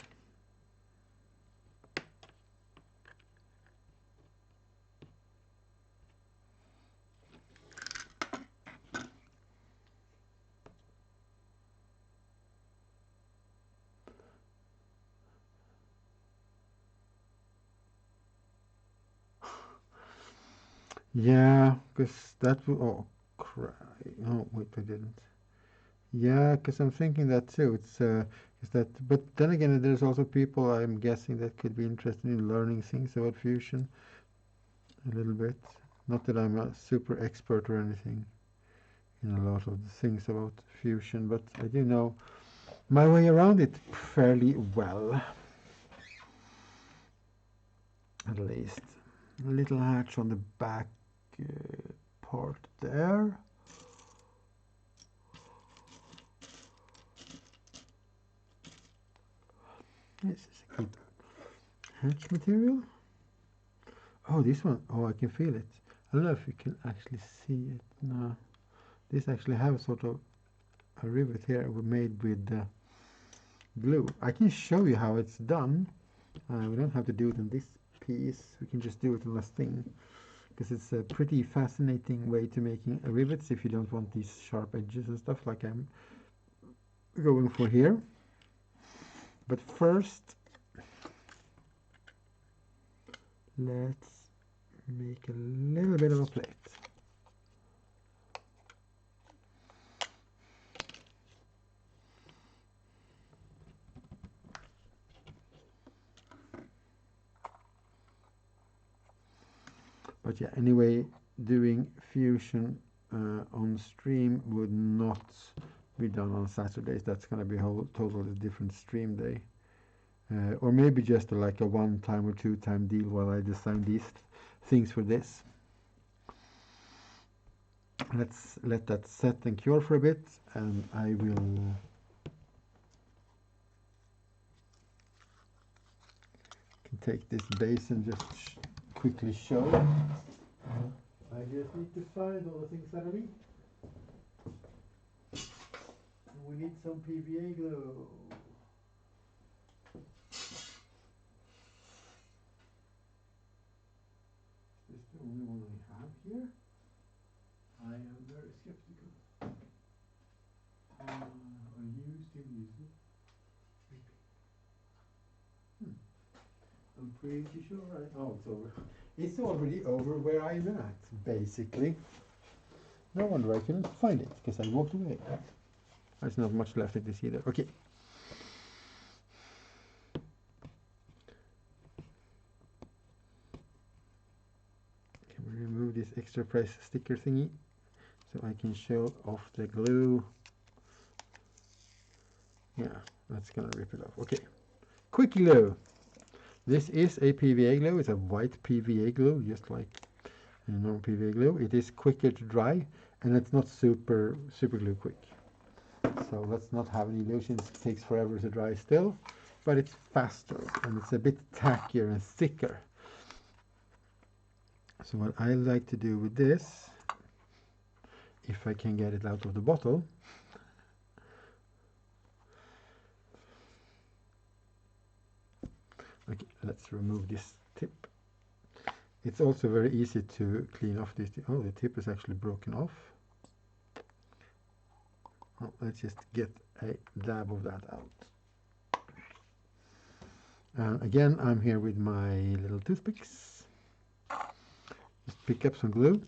Yeah, because that will, oh, cry. Oh, wait, I didn't. Yeah, because I'm thinking that too. Is that, but then again, there's also people I'm guessing that could be interested in learning things about fusion a little bit. Not that I'm a super expert or anything in a lot of the things about fusion, but I do know my way around it fairly well. At least. A little hatch on the back part there. This is a good hatch material. Oh, this one. Oh, I can feel it. I don't know if you can actually see it. No. This actually has sort of a rivet here made with glue. I can show you how it's done. We don't have to do it on this piece. We can just do it on this thing. Because it's a pretty fascinating way to making rivets if you don't want these sharp edges and stuff like I'm going for here. But first, let's make a little bit of a plate. But yeah, anyway, doing fusion on stream would not be done on Saturdays. That's going to be a whole totally different stream day. Or maybe just like a one-time or two-time deal while I design these things for this. Let's let that set and cure for a bit, and I will can take this base and just quickly show. I just need to find all the things that I need. We need some PVA glue. Is this the only one I have here? I am very skeptical. Are you still using it? I'm pretty sure oh, it's over. It's already over where I'm at, basically. No wonder I couldn't find it, because I walked away. There's not much left of this either. Okay. Can we remove this extra price sticker thingy so I can show off the glue? Yeah, that's gonna rip it off. Okay. Quick glue. This is a PVA glue. It's a white PVA glue, just like normal PVA glue. It is quicker to dry, and it's not super glue quick. So let's not have any illusions. It takes forever to dry still, but it's faster and it's a bit tackier and thicker. So what I like to do with this, if I can get it out of the bottle, okay, let's remove this tip. It's also very easy to clean off this. Oh, the tip is actually broken off. Oh, let's just get a dab of that out. Again, I'm here with my little toothpicks. Just pick up some glue.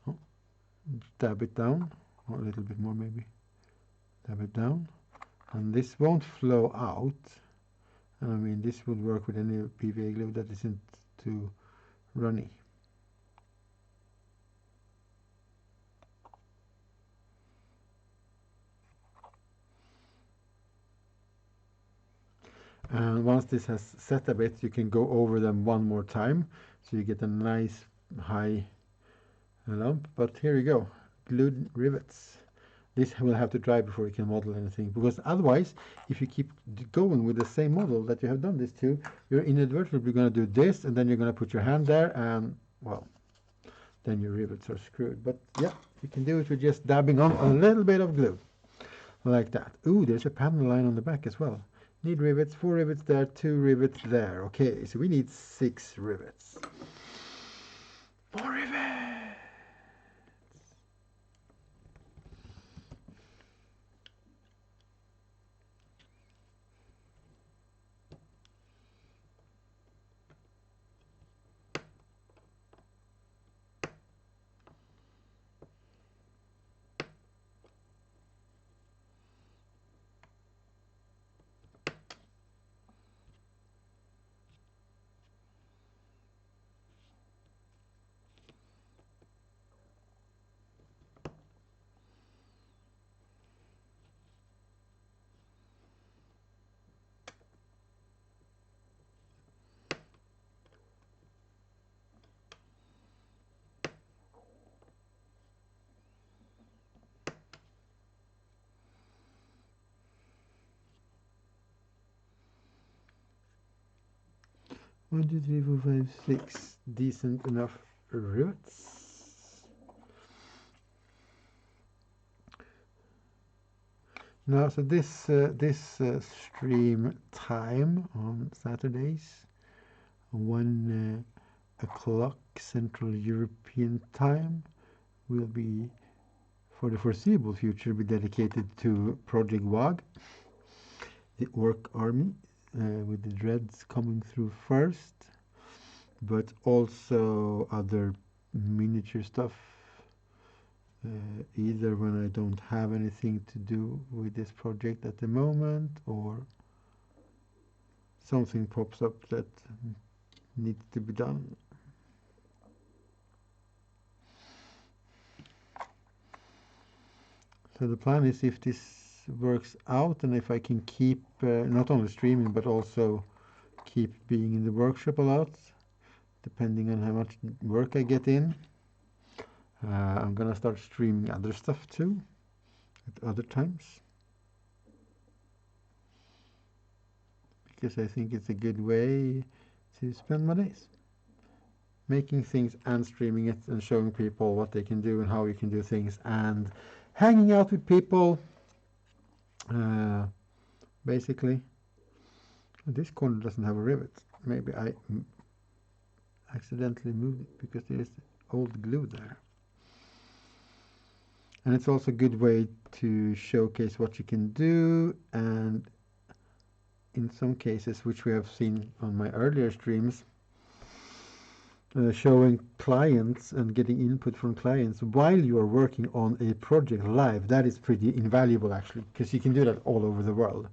Oh, dab it down, or a little bit more maybe. Dab it down. And this won't flow out. I mean, this would work with any PVA glue that isn't too runny. And once this has set a bit, you can go over them one more time so you get a nice high lump. But here you go, glued rivets. This will have to dry before you can model anything, because otherwise, if you keep going with the same model that you have done this to, you're inadvertently going to do this, and then you're going to put your hand there, and, well, then your rivets are screwed. But yeah, you can do it with just dabbing on a little bit of glue, like that. Ooh, there's a panel line on the back as well. Need rivets, 4 rivets there, 2 rivets there. Okay, so we need 6 rivets. More rivets! One, two, three, four, five, 6 decent enough rivets. Now, so this stream time on Saturdays, 1 o'clock Central European time, will be, for the foreseeable future, be dedicated to Project Waaagh, the Orc Army, with the dreads coming through first, but also other miniature stuff, either when I don't have anything to do with this project at the moment, or something pops up that needs to be done. So the plan is, if this works out, and if I can keep not only streaming but also keep being in the workshop a lot, depending on how much work I get in, I'm gonna start streaming other stuff too at other times, because I think it's a good way to spend my days, making things and streaming it and showing people what they can do and how you can do things, and hanging out with people. Basically, this corner doesn't have a rivet. Maybe I accidentally moved it because there is old glue there. And it's also a good way to showcase what you can do, and in some cases, which we have seen on my earlier streams, showing clients and getting input from clients while you are working on a project live. That is pretty invaluable, actually, because you can do that all over the world.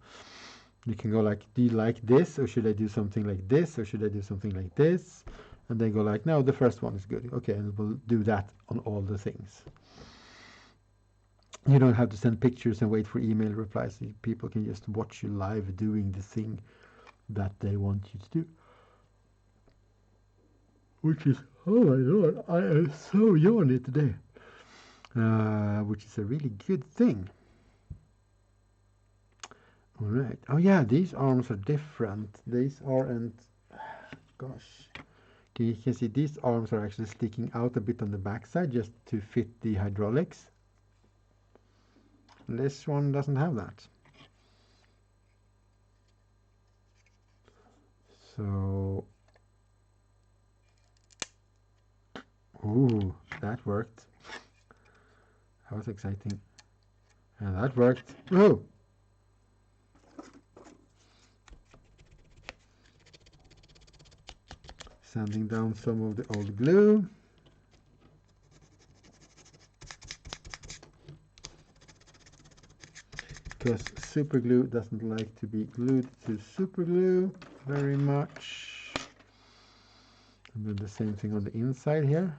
You can go like, do you like this, or should I do something like this, or should I do something like this? And they go like, no, the first one is good. Okay, and we'll do that on all the things. You don't have to send pictures and wait for email replies. People can just watch you live doing the thing that they want you to do. Which is, oh my lord, I am so yawny today. Which is a really good thing. All right. Oh yeah, these arms are different. These aren't, gosh. You can see these arms are actually sticking out a bit on the backside just to fit the hydraulics. This one doesn't have that. So, ooh, that worked. That was exciting. And that worked. Whoa! Sanding down some of the old glue. Because super glue doesn't like to be glued to super glue very much. And then the same thing on the inside here.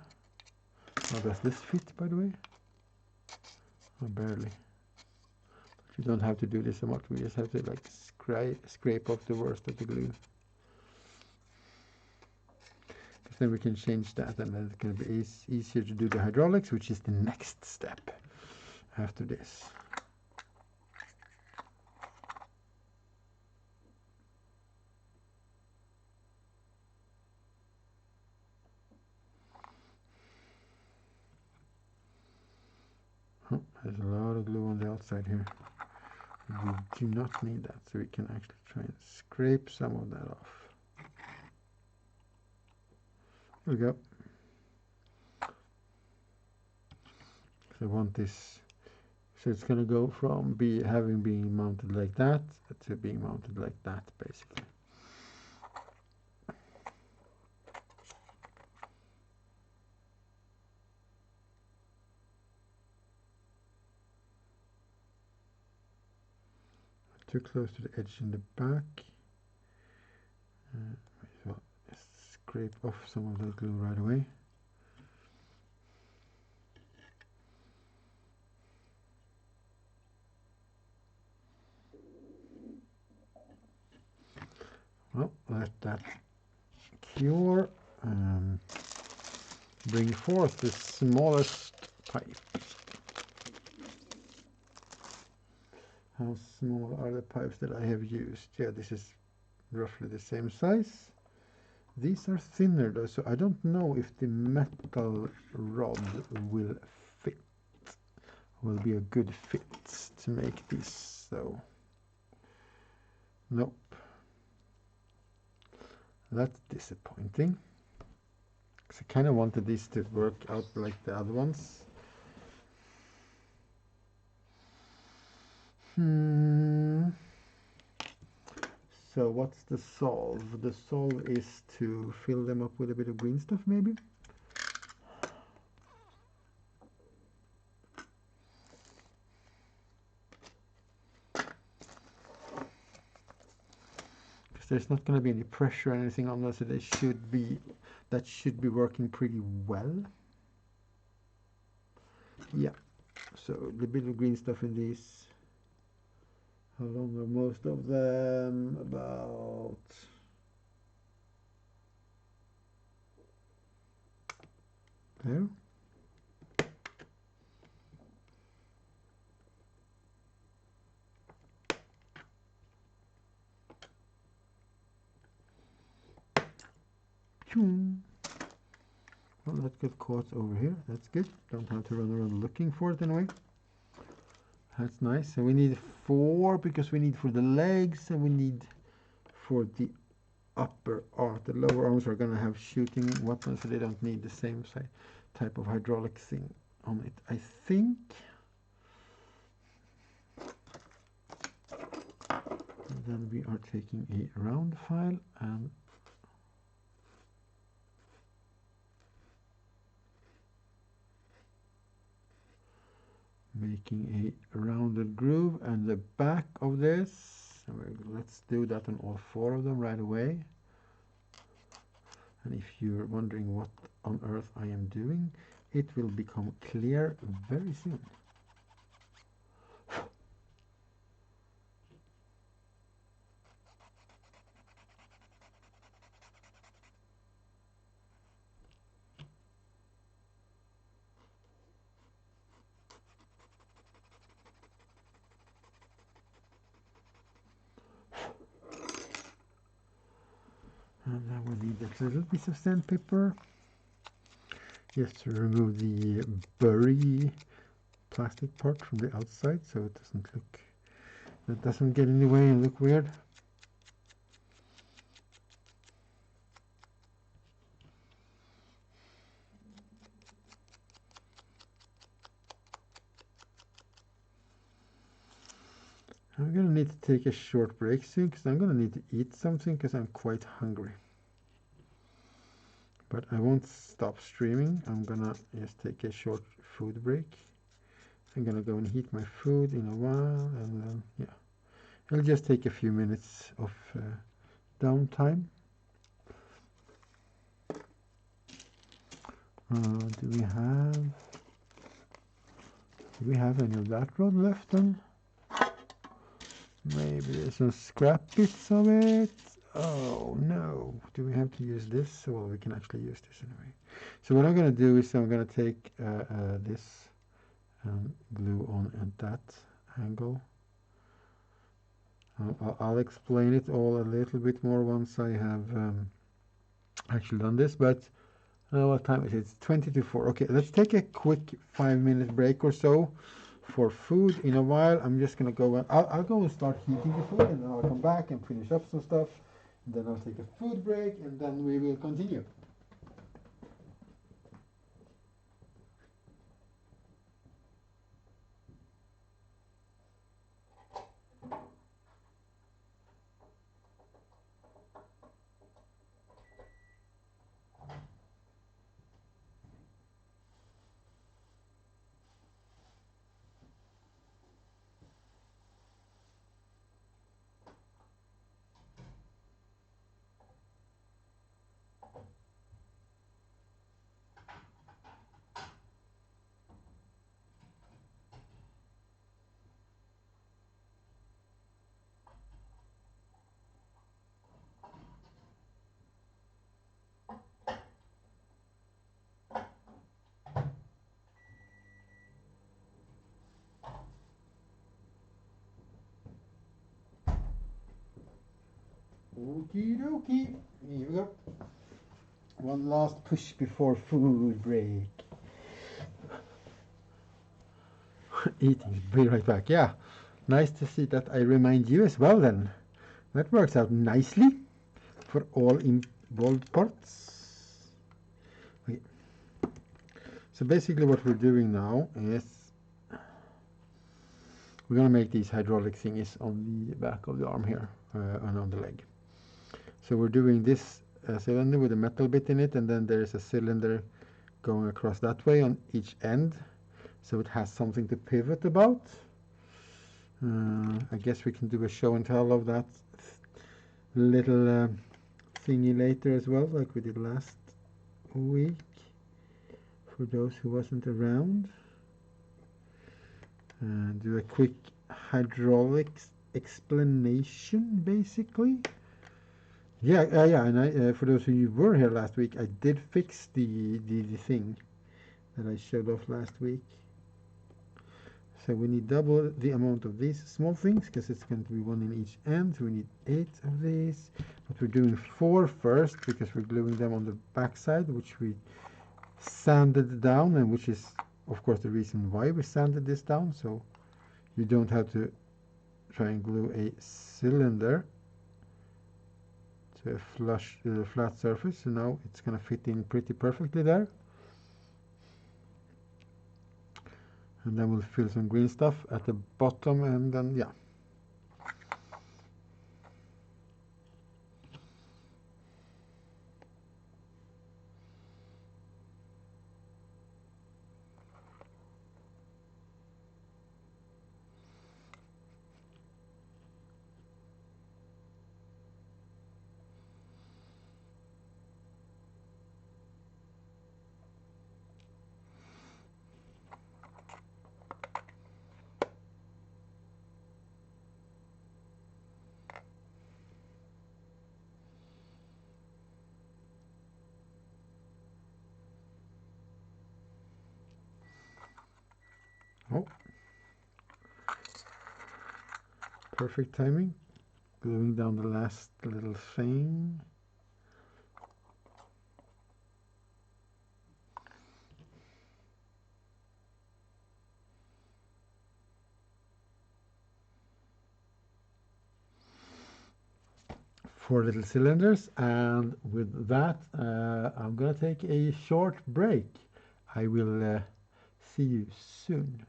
How does this fit, by the way? Oh, barely. But you don't have to do this so much. We just have to like scrape off the worst of the glue. Because then we can change that, and then it's going to be easier to do the hydraulics, which is the next step after this. Oh, there's a lot of glue on the outside here. We do not need that, so we can actually try and scrape some of that off. There we go. So I want this, so it's going to go from having been mounted like that to being mounted like that, basically. Too close to the edge in the back. So scrape off some of that glue right away. Well, let that cure. Bring forth the smallest pipe. How small are the pipes that I have used? Yeah, this is roughly the same size. These are thinner though, so I don't know if the metal rod will fit. Will be a good fit to make this, so nope. That's disappointing. Because I kind of wanted this to work out like the other ones. So what's the solve? The solve is to fill them up with a bit of green stuff, maybe? Because there's not going to be any pressure or anything on this, so that should be working pretty well. Yeah. So the bit of green stuff in these. How long are most of them? About there. Well, that got caught over here. That's good. Don't have to run around looking for it anyway. That's nice. And we need 4 because we need for the legs, and we need for the upper arm. The lower arms are going to have shooting weapons, so they don't need the same type of hydraulic thing on it, I think. And then we are taking a round file and making a rounded groove and the back of this. Let's do that on all 4 of them right away. And if you're wondering what on earth I am doing, it will become clear very soon. And then we need a little piece of sandpaper just to remove the burry plastic part from the outside, so it doesn't get in the way and look weird. I'm going to need to take a short break soon because I'm going to need to eat something because I'm quite hungry. But I won't stop streaming. I'm going to just take a short food break. I'm going to go and heat my food in a while, and then, yeah. It'll just take a few minutes of downtime. Do we have any of that rod left then? Maybe there's some scrap bits of it. Oh no, do we have to use this? Well, we can actually use this anyway. So what I'm going to do is I'm going to take this and glue on at that angle. I'll explain it all a little bit more once I have actually done this, but what time is it? It's 20 to 4. Okay, let's take a quick 5-minute break or so for food. In a while, I'm just going to go and I'll go and start heating the food, and then I'll come back and finish up some stuff. And then I'll take a food break, and then we will continue. Okie dokie. Here we go. One last push before food break. Eating. Be right back. Yeah. Nice to see that I remind you as well then. That works out nicely for all involved parts. Okay. So basically what we're doing now is we're going to make these hydraulic thingies on the back of the arm here and on the leg. So we're doing this cylinder with a metal bit in it, and then there is a cylinder going across that way on each end, so it has something to pivot about. I guess we can do a show and tell of that little thingy later as well, like we did last week, for those who wasn't around. Do a quick hydraulics explanation, basically. Yeah, and for those of you who were here last week, I did fix the thing that I showed off last week. So we need double the amount of these small things, because it's going to be one in each end. So we need 8 of these, but we're doing 4 first because we're gluing them on the back side, which we sanded down, and which is of course the reason why we sanded this down, so you don't have to try and glue a cylinder to a flat surface. So now it's going to fit in pretty perfectly there. And then we'll fill some green stuff at the bottom, and then yeah. Oh, perfect timing. Gluing down the last little thing. Four little cylinders, and with that I'm gonna take a short break. I will see you soon.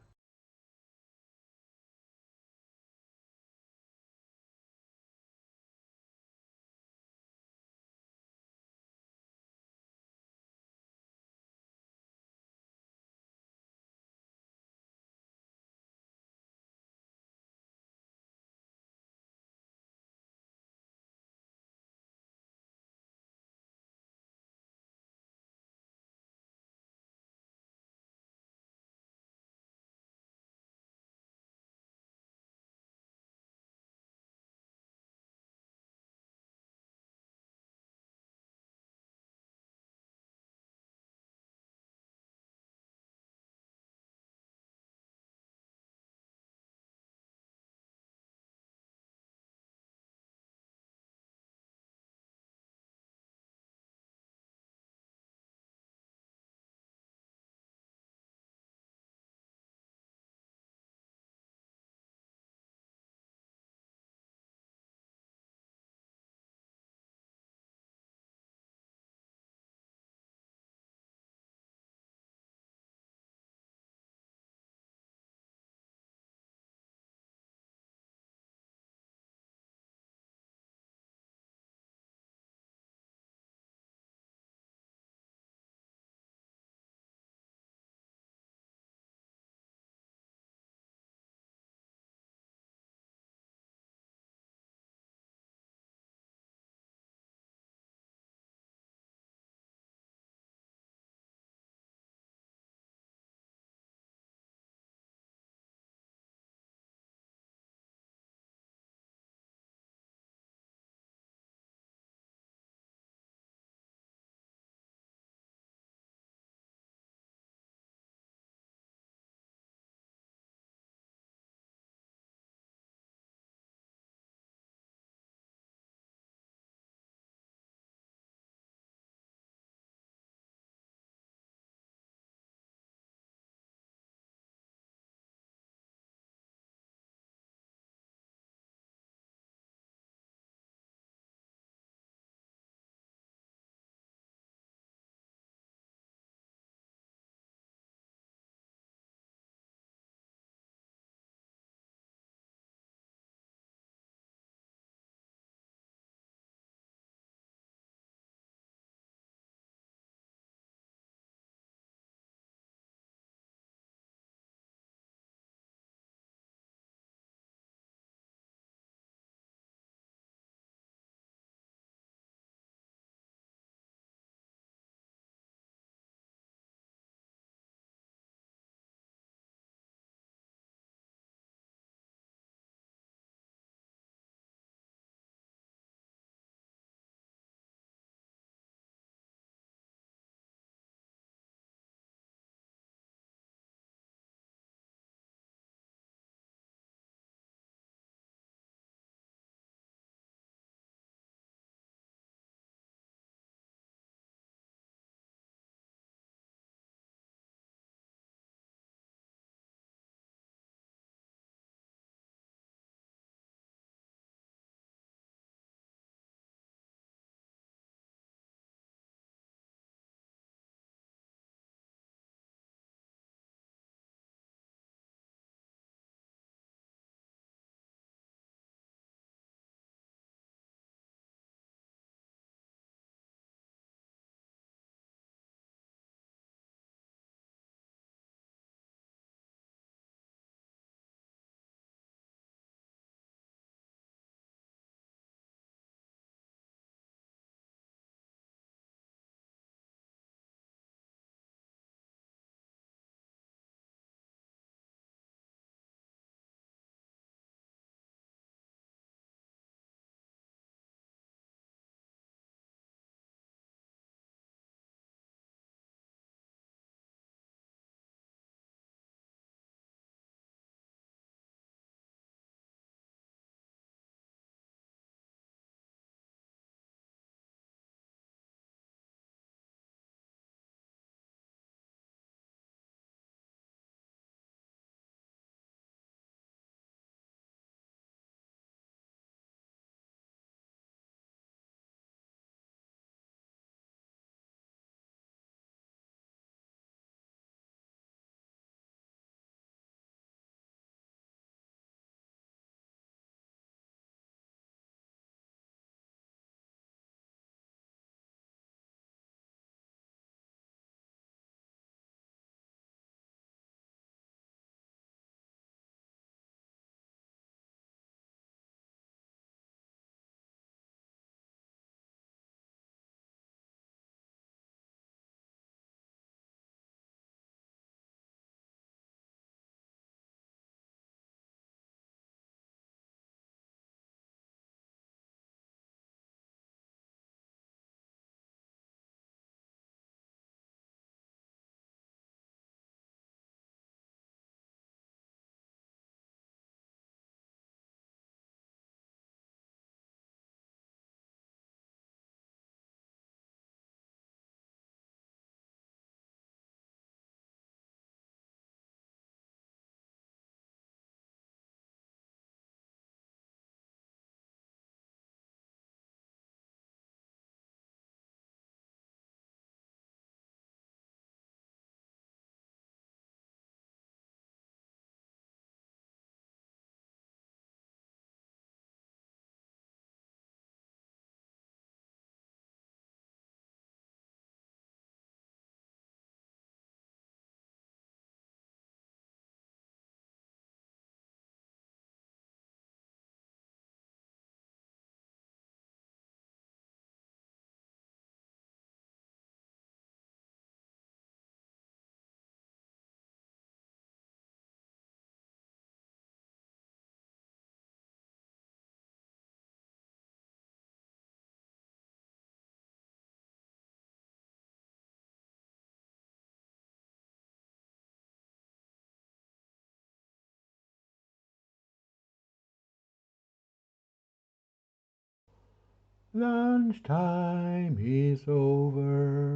Lunchtime is over.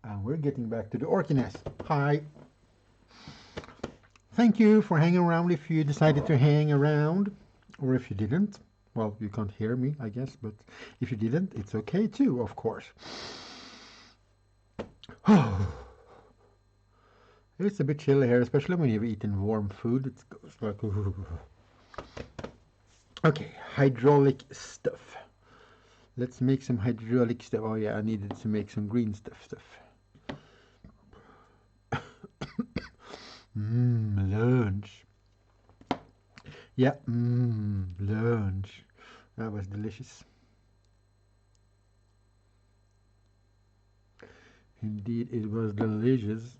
And we're getting back to the orky nest. Hi. Thank you for hanging around if you decided to hang around. Or if you didn't. Well, you can't hear me, I guess. But if you didn't, it's okay too, of course. It's a bit chilly here, especially when you've eaten warm food. It goes like... Okay, hydraulic stuff. Let's make some hydraulic stuff. Oh yeah, I needed to make some green stuff. Lunch. Yeah, lunch. That was delicious. Indeed, it was delicious.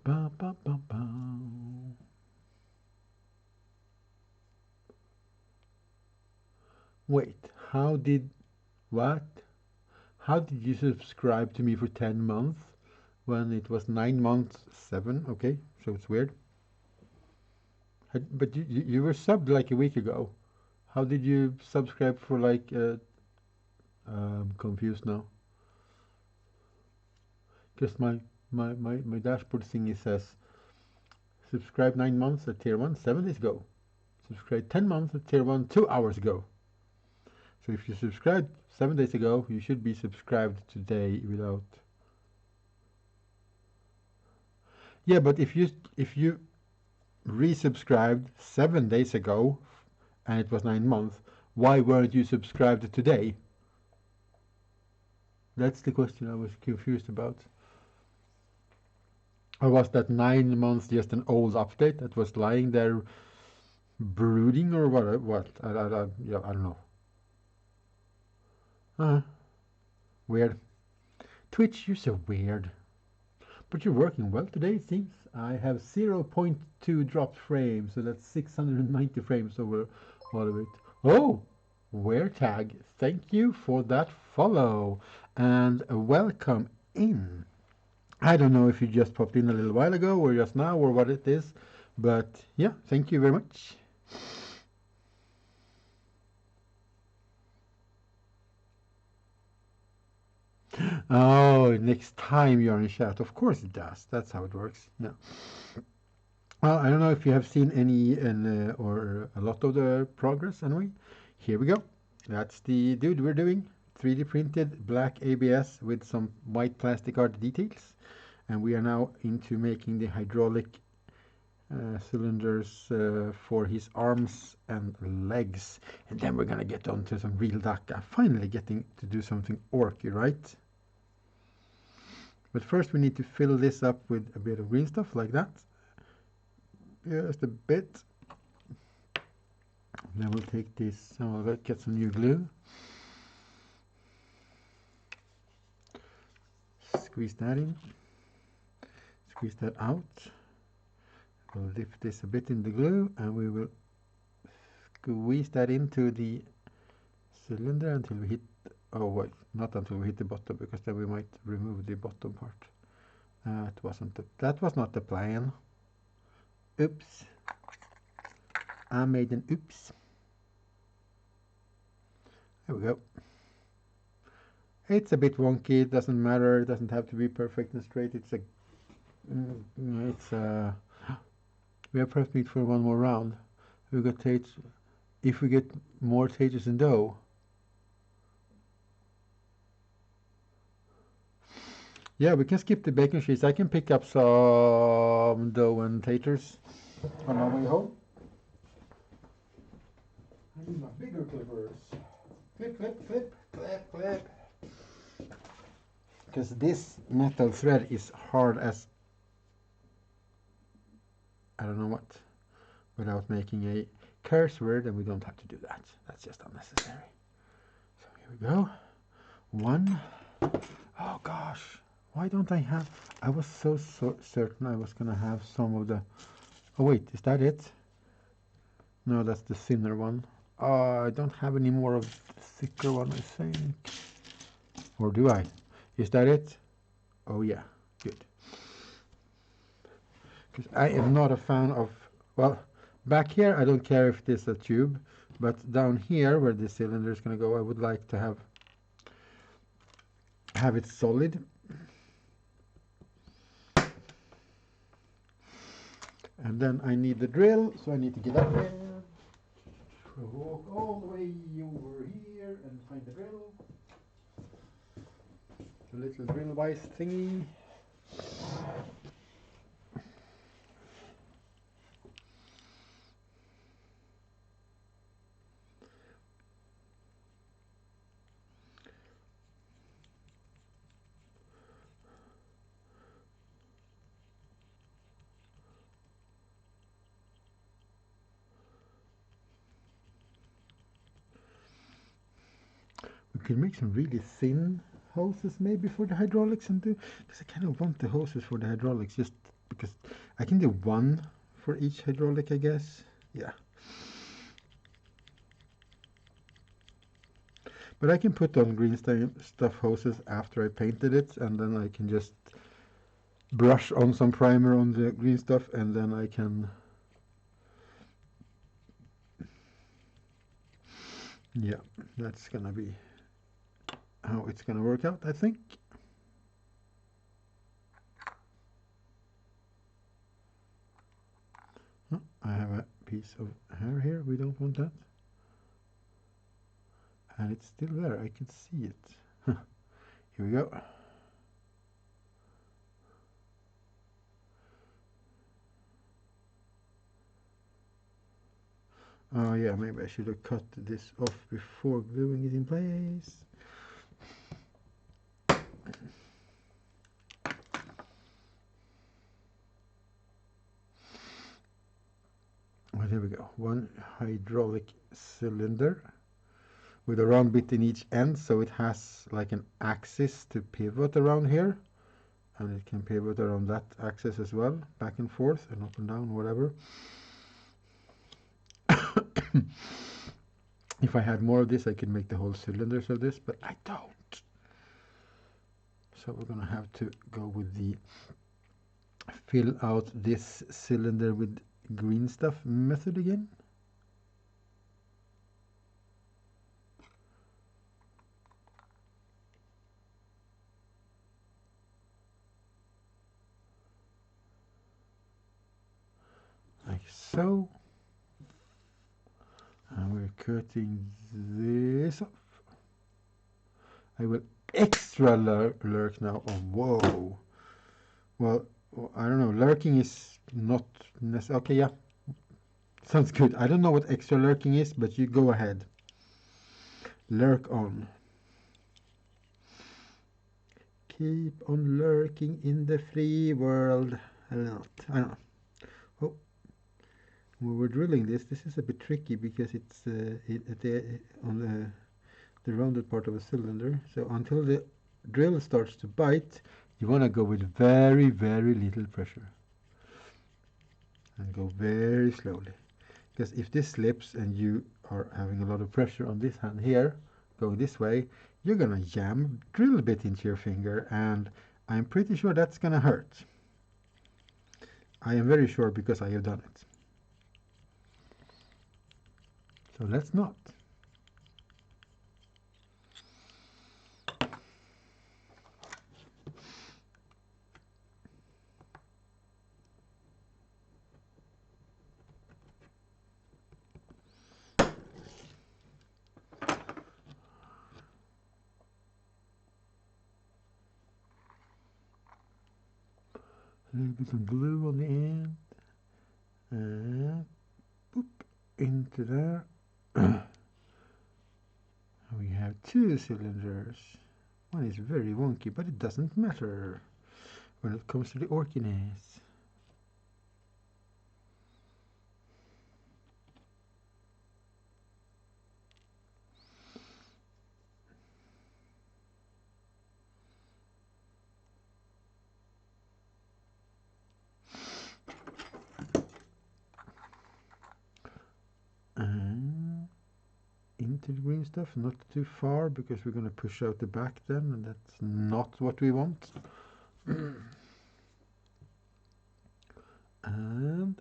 Ba, ba, ba, ba. Wait, what? How did you subscribe to me for 10 months when it was 9 months, 7? Okay, so it's weird. But you were subbed like a week ago. How did you subscribe for like, I'm confused now. Because my dashboard thingy says subscribe 9 months at tier 1, 7 days ago. Subscribe 10 months at tier 1, 2 hours ago. So if you subscribed 7 days ago, you should be subscribed today without... Yeah, but if you resubscribed 7 days ago and it was 9 months, why weren't you subscribed today? That's the question I was confused about. Or was that 9 months just an old update that was lying there brooding, or what? I don't know. Weird. Twitch, you're so weird. But you're working well today, it seems. I have 0.2 dropped frames, so that's 690 frames over all of it. Oh, WearTag, thank you for that follow, and welcome in. I don't know if you just popped in a little while ago, or just now, or what it is, but yeah, thank you very much. Oh, next time you're in chat. Of course it does. That's how it works. Yeah. Well, I don't know if you have seen any or a lot of the progress anyway. Here we go. That's the dude we're doing. 3D printed black ABS with some white plastic art details. And we are now into making the hydraulic cylinders for his arms and legs. And then we're going to get on to some real Dhaka. Finally getting to do something orky, right? But first we need to fill this up with a bit of green stuff like that. Just a bit. Then we'll take this, we'll get some new glue. Squeeze that in. Squeeze that out. We'll lift this a bit in the glue and we will squeeze that into the cylinder until we hit, oh wait, not until we hit the bottom, because then we might remove the bottom part. That was not the plan. Oops. I made an oops. There we go. It's a bit wonky, it doesn't matter, it doesn't have to be perfect and straight. We have press meat for one more round. We got if we get more taters in dough. Yeah, we can skip the bacon sheets. I can pick up some dough and taters on our way home. I need my bigger clippers. Clip, clip, clip, clip, clip. Because this metal thread is hard as I don't know what, without making a curse word, and we don't have to do that. That's just unnecessary. So here we go. One. Oh gosh, why don't I have, I was so certain I was gonna have some of the, oh wait, is that it? No, that's the thinner one. I don't have any more of the thicker one, I think. Or do I? Is that it? Oh yeah, good. Because I am not a fan of, well, back here I don't care if this is a tube, but down here where this cylinder is going to go, I would like to have it solid. And then I need the drill, so I need to get up there, walk all the way over here and find the drill. The little drill vise thingy. We could make some really thin hoses maybe for the hydraulics and do, because I kind of want the hoses for the hydraulics just because I can do one for each hydraulic, I guess. Yeah. But I can put on green stuff hoses after I painted it, and then I can just brush on some primer on the green stuff, and then I can, yeah, that's gonna be how it's gonna work out, I think. Oh, I have a piece of hair here, we don't want that. And it's still there, I can see it. Here we go. Oh yeah, maybe I should have cut this off before gluing it in place. Well, there we go. One hydraulic cylinder with a round bit in each end, so it has like an axis to pivot around here, and it can pivot around that axis as well, back and forth and up and down, whatever. If I had more of this, I could make the whole cylinders of this, but I don't. So we're gonna have to go with the fill out this cylinder with green stuff method again. Like so. And we're cutting this off. I will extra lurk now. Oh, whoa. Well, I don't know. Lurking is not necessary. Okay, yeah. Sounds good. I don't know what extra lurking is, but you go ahead. Lurk on. Keep on lurking in the free world. I don't know. Oh, when we're drilling this is a bit tricky because it's on the rounded part of a cylinder. So until the drill starts to bite, you want to go with very, very little pressure. And go very slowly. Because if this slips and you are having a lot of pressure on this hand here, going this way, you're going to jam a drill bit into your finger, and I'm pretty sure that's going to hurt. I am very sure because I have done it. So let's not. A little bit of glue on the end, and boop, into there. We have two cylinders. One is very wonky, but it doesn't matter when it comes to the orkiness. Into the green stuff, not too far, because we're going to push out the back then, and that's not what we want. And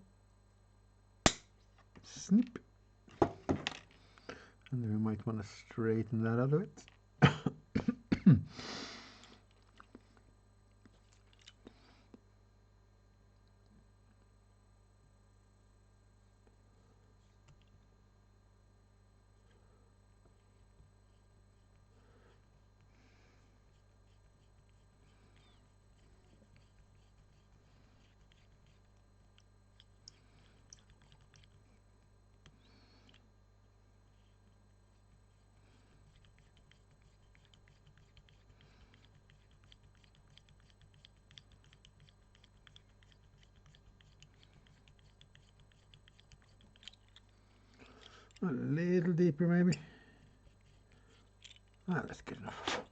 snip. And we might want to straighten that out of it. A little deeper maybe. Ah, that's good enough.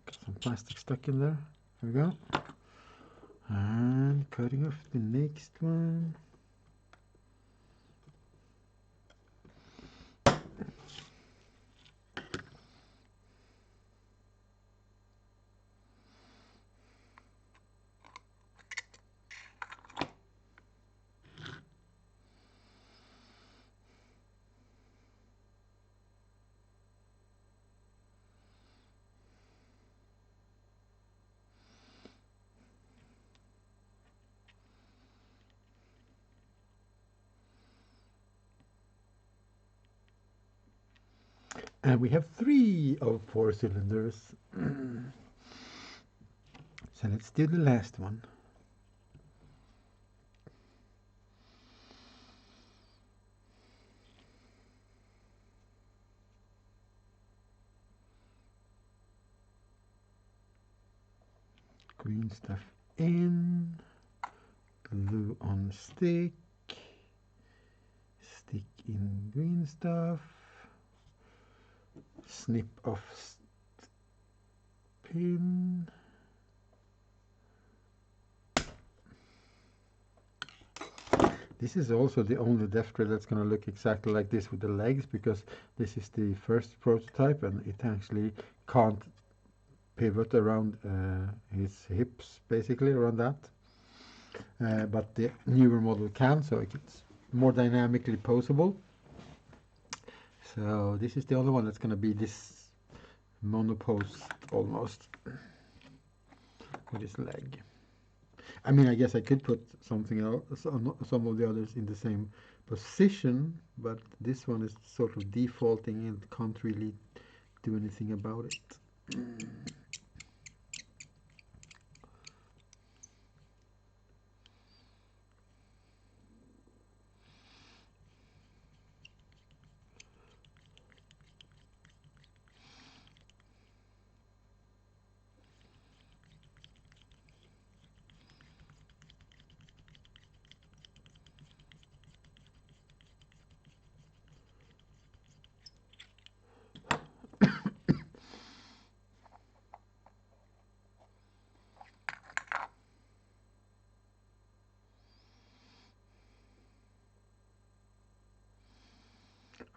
Got some plastic stuck in there. There we go. And cutting off the next one. And we have 3 of 4 cylinders. So let's do the last one. Green stuff in, glue on stick, stick in green stuff, snip off pin, this is also the only deff thread that's going to look exactly like this with the legs, because this is the first prototype and it actually can't pivot around his hips, basically around that, but the newer model can, so it's more dynamically poseable. So this is the only one that's going to be this monopose almost with his leg. I mean, I guess I could put something else on some of the others in the same position, but this one is sort of defaulting and can't really do anything about it.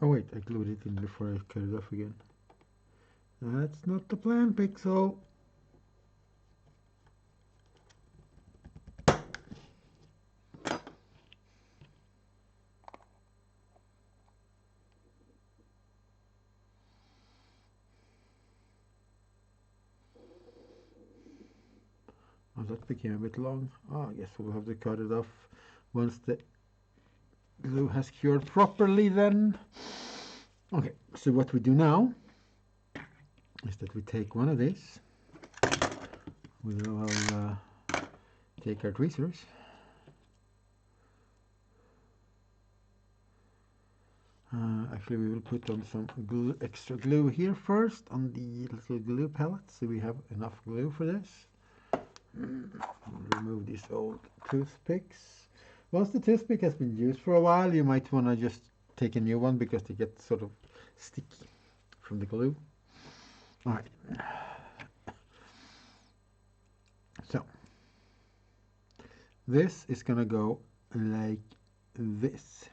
Oh wait, I glued it in before I cut it off again. That's not the plan, Pixel. Oh, that became a bit long. Oh, I guess we'll have to cut it off once the glue has cured properly then. Okay, so what we do now is that we take one of these. We will take our tweezers. Actually, we will put on some glue, extra glue here first on the little glue pellet, so we have enough glue for this. Remove these old toothpicks. Once the toothpick has been used for a while, you might want to just take a new one because they get sort of sticky from the glue. All right. So this is going to go like this.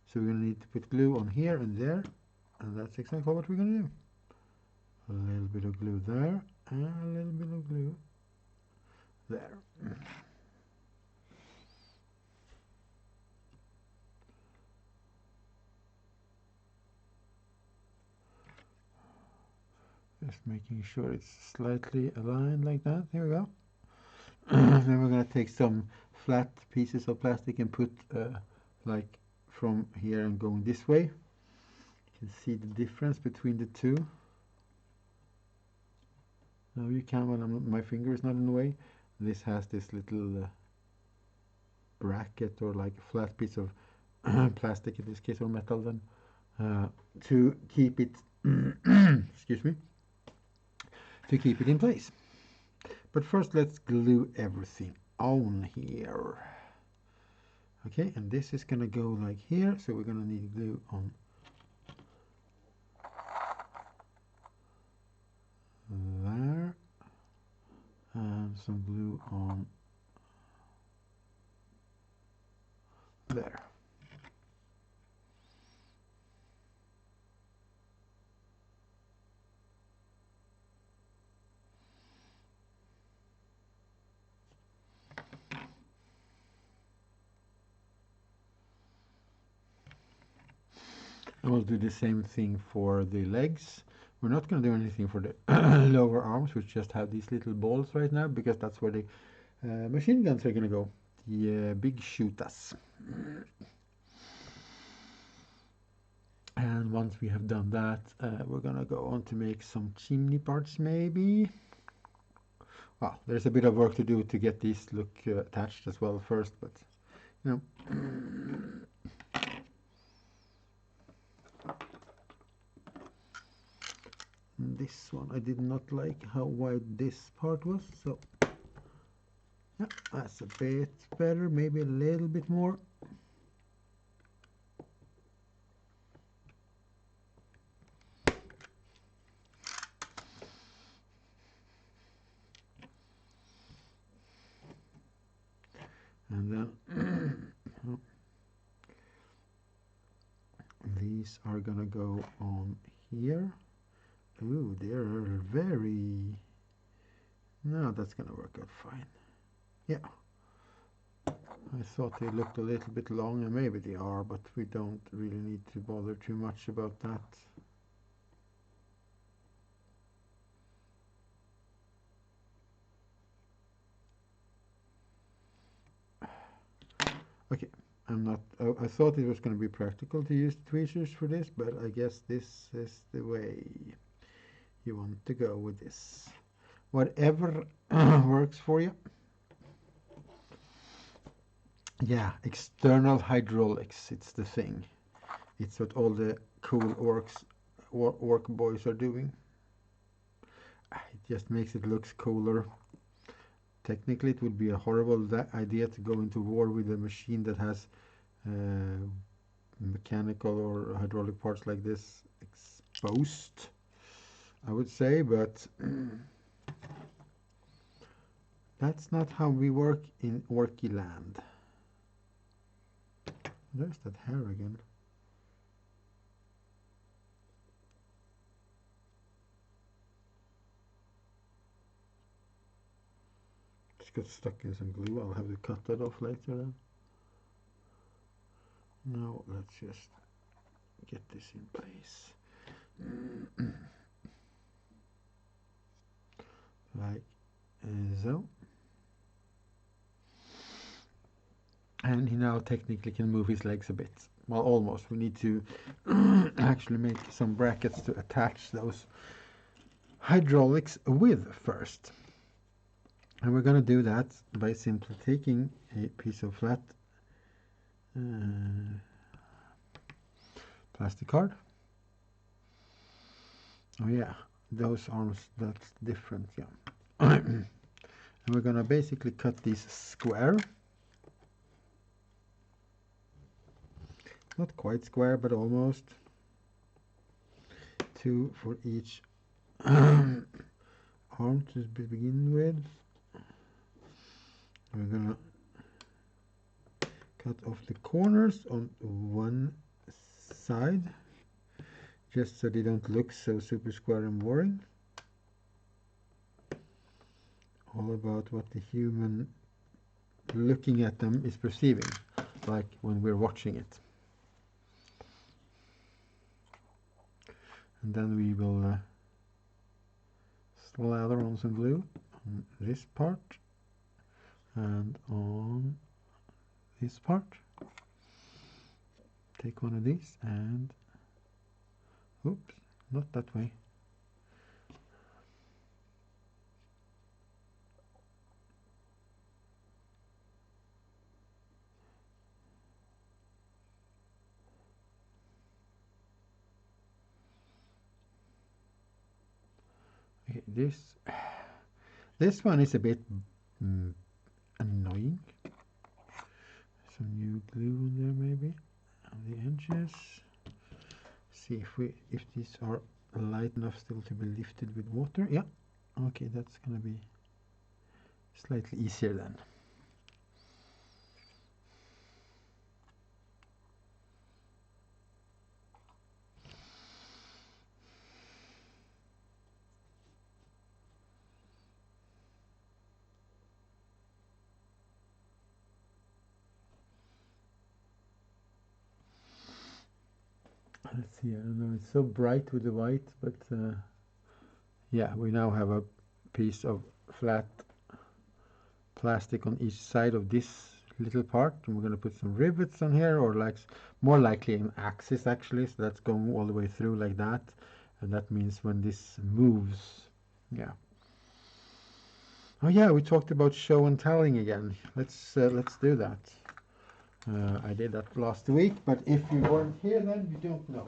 So we're going to need to put glue on here and there. And that's exactly what we're going to do. A little bit of glue there, and a little bit of glue there. Just making sure it's slightly aligned like that. Here we go. Then we're going to take some flat pieces of plastic and put like from here and going this way. You can see the difference between the two. Now you can when my finger is not in the way. This has this little bracket or like a flat piece of plastic, in this case, or metal, then to keep it excuse me, to keep it in place. But first let's glue everything on here. Okay, and this is gonna go like here, so we're gonna need glue on there and some glue on there. And we'll do the same thing for the legs. We're not going to do anything for the lower arms, which just have these little balls right now, because that's where the machine guns are going to go, the big shooters. And once we have done that, we're going to go on to make some chimney parts, maybe. Well, there's a bit of work to do to get these look attached as well first, but you know. This one I did not like how wide this part was, so yeah, that's a bit better, maybe a little bit more. And then these are gonna go on here. Ooh, they're very... No, that's gonna work out fine. Yeah. I thought they looked a little bit long, and maybe they are, but we don't really need to bother too much about that. Okay, I thought it was going to be practical to use tweezers for this, but I guess this is the way you want to go with this. Whatever works for you. Yeah, external hydraulics, it's the thing. It's what all the cool orc boys are doing. It just makes it look cooler. Technically, it would be a horrible idea to go into war with a machine that has mechanical or hydraulic parts like this exposed, I would say, but that's not how we work in Orky land. There's that hair again. Just got stuck in some glue. I'll have to cut that off later then. Now let's just get this in place. Like so. And he now technically can move his legs a bit. Well, almost. We need to actually make some brackets to attach those hydraulics with first. And we're going to do that by simply taking a piece of flat plastic card. Oh yeah, those arms, that's different, yeah. And we're going to basically cut these square. Not quite square, but almost. 2 for each arm to begin with. We're gonna cut off the corners on one side, just so they don't look so super square and boring. All about what the human looking at them is perceiving, like when we're watching it. And then we will slather on some glue on this part and on this part. Take one of these and, oops, not that way. Okay, this one is a bit annoying. Some new glue in there maybe on the edges. See if these are light enough still to be lifted with water. Yeah, okay, that's gonna be slightly easier then. Let's see, I don't know, it's so bright with the white, but yeah, we now have a piece of flat plastic on each side of this little part, and we're going to put some rivets on here, or like more likely an axis actually, so that's going all the way through like that, and that means when this moves, yeah. Oh yeah, we talked about show and telling again. Let's do that. I did that last week, but if you weren't here then you don't know.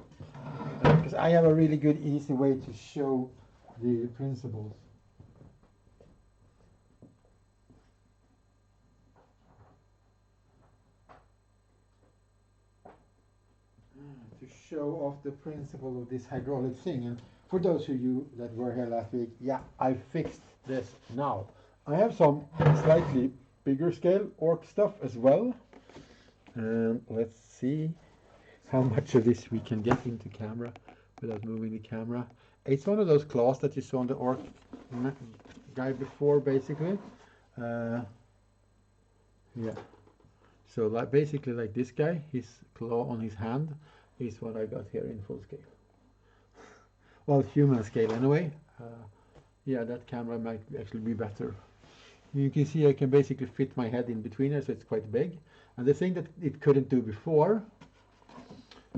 Because I have a really good, easy way to show the principles. To show off the principle of this hydraulic thing. And for those of you that were here last week, yeah, I fixed this now. I have some slightly bigger scale orc stuff as well. And let's see how much of this we can get into camera without moving the camera. It's one of those claws that you saw on the orc guy before, basically. Yeah. So like basically like this guy, his claw on his hand is what I got here in full scale. Well, human scale anyway. Yeah, that camera might actually be better. You can see I can basically fit my head in between it, so it's quite big. And the thing that it couldn't do before,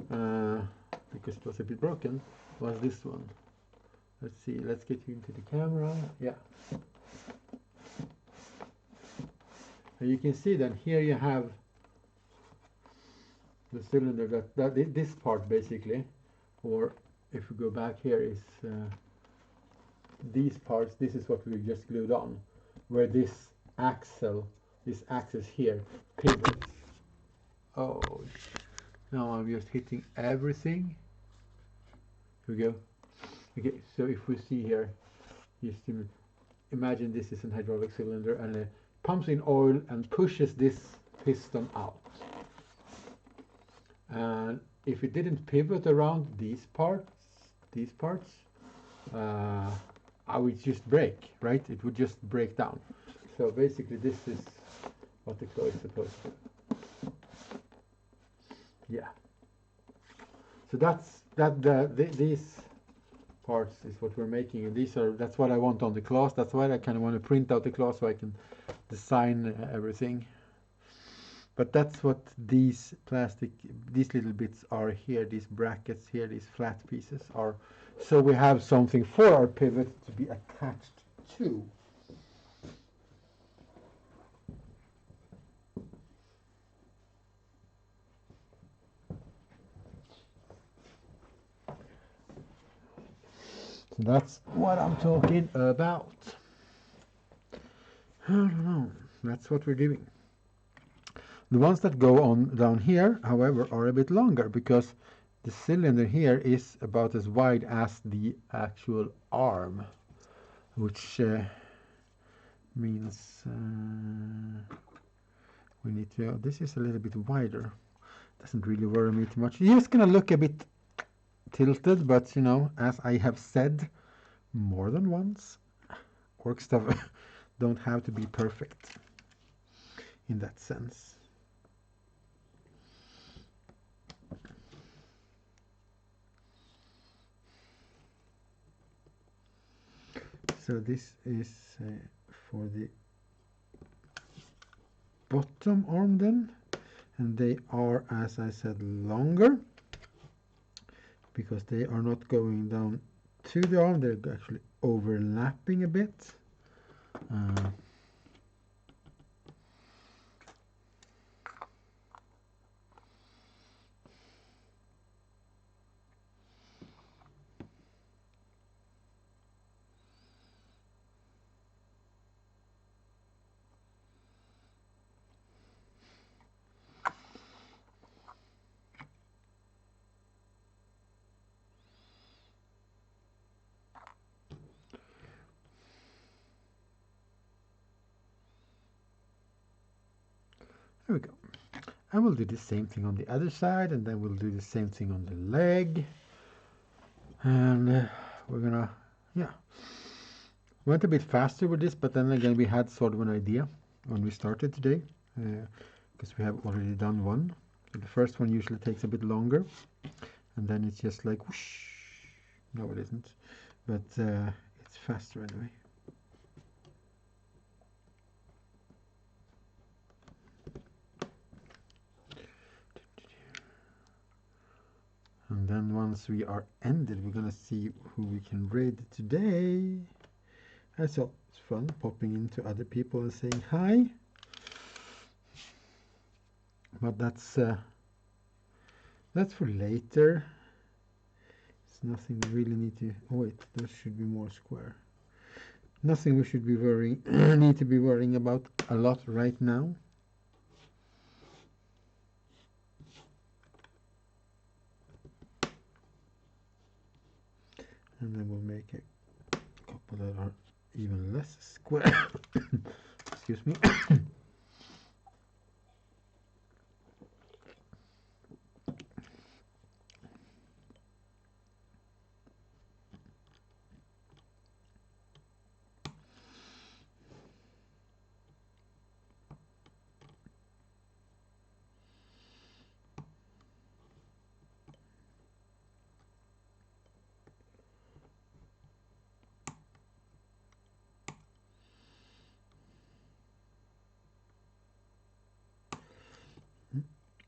because it was a bit broken, was this one. Let's see, let's get you into the camera. Yeah. And you can see that here you have the cylinder, this part basically, or if we go back here is these parts. This is what we just glued on, where this axis here pivots. Oh, now I'm just hitting everything. Here we go. Okay, so if we see here, just imagine this is an hydraulic cylinder, and it pumps in oil and pushes this piston out. And if it didn't pivot around these parts, I would just break, right? It would just break down. So basically this is what the claw is supposed to do. Yeah. So these parts is what we're making, and that's what I want on the claws. That's why I kind of want to print out the claw so I can design everything. But that's what these little bits are here, these brackets here, these flat pieces are. So we have something for our pivot to be attached to. So that's what I'm talking about. I don't know. That's what we're doing. The ones that go on down here, however, are a bit longer because the cylinder here is about as wide as the actual arm, which means we need to. This is a little bit wider. Doesn't really worry me too much. You're just gonna look a bit tilted, but you know, as I have said more than once, work stuff don't have to be perfect in that sense. So this is for the bottom arm then, and they are, as I said, longer because they are not going down to the arm, they're actually overlapping a bit. There we go. And we'll do the same thing on the other side, and then we'll do the same thing on the leg. And we're gonna, yeah, went a bit faster with this, but then again we had sort of an idea when we started today, because we have already done one. So the first one usually takes a bit longer, and then it's just like whoosh. No, it isn't, but it's faster anyway. And then once we are ended, we're gonna see who we can raid today. So it's fun popping into other people and saying hi. But that's for later. It's nothing we really need to. Oh wait, those should be more square. Nothing we should be worrying need to be worrying about a lot right now. And then we'll make a couple that are even less square. Excuse me.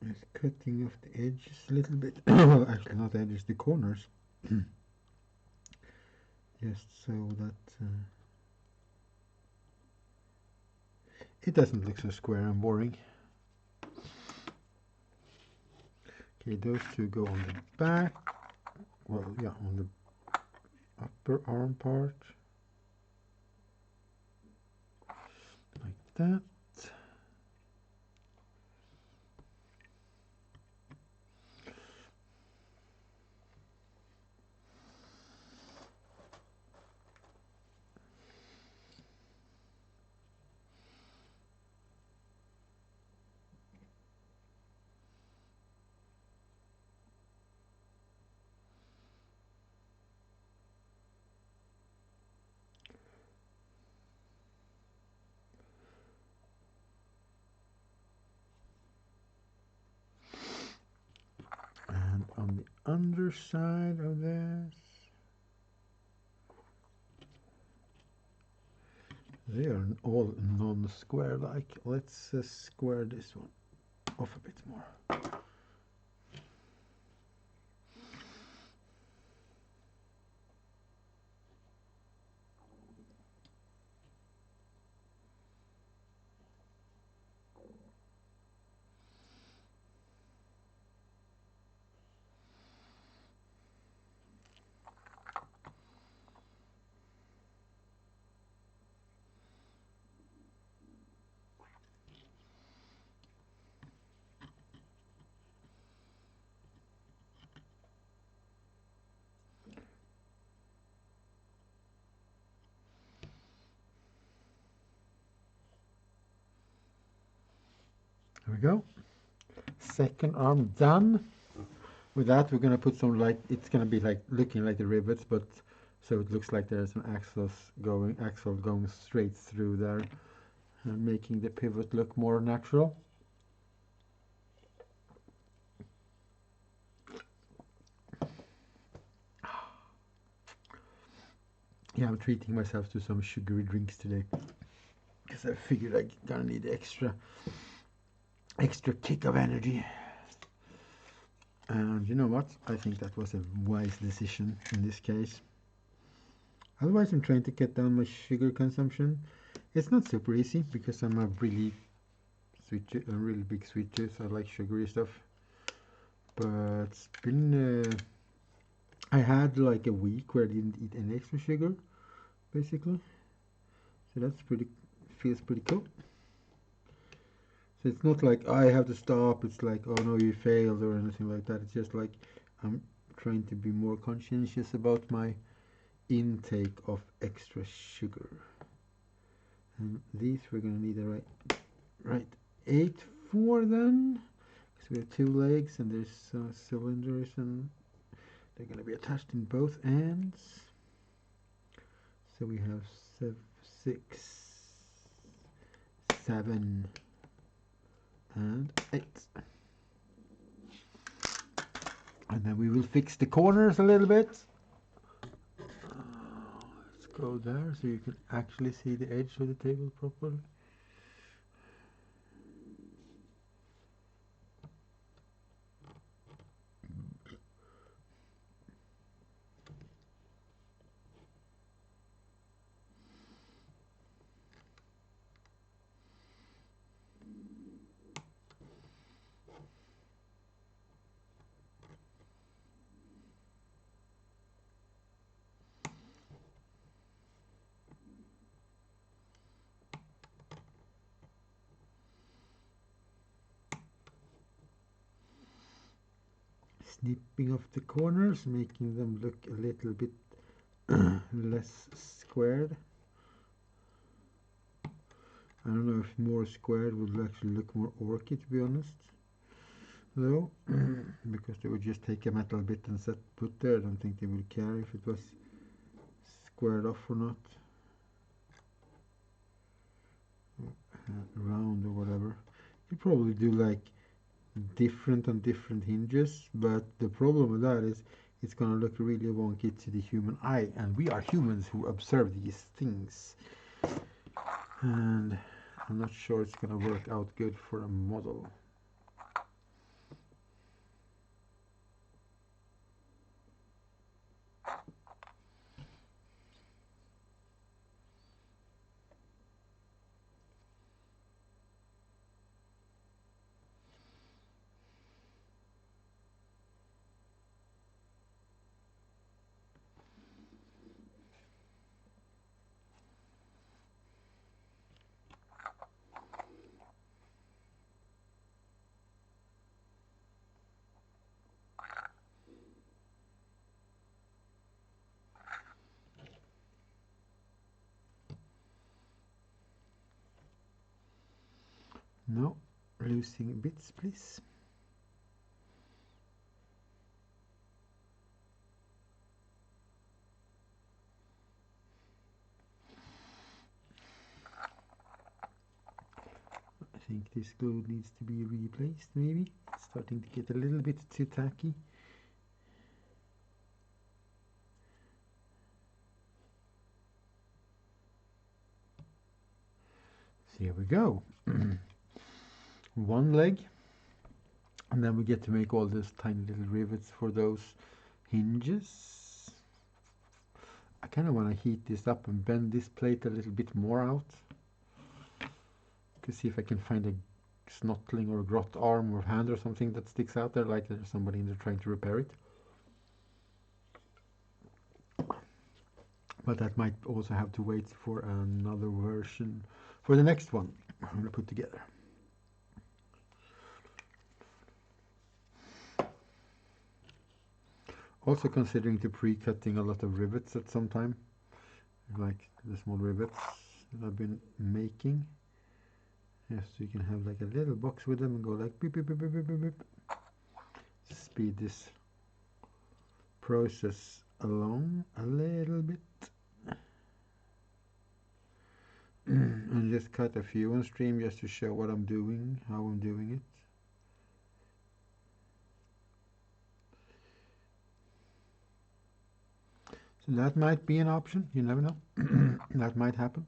Just cutting off the edges a little bit. Well, actually not the edges, the corners. Just so that it doesn't look so square and boring. Okay, those two go on the back. Well, yeah, on the upper arm part. Like that. And on the underside of this, they are all non-square like. Let's square this one off a bit more. There we go. Second arm done. with that, we're gonna put some like, it's gonna be like looking like the rivets, but so it looks like there's an axle going straight through there, and making the pivot look more natural. Yeah, I'm treating myself to some sugary drinks today because I figured I'm gonna need extra kick of energy. And you know what? I think that was a wise decision in this case. Otherwise, I'm trying to cut down my sugar consumption. It's not super easy because I'm a really big sweet tooth. I like sugary stuff. But it's been I had like a week where I didn't eat any extra sugar, basically. So that's feels pretty cool. So it's not like I have to stop. It's like, oh no, you failed or anything like that. It's just like I'm trying to be more conscientious about my intake of extra sugar. And these we're going to need the right 8 for then. Because we have 2 legs and there's cylinders and they're going to be attached in both ends. So we have 6, 7, and 8. And then we will fix the corners a little bit. Let's go there so you can actually see the edge of the table properly. Snipping off the corners, making them look a little bit less squared. I don't know if more squared would actually look more orky, to be honest, though, because they would just take a metal bit and put there. I don't think they would care if it was squared off or not, round or whatever. You probably do like different on different hinges, but the problem with that is it's gonna look really wonky to the human eye, and we are humans who observe these things, and I'm not sure it's gonna work out good for a model. No losing bits, please. I think this glue needs to be replaced, maybe. It's starting to get a little bit too tacky. So here we go. One leg, and then we get to make all those tiny little rivets for those hinges. I kind of want to heat this up and bend this plate a little bit more out to see if I can find a snotling or a grot arm or hand or something that sticks out there, like there's somebody in there trying to repair it. But that might also have to wait for another version, for the next one I'm going to put together. Also considering to pre-cutting a lot of rivets at some time, like the small rivets that I've been making. Yes, so you can have like a little box with them and go like beep, beep, beep, beep, beep, beep, beep. Speed this process along a little bit. And just cut a few on stream just to show what I'm doing, how I'm doing it. So that might be an option, you never know. That might happen.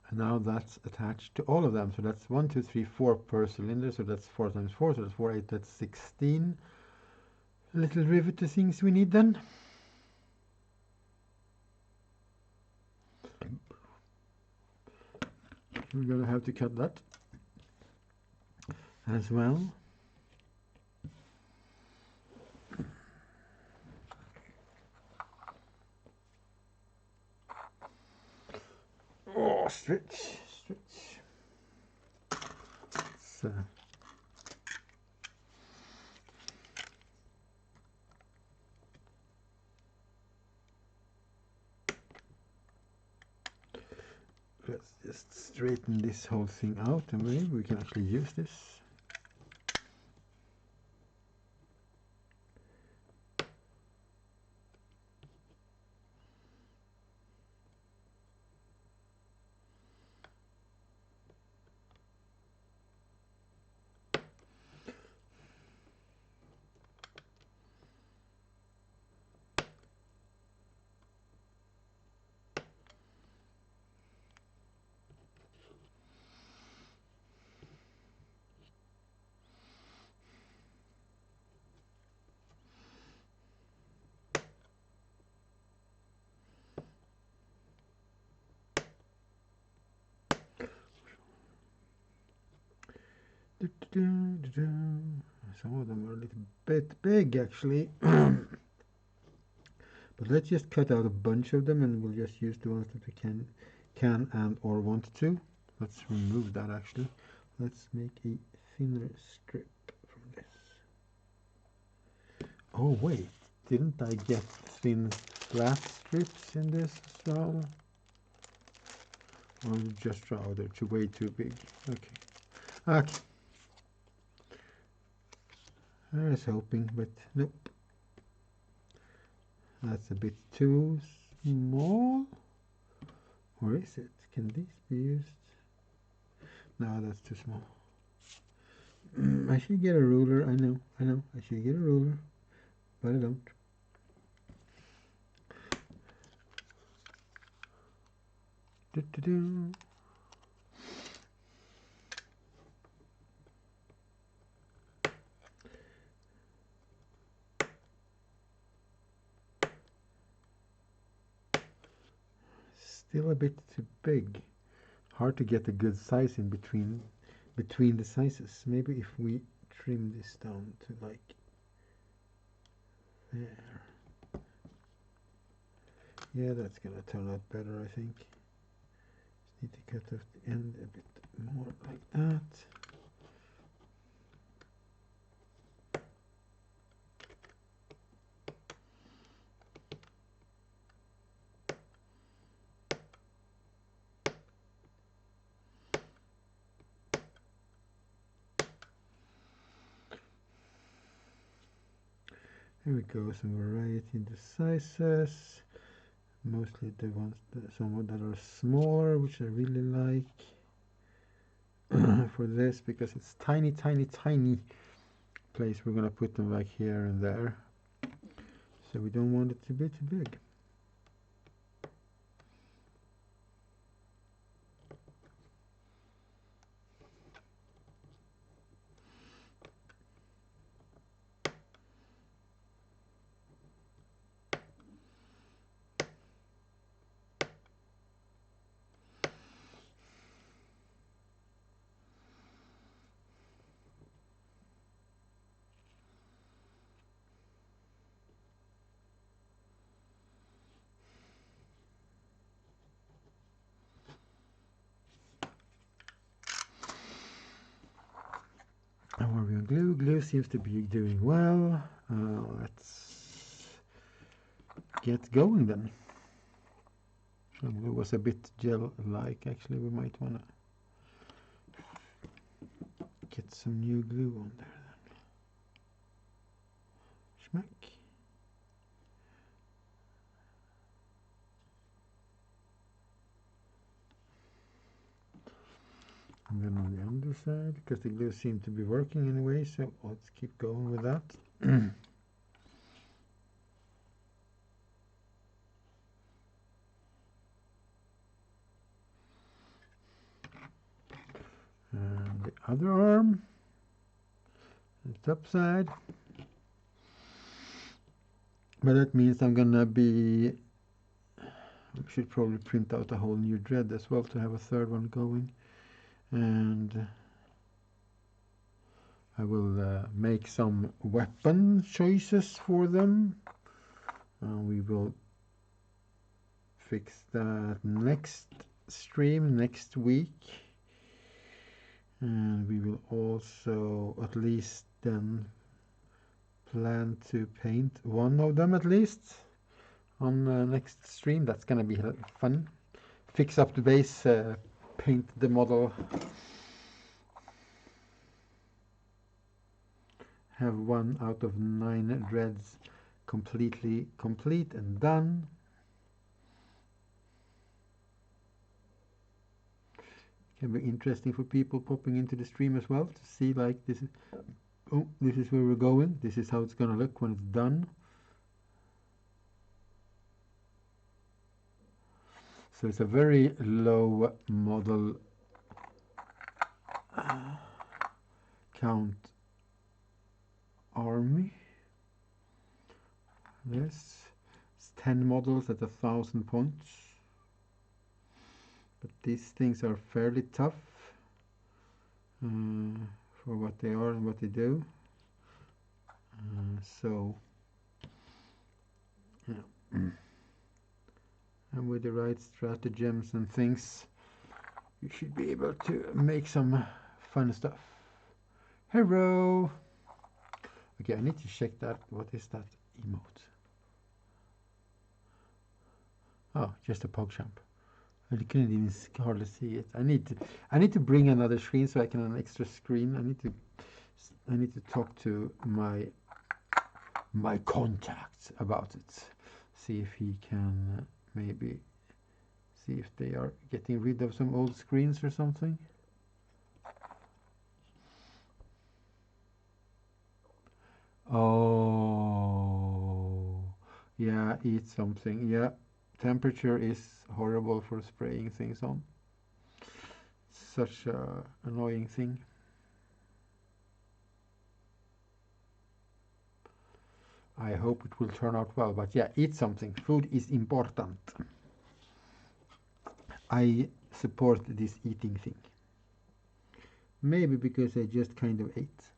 And now that's attached to all of them. So that's 1, 2, 3, 4 per cylinder. So that's 4 times 4. So that's 4, 8, that's 16 little riveter things we need then. We're going to have to cut that as well. Oh, stretch. So let's just straighten this whole thing out and maybe we can actually use this. Some of them are a little bit big actually. But let's just cut out a bunch of them and we'll just use the ones that we can and or want to. Let's remove that actually. Let's make a thinner strip from this. Oh wait, didn't I get thin flat strips in this as well? Or just oh, they're way too big. Okay. I was hoping, but nope. That's a bit too small. Or is it? Can this be used? No, that's too small. I should get a ruler. I know. I should get a ruler, but I don't. Still a bit too big. Hard to get a good size in between the sizes. Maybe if we trim this down to like there. Yeah, that's gonna turn out better, I think. Just need to cut off the end a bit more like that. Here we go, some variety in the sizes. Mostly the ones some that are smaller, which I really like for this because it's tiny place. We're gonna put them like here and there, so we don't want it to be too big. glue. Glue seems to be doing well. Let's get going then. Glue was a bit gel-like. Actually, we might want to get some new glue on there then. Schmack. And then on the underside, because the glue seemed to be working anyway, so let's keep going with that. And the other arm, the top side. But that means I'm gonna be, I should probably print out a whole new thread as well to have a third one going. And I will make some weapon choices for them. We will fix that next stream, next week. And we will also at least then plan to paint one of them at least on the next stream. That's gonna be fun. Fix up the base, paint the model, have 1 out of 9 dreads completely complete and done. Can be interesting for people popping into the stream as well to see, like, this is, oh, this is where we're going, this is how it's gonna look when it's done. So it's a very low model count army. Yes, it's 10 models at 1,000 points. But these things are fairly tough for what they are and what they do. So, yeah. And with the right stratagems and things, you should be able to make some fun stuff. Hero! Okay, I need to check that. What is that emote? Oh, just a PogChamp. I couldn't even hardly see it. I need to bring another screen so I can have an extra screen. I need to talk to my contacts about it. See if he can maybe see if they are getting rid of some old screens or something. Oh, yeah, eat something. Yeah, temperature is horrible for spraying things on. Such a annoying thing. I hope it will turn out well, but yeah, eat something. Food is important. I support this eating thing. Maybe because I just kind of ate.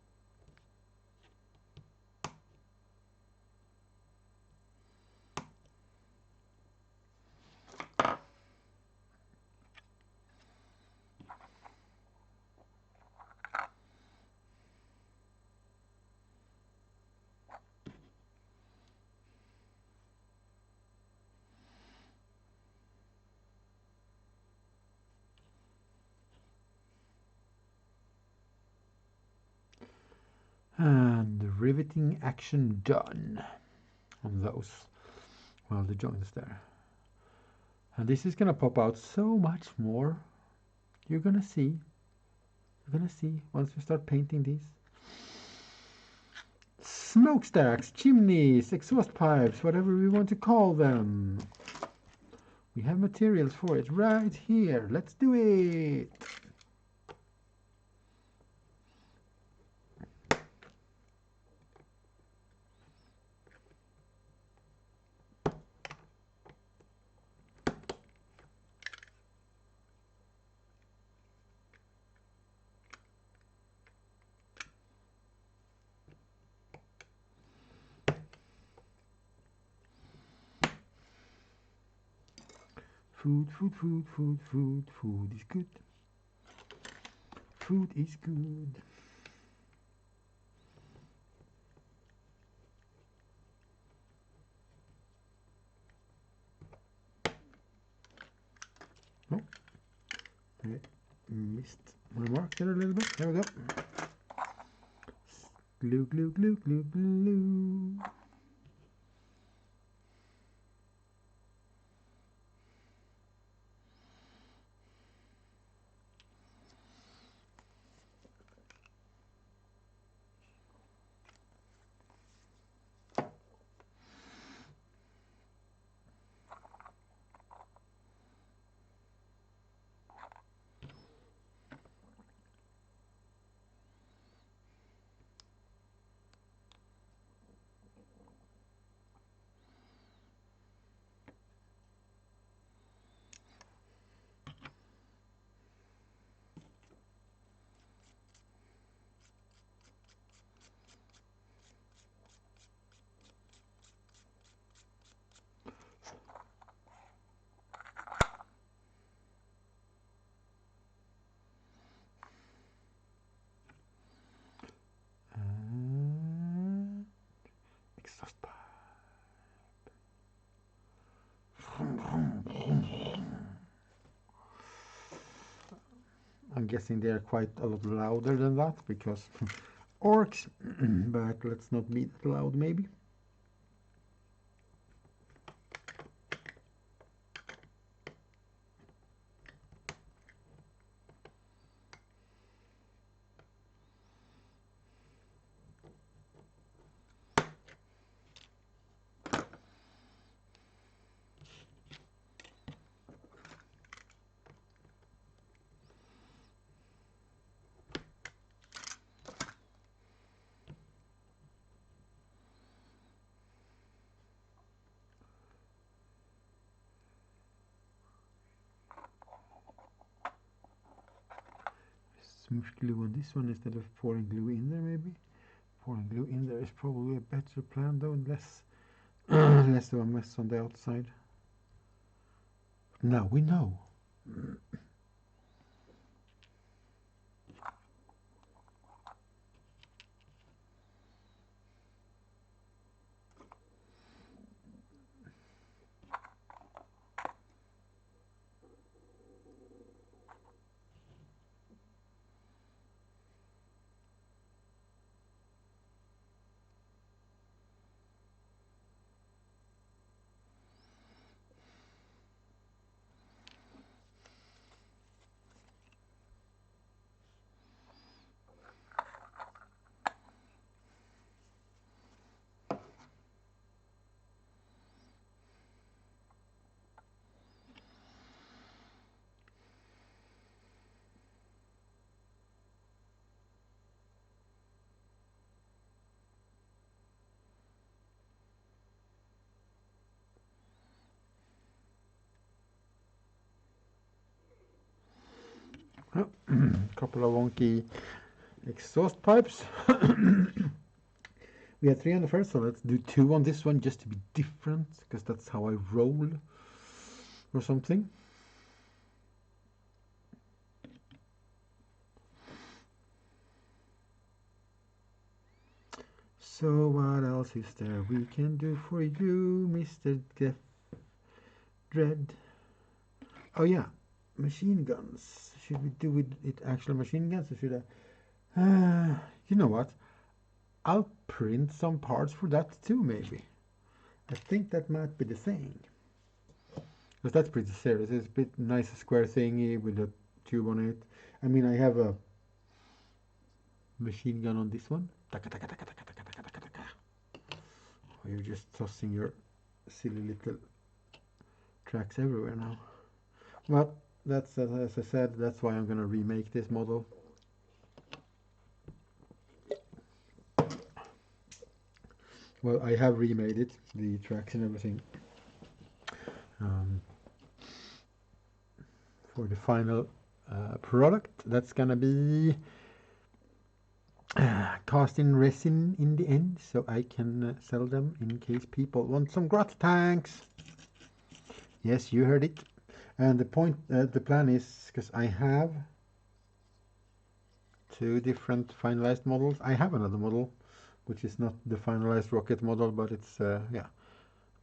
And the riveting action done on those. Well, the joints there. And this is gonna pop out so much more. You're gonna see. You're gonna see once we start painting these. Smokestacks, chimneys, exhaust pipes, whatever we want to call them. We have materials for it right here. Let's do it. Food, food, food, food, food, food is good. Food is good. I missed my mark there a little bit. There we go. Glue, glue, glue, glue, glue. Exhaust pipe. I'm guessing they are quite a lot louder than that because orcs, but let's not be that loud maybe. Smoosh glue on this one instead of pouring glue in there maybe. Pouring glue in there is probably a better plan though, and less less of a mess on the outside. Now we know. A couple of wonky exhaust pipes. We had 3 on the first, so let's do 2 on this one just to be different, because that's how I roll or something. So what else is there we can do for you, Mr. Deff Dread? Oh yeah, machine guns. Should we do with it actual machine guns, or should I? You know what? I'll print some parts for that too, maybe. I think that might be the thing. Because that's pretty serious. It's a bit nice square thingy with a tube on it. I mean, I have a machine gun on this one. Oh, you're just tossing your silly little tracks everywhere now. Well, that's, as I said, that's why I'm going to remake this model. Well, I have remade it, the tracks and everything, for the final product. That's gonna be cast in resin in the end, so I can sell them in case people want some grot tanks. Yes, you heard it. And the plan is, because I have 2 different finalized models. I have another model which is not the finalized rocket model, but it's yeah,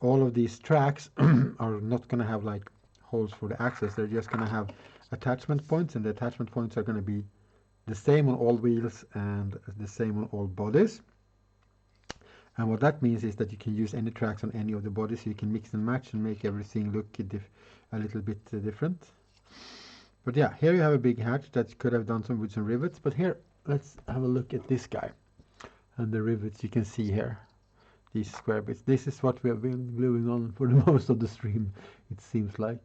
all of these tracks are not gonna have like holes for the axles. They're just gonna have attachment points, and the attachment points are going to be the same on all wheels and the same on all bodies. And what that means is that you can use any tracks on any of the bodies, so you can mix and match and make everything look a little bit different. But yeah, here you have a big hatch that you could have done with some rivets, but here let's have a look at this guy and the rivets you can see here, these square bits. This is what we have been gluing on for the most of the stream, it seems like,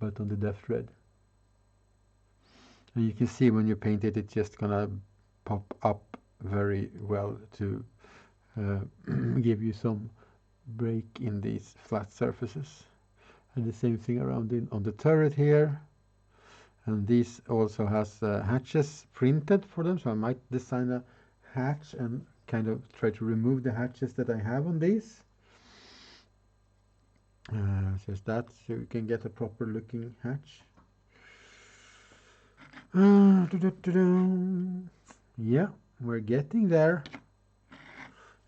but on the deff thread. And you can see when you paint it, it's just gonna pop up very well to give you some break in these flat surfaces. And the same thing around on the turret here. And these also has hatches printed for them, so I might design a hatch and kind of try to remove the hatches that I have on these. Just that, so you can get a proper looking hatch. Yeah, we're getting there.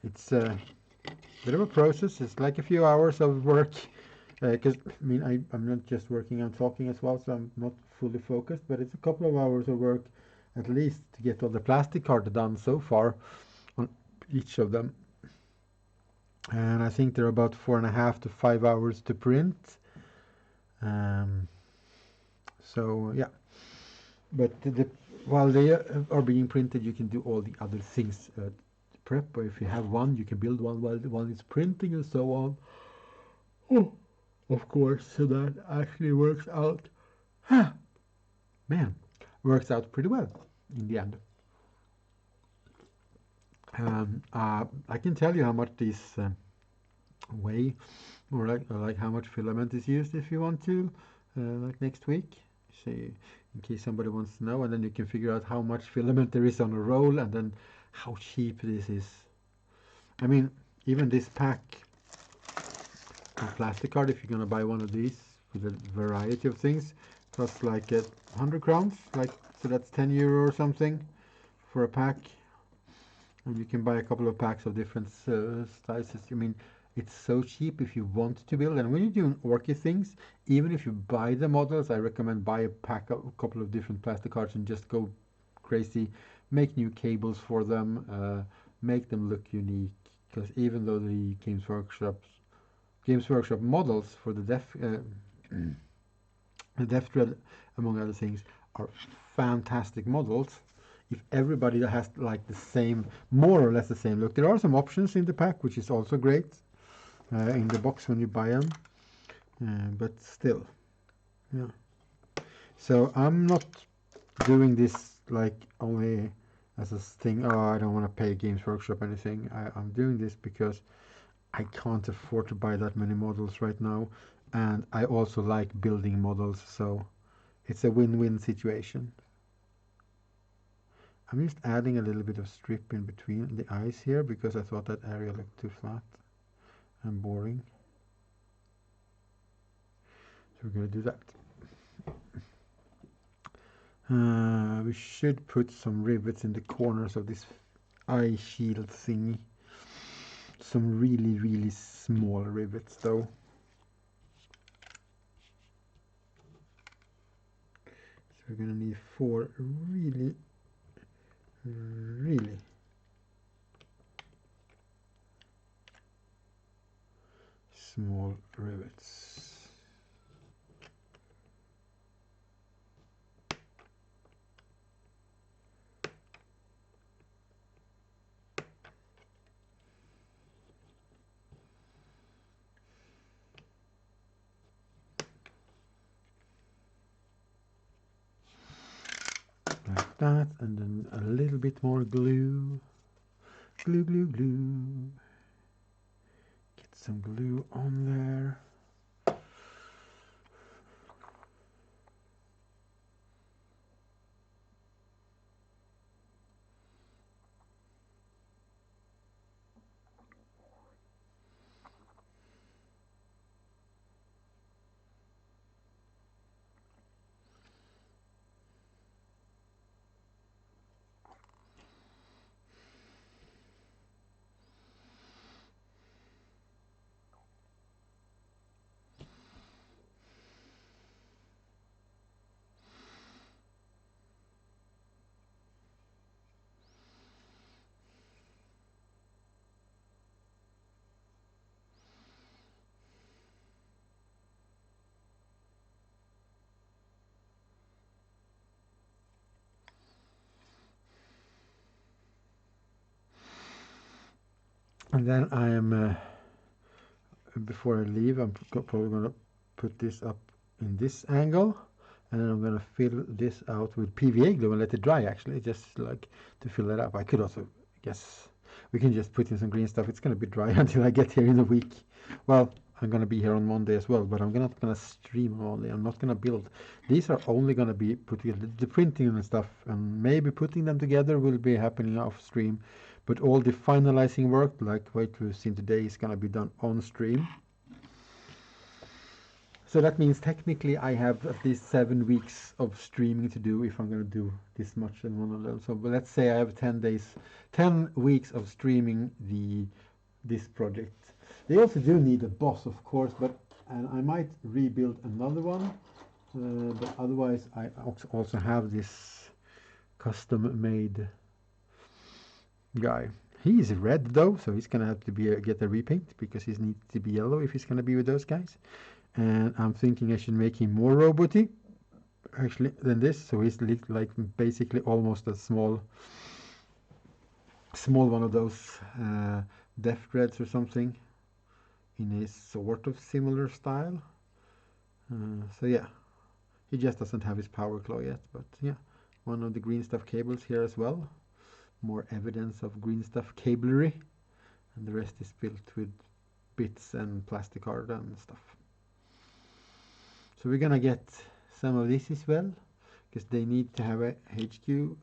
It's a bit of a process. It's like a few hours of work, because I mean I'm not just working, I'm talking as well, so I'm not fully focused, but it's a couple of hours of work at least to get all the plastic card done so far on each of them. And I think they're about 4.5 to 5 hours to print. So yeah, but while they are being printed, you can do all the other things prep, or if you have one, you can build one while the one is printing and so on. Oh, of course, so that actually works out. Man, works out pretty well in the end. I can tell you how much these weigh, or like how much filament is used if you want to, like next week. See, in case somebody wants to know, and then you can figure out how much filament there is on a roll, and then how cheap this is. I mean, even this pack of plastic card, if you're gonna buy one of these with a variety of things, costs like 100 crowns, like, so that's 10 euro or something for a pack. And you can buy a couple of packs of different sizes. I mean, it's so cheap if you want to build. And when you're doing orky things, even if you buy the models, I recommend buy a pack of a couple of different plastic cards and just go crazy. Make new cables for them, make them look unique. Because even though the Games Workshop models for the deff thread, among other things, are fantastic models. If everybody has like the same, more or less the same look, there are some options in the pack, which is also great in the box when you buy them, but still, yeah. So I'm not doing this like only as a thing, oh, I don't want to pay Games Workshop anything. I'm doing this because I can't afford to buy that many models right now, and I also like building models, so it's a win-win situation. I'm just adding a little bit of strip in between the eyes here because I thought that area looked too flat and boring. So we're going to do that. We should put some rivets in the corners of this eye shield thingy. Some really, really small rivets though. So we're going to need 4 really, really small rivets. Like that, and then a little bit more glue. Glue, glue, glue. Get some glue on there. And then I am, before I leave, I'm probably going to put this up in this angle, and then I'm going to fill this out with PVA glue and let it dry, actually, just like to fill it up. I could also, guess, we can just put in some green stuff. It's going to be dry until I get here in a week. Well, I'm going to be here on Monday as well, but I'm not going to stream on Monday. I'm not going to build. These are only going to be put together, the printing and stuff, and maybe putting them together will be happening off stream. But all the finalizing work, like what we've seen today, is going to be done on stream. So that means technically I have at least 7 weeks of streaming to do if I'm going to do this much in one of them. So but let's say I have 10 weeks of streaming this project. They also do need a boss, of course, and I might rebuild another one. But otherwise, I also have this custom-made guy. He is red though, so he's gonna have to get a repaint because he needs to be yellow if he's gonna be with those guys. And I'm thinking I should make him more roboty, actually, than this. So he's like basically almost a small one of those deff dreads or something, in a sort of similar style. So yeah, he just doesn't have his power claw yet, but yeah, one of the green stuff cables here as well. More evidence of green stuff cablery, and the rest is built with bits and plastic card and stuff. So we're gonna get some of this as well, because they need to have a HQ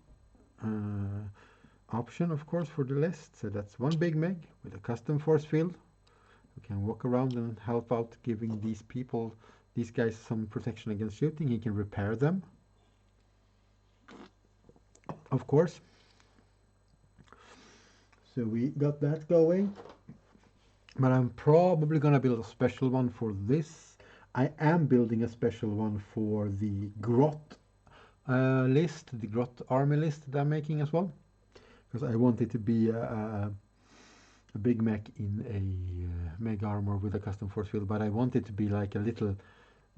option, of course, for the list. So that's one big meg with a custom force field. We can walk around and help out, giving these guys some protection against shooting. He can repair them, of course. So we got that going. But I'm probably gonna build a special one for this. I am building a special one for the grot list, the grot army list that I'm making as well, because I want it to be a big mech in a mega armor with a custom force field, but I want it to be like a little,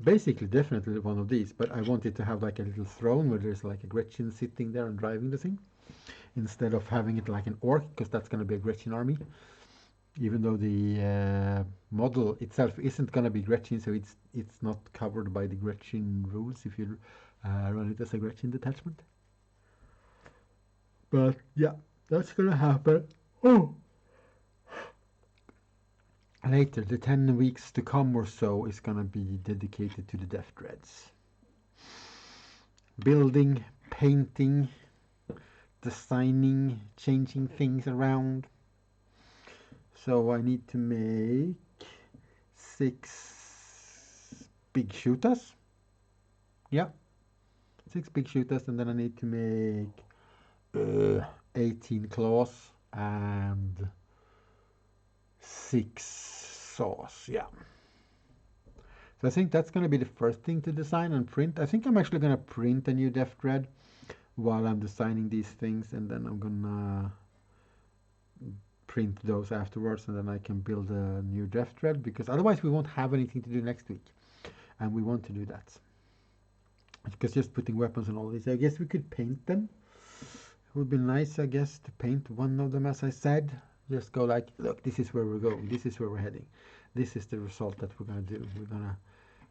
basically definitely one of these, but I want it to have like a little throne where there's like a Gretchen sitting there and driving the thing, instead of having it like an orc, because that's going to be a Gretchen army. Even though the model itself isn't going to be Gretchen, so it's not covered by the Gretchen rules if you run it as a Gretchen detachment. But yeah, that's going to happen. Oh, later, the 10 weeks to come or so is going to be dedicated to the deff dreads. Building, painting, designing, changing things around. So I need to make 6 big shooters. Yeah, 6 big shooters, and then I need to make 18 claws and 6 saws. Yeah. So I think that's going to be the first thing to design and print. I think I'm actually going to print a new deff dread while I'm designing these things, and then I'm gonna print those afterwards, and then I can build a new deff dread, because otherwise we won't have anything to do next week, and we want to do that, because just putting weapons and all these, I guess we could paint them. It would be nice, I guess, to paint one of them, as I said. Just go like, look, this is where we're going, this is where we're heading, this is the result that we're gonna do. We're gonna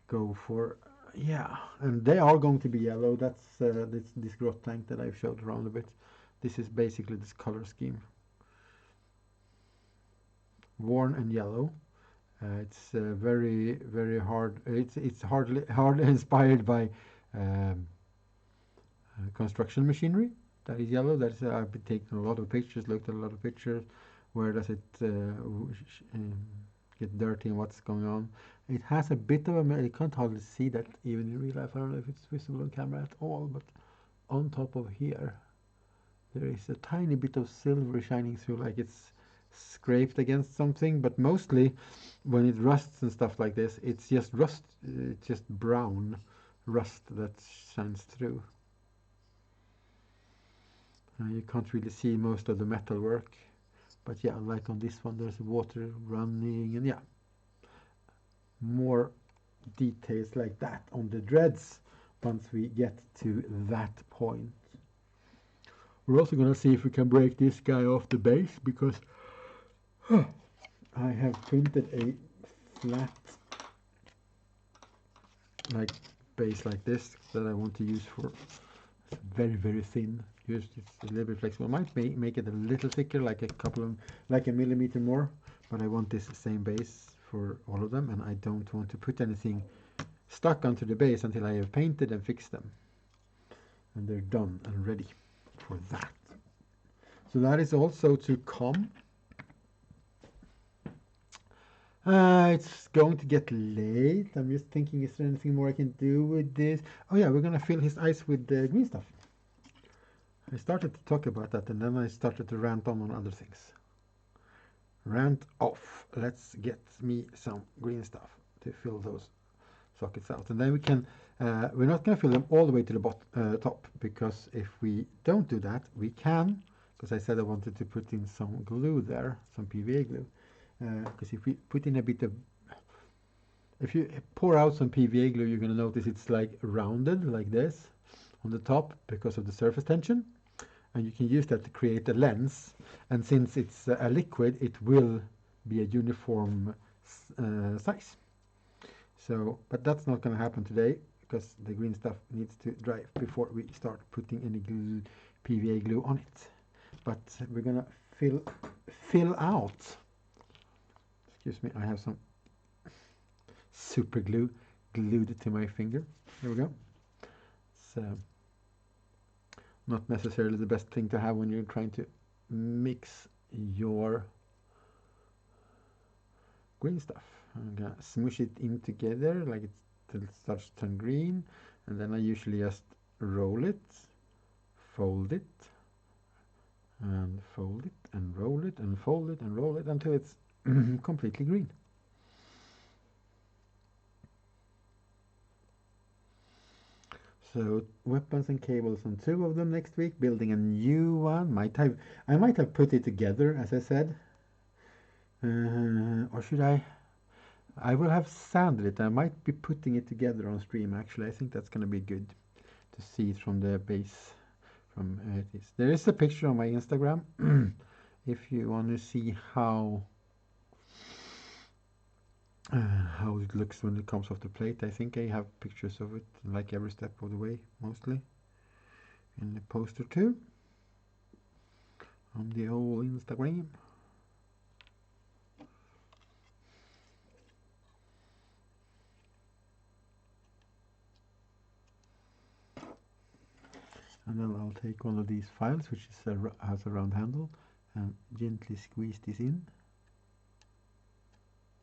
go for, yeah, and they are going to be yellow. That's this grot tank that I've showed around a bit. This is basically this color scheme. Worn and yellow. It's very, very hard. It's hardly inspired by construction machinery. That is yellow. That is, I've been taking a lot of pictures, looked at a lot of pictures. Where does it get dirty and what's going on? It has a bit of a, you can't hardly see that even in real life. I don't know if it's visible on camera at all, but on top of here, there is a tiny bit of silver shining through, like it's scraped against something, but mostly when it rusts and stuff like this, it's just rust, it's just brown rust that shines through. You can't really see most of the metal work, but yeah, like on this one, there's water running, and yeah, more details like that on the dreads once we get to that point. We're also going to see if we can break this guy off the base, because I have printed a flat like base like this that I want to use for very thin. Just it's a little bit flexible. I might make it a little thicker, like a millimeter more, but I want this same base for all of them, and I don't want to put anything stuck onto the base until I have painted and fixed them, and they're done and ready for that. So that is also to come. It's going to get late. I'm just thinking, is there anything more I can do with this? Oh yeah, we're gonna fill his eyes with the green stuff. I started to talk about that, and then I started to rant on other things. Rant off. Let's get me some green stuff to fill those sockets out, and then we can. We're not gonna fill them all the way to the top, because if we don't do that, we can. Because I said I wanted to put in some glue there, some PVA glue. Because if we put in a bit of, if you pour out some PVA glue, you're going to notice it's like rounded like this on the top because of the surface tension, and you can use that to create a lens, and since it's a liquid, it will be a uniform size. So, but that's not going to happen today because the green stuff needs to dry before we start putting any PVA glue on it. But we're going to fill out. Excuse me, I have some super glue glued to my finger. There we go. It's not necessarily the best thing to have when you're trying to mix your green stuff. I'm gonna smush it in together like it till it starts to turn green, and then I usually just roll it, fold it, and fold it, and roll it, and fold it, and roll it until it's completely green. So weapons and cables on 2 of them next week. Building a new one. I might have put it together, as I said. Or should I? I will have sanded it. I might be putting it together on stream. Actually, I think that's going to be good to see it from the base. From it is. There is a picture on my Instagram. If you want to see how it looks when it comes off the plate. I think I have pictures of it like every step of the way, mostly in the poster too, on the whole Instagram. And then I'll take one of these files, which is has a round handle, and gently squeeze this in.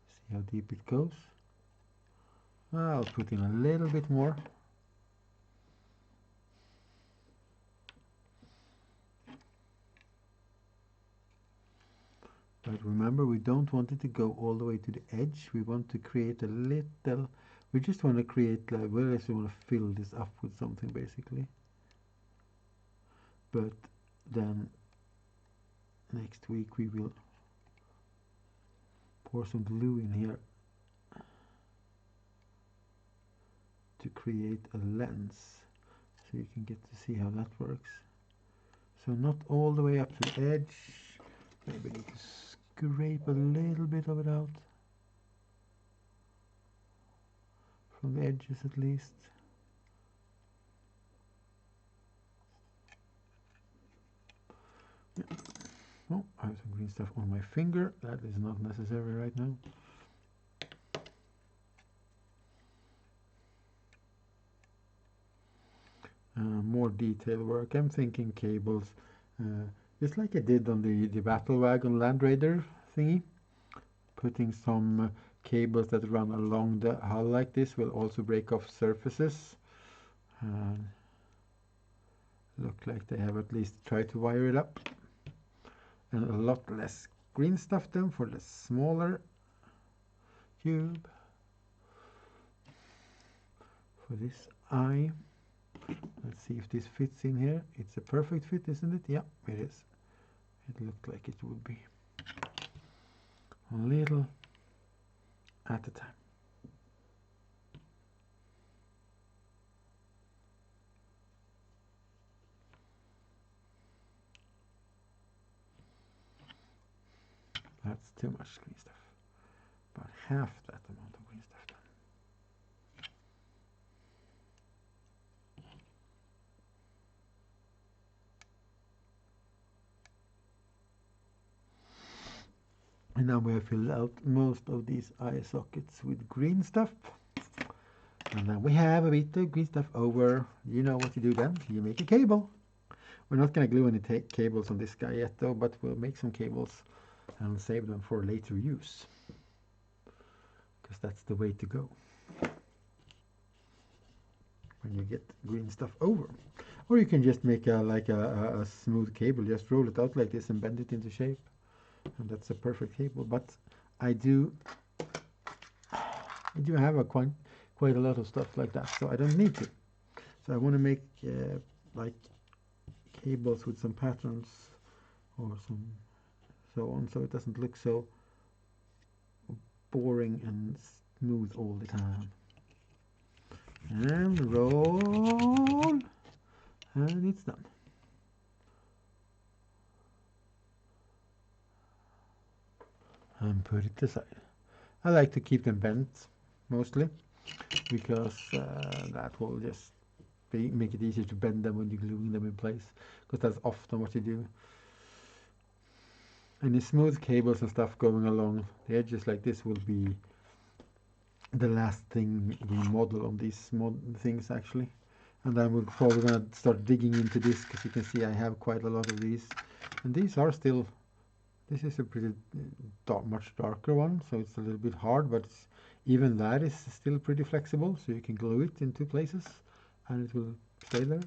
See how deep it goes. I'll put in a little bit more. But remember, we don't want it to go all the way to the edge. We want to create a little, we just want to create, like, we just want to fill this up with something basically. But then next week we will pour some glue in here to create a lens, so you can get to see how that works. So not all the way up to the edge. Maybe need to scrape a little bit of it out from the edges at least. Yeah. Oh, I have some green stuff on my finger. That is not necessary right now. More detail work. I'm thinking cables, just like I did on the battle wagon Land Raider thingy. Putting some cables that run along the hull like this will also break off surfaces. Look like they have at least tried to wire it up. And a lot less green stuff then for the smaller cube. For this eye. Let's see if this fits in here. It's a perfect fit, isn't it? Yeah, it is. It looked like it would be. A little at a time. That's too much green stuff. about half that amount of green stuff done. And now we have filled out most of these eye sockets with green stuff. And then we have a bit of green stuff over. You know what you do then? You make a cable. We're not going to glue any cables on this guy yet though, but we'll make some cables and save them for later use. Because that's the way to go when you get green stuff over. Or you can just make a smooth cable, just roll it out like this and bend it into shape. And that's a perfect cable, but I do have quite a lot of stuff like that, so I don't need to. So I want to make like cables with some patterns or so on, so it doesn't look so boring and smooth all the time. And roll, and it's done. And put it aside. I like to keep them bent mostly because that will just make it easier to bend them when you're gluing them in place, because that's often what you do. Any smooth cables and stuff going along the edges like this will be the last thing we model on these things actually. And then we're probably going to start digging into this, because you can see I have quite a lot of these, and these are still. This is a pretty much darker one, so it's a little bit hard, but even that is still pretty flexible, so you can glue it in two places and it will stay there.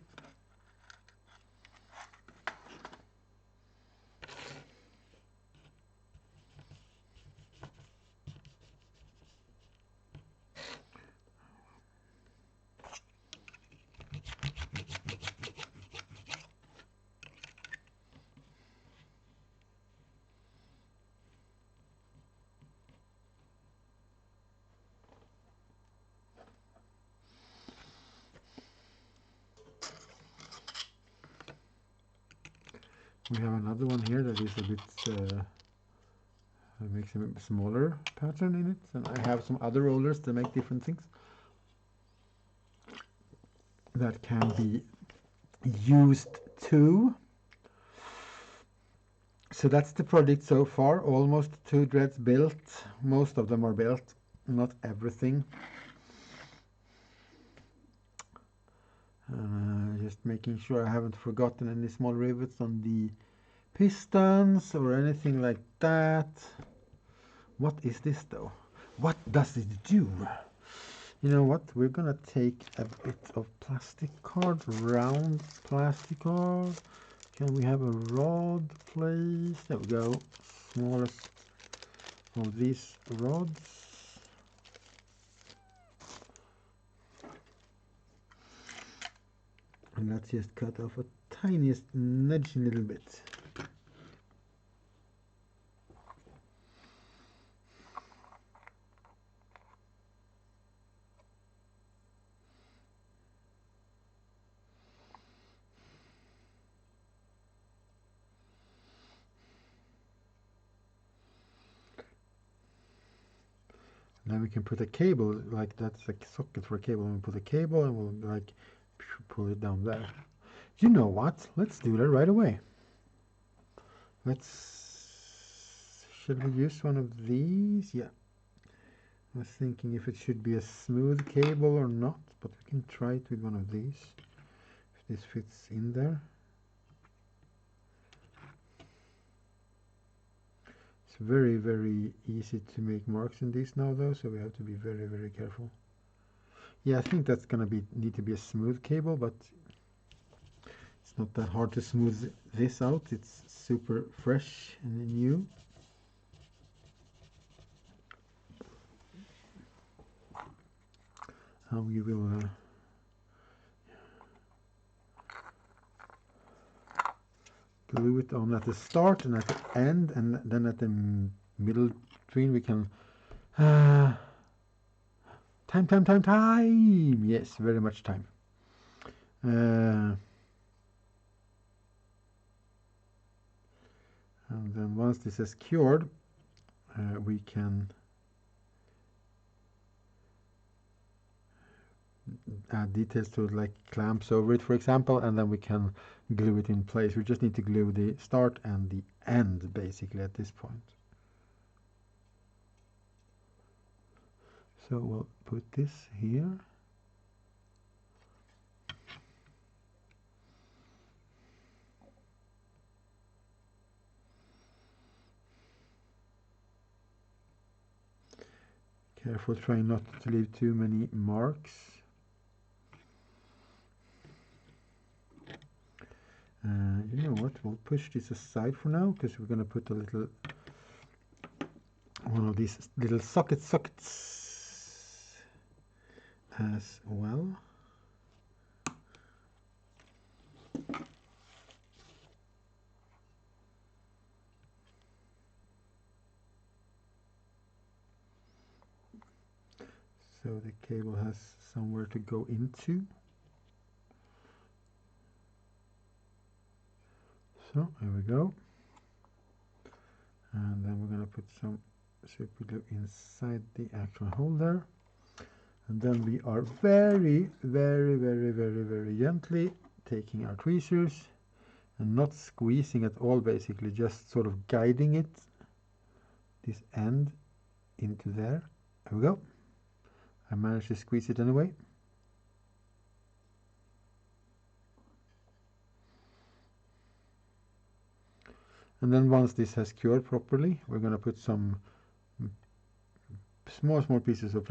We have another one here that is a bit makes a smaller pattern in it, and I have some other rollers that make different things that can be used too. So that's the project so far. Almost 2 dreads built. Most of them are built, not everything. Just making sure I haven't forgotten any small rivets on the pistons or anything like that. What is this though? What does it do? You know what? We're gonna take a bit of plastic card, round plastic card. Can we have a rod, please? There we go. Smallest of these rods. And let's just cut off a tiniest nudge a little bit. Then we can put a cable, like that's a socket for a cable, and we'll put a cable and we'll like pull it down there. You know what? Let's do that right away. Should we use one of these? Yeah. I was thinking if it should be a smooth cable or not, but we can try it with one of these. If this fits in there. It's very, very easy to make marks in these now though, so we have to be very, very careful. Yeah, I think that's gonna need to be a smooth cable, but it's not that hard to smooth this out. It's super fresh and new. And we will glue it on at the start and at the end, and then at the middle between we can time. Yes, very much time. And then once this is cured, we can add details to it, like clamps over it, for example, and then we can glue it in place. We just need to glue the start and the end, basically, at this point. So we'll put this here. Careful trying not to leave too many marks. You know what, we'll push this aside for now, because we're going to put a little one of these little sockets as well. So the cable has somewhere to go into. So here we go. And then we're going to put some super glue inside the actual hole there. And then we are very gently taking our tweezers and not squeezing at all, basically just sort of guiding it, this end, into there. There we go. I managed to squeeze it anyway. And then once this has cured properly, we're going to put some small pieces of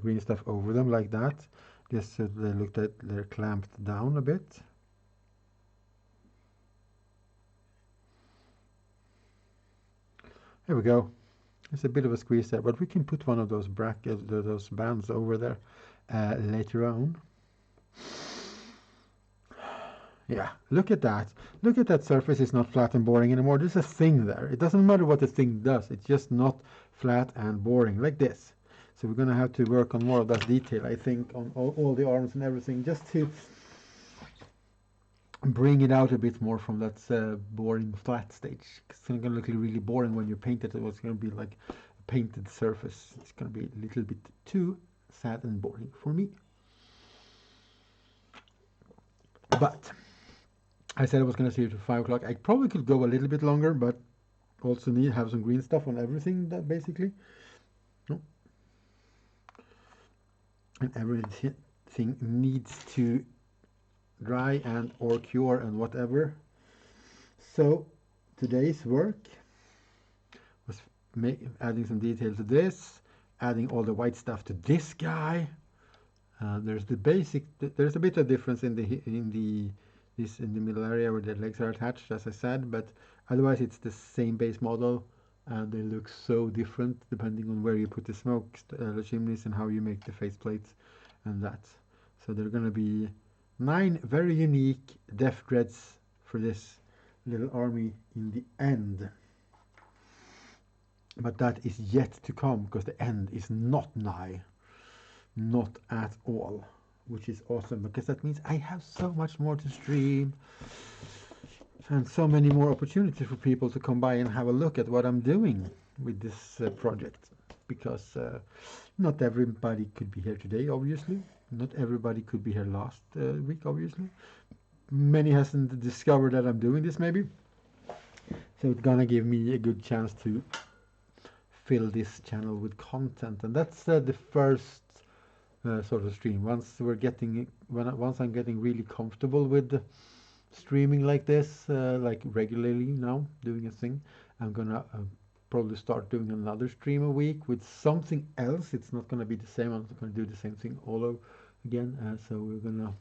green stuff over them, like that, just so they look that they're clamped down a bit. There we go. It's a bit of a squeeze there, but we can put one of those brackets, those bands over there later on. Yeah, look at that. Look at that surface. It's not flat and boring anymore. There's a thing there. It doesn't matter what the thing does. It's just not flat and boring like this. So we're going to have to work on more of that detail, I think, on all the arms and everything, just to bring it out a bit more from that boring flat stage. It's going to look really boring when you paint it. It's going to be like a painted surface. It's going to be a little bit too sad and boring for me. But I said I was going to see it to 5 o'clock. I probably could go a little bit longer, but also need to have some green stuff on everything, that basically. No. And everything needs to dry and or cure and whatever. So today's work was adding some detail to this, adding all the white stuff to this guy. There's the basic. There's a bit of difference in the middle area where the legs are attached, as I said, but otherwise it's the same base model, and they look so different depending on where you put the smoke chimneys and how you make the faceplates and that. So there are going to be 9 very unique deff dreads for this little army in the end. But that is yet to come, because the end is not nigh. Not at all. Which is awesome, because that means I have so much more to stream. And so many more opportunities for people to come by and have a look at what I'm doing with this project. Because not everybody could be here today, obviously. Not everybody could be here last week, obviously. Many hasn't discovered that I'm doing this, maybe. So it's gonna give me a good chance to fill this channel with content. And that's the first sort of stream. Once I'm getting really comfortable with streaming like this, like regularly now, doing a thing, I'm gonna probably start doing another stream a week with something else. It's not gonna be the same. I'm not gonna do the same thing all over again. So we're gonna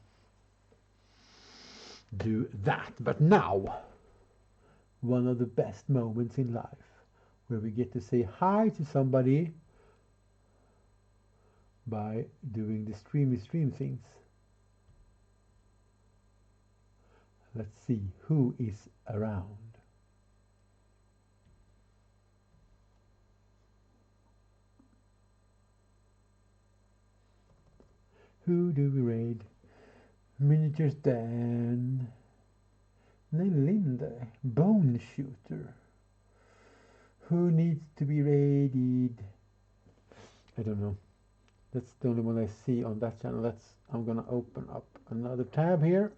do that. But now, one of the best moments in life, where we get to say hi to somebody by doing the stream things. Let's see who is around. Who do we raid? Miniatures Dan. Linda. Bone Shooter. Who needs to be raided? I don't know. That's the only one I see on that channel. I'm gonna open up another tab here.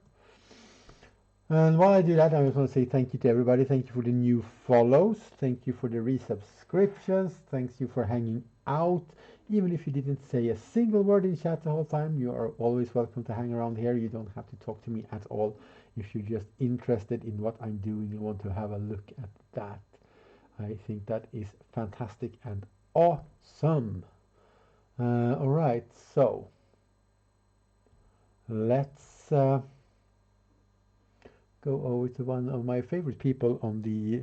And while I do that, I just want to say thank you to everybody. Thank you for the new follows. Thank you for the resubscriptions. Thanks you for hanging out. Even if you didn't say a single word in chat the whole time, you are always welcome to hang around here. You don't have to talk to me at all. If you're just interested in what I'm doing and want to have a look at that, I think that is fantastic and awesome. All right, so let's go over to one of my favorite people on the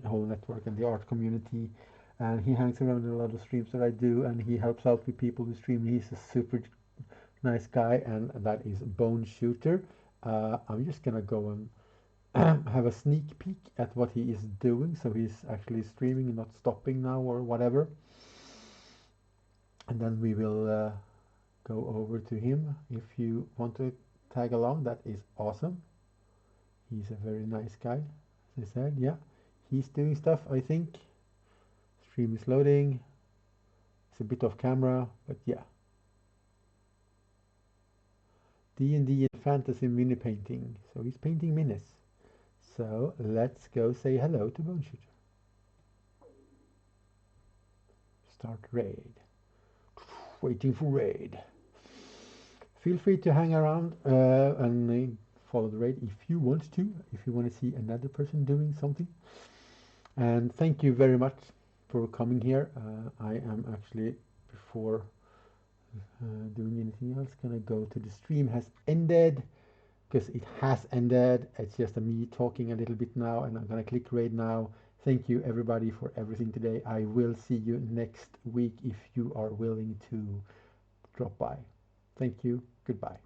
whole network and the art community, and he hangs around in a lot of streams that I do, and he helps out with people who stream. He's a super nice guy, and that is Bone Shooter. I'm just gonna go and have a sneak peek at what he is doing. So he's actually streaming and not stopping now or whatever, and then we will go over to him. If you want to tag along, that is awesome. He's a very nice guy, as I said. Yeah, he's doing stuff, I think. Stream is loading. It's a bit off camera, but yeah. D&D and fantasy mini painting. So he's painting minis. So let's go say hello to Bone Shooter. Start raid. Waiting for raid. Feel free to hang around and follow the raid if you want to, if you want to see another person doing something. And thank you very much for coming here. I am actually, before doing anything else, gonna go to the stream has ended, because it has ended. It's just me talking a little bit now, and I'm gonna click raid now. Thank you everybody for everything today. I will see you next week if you are willing to drop by. Thank you. Goodbye.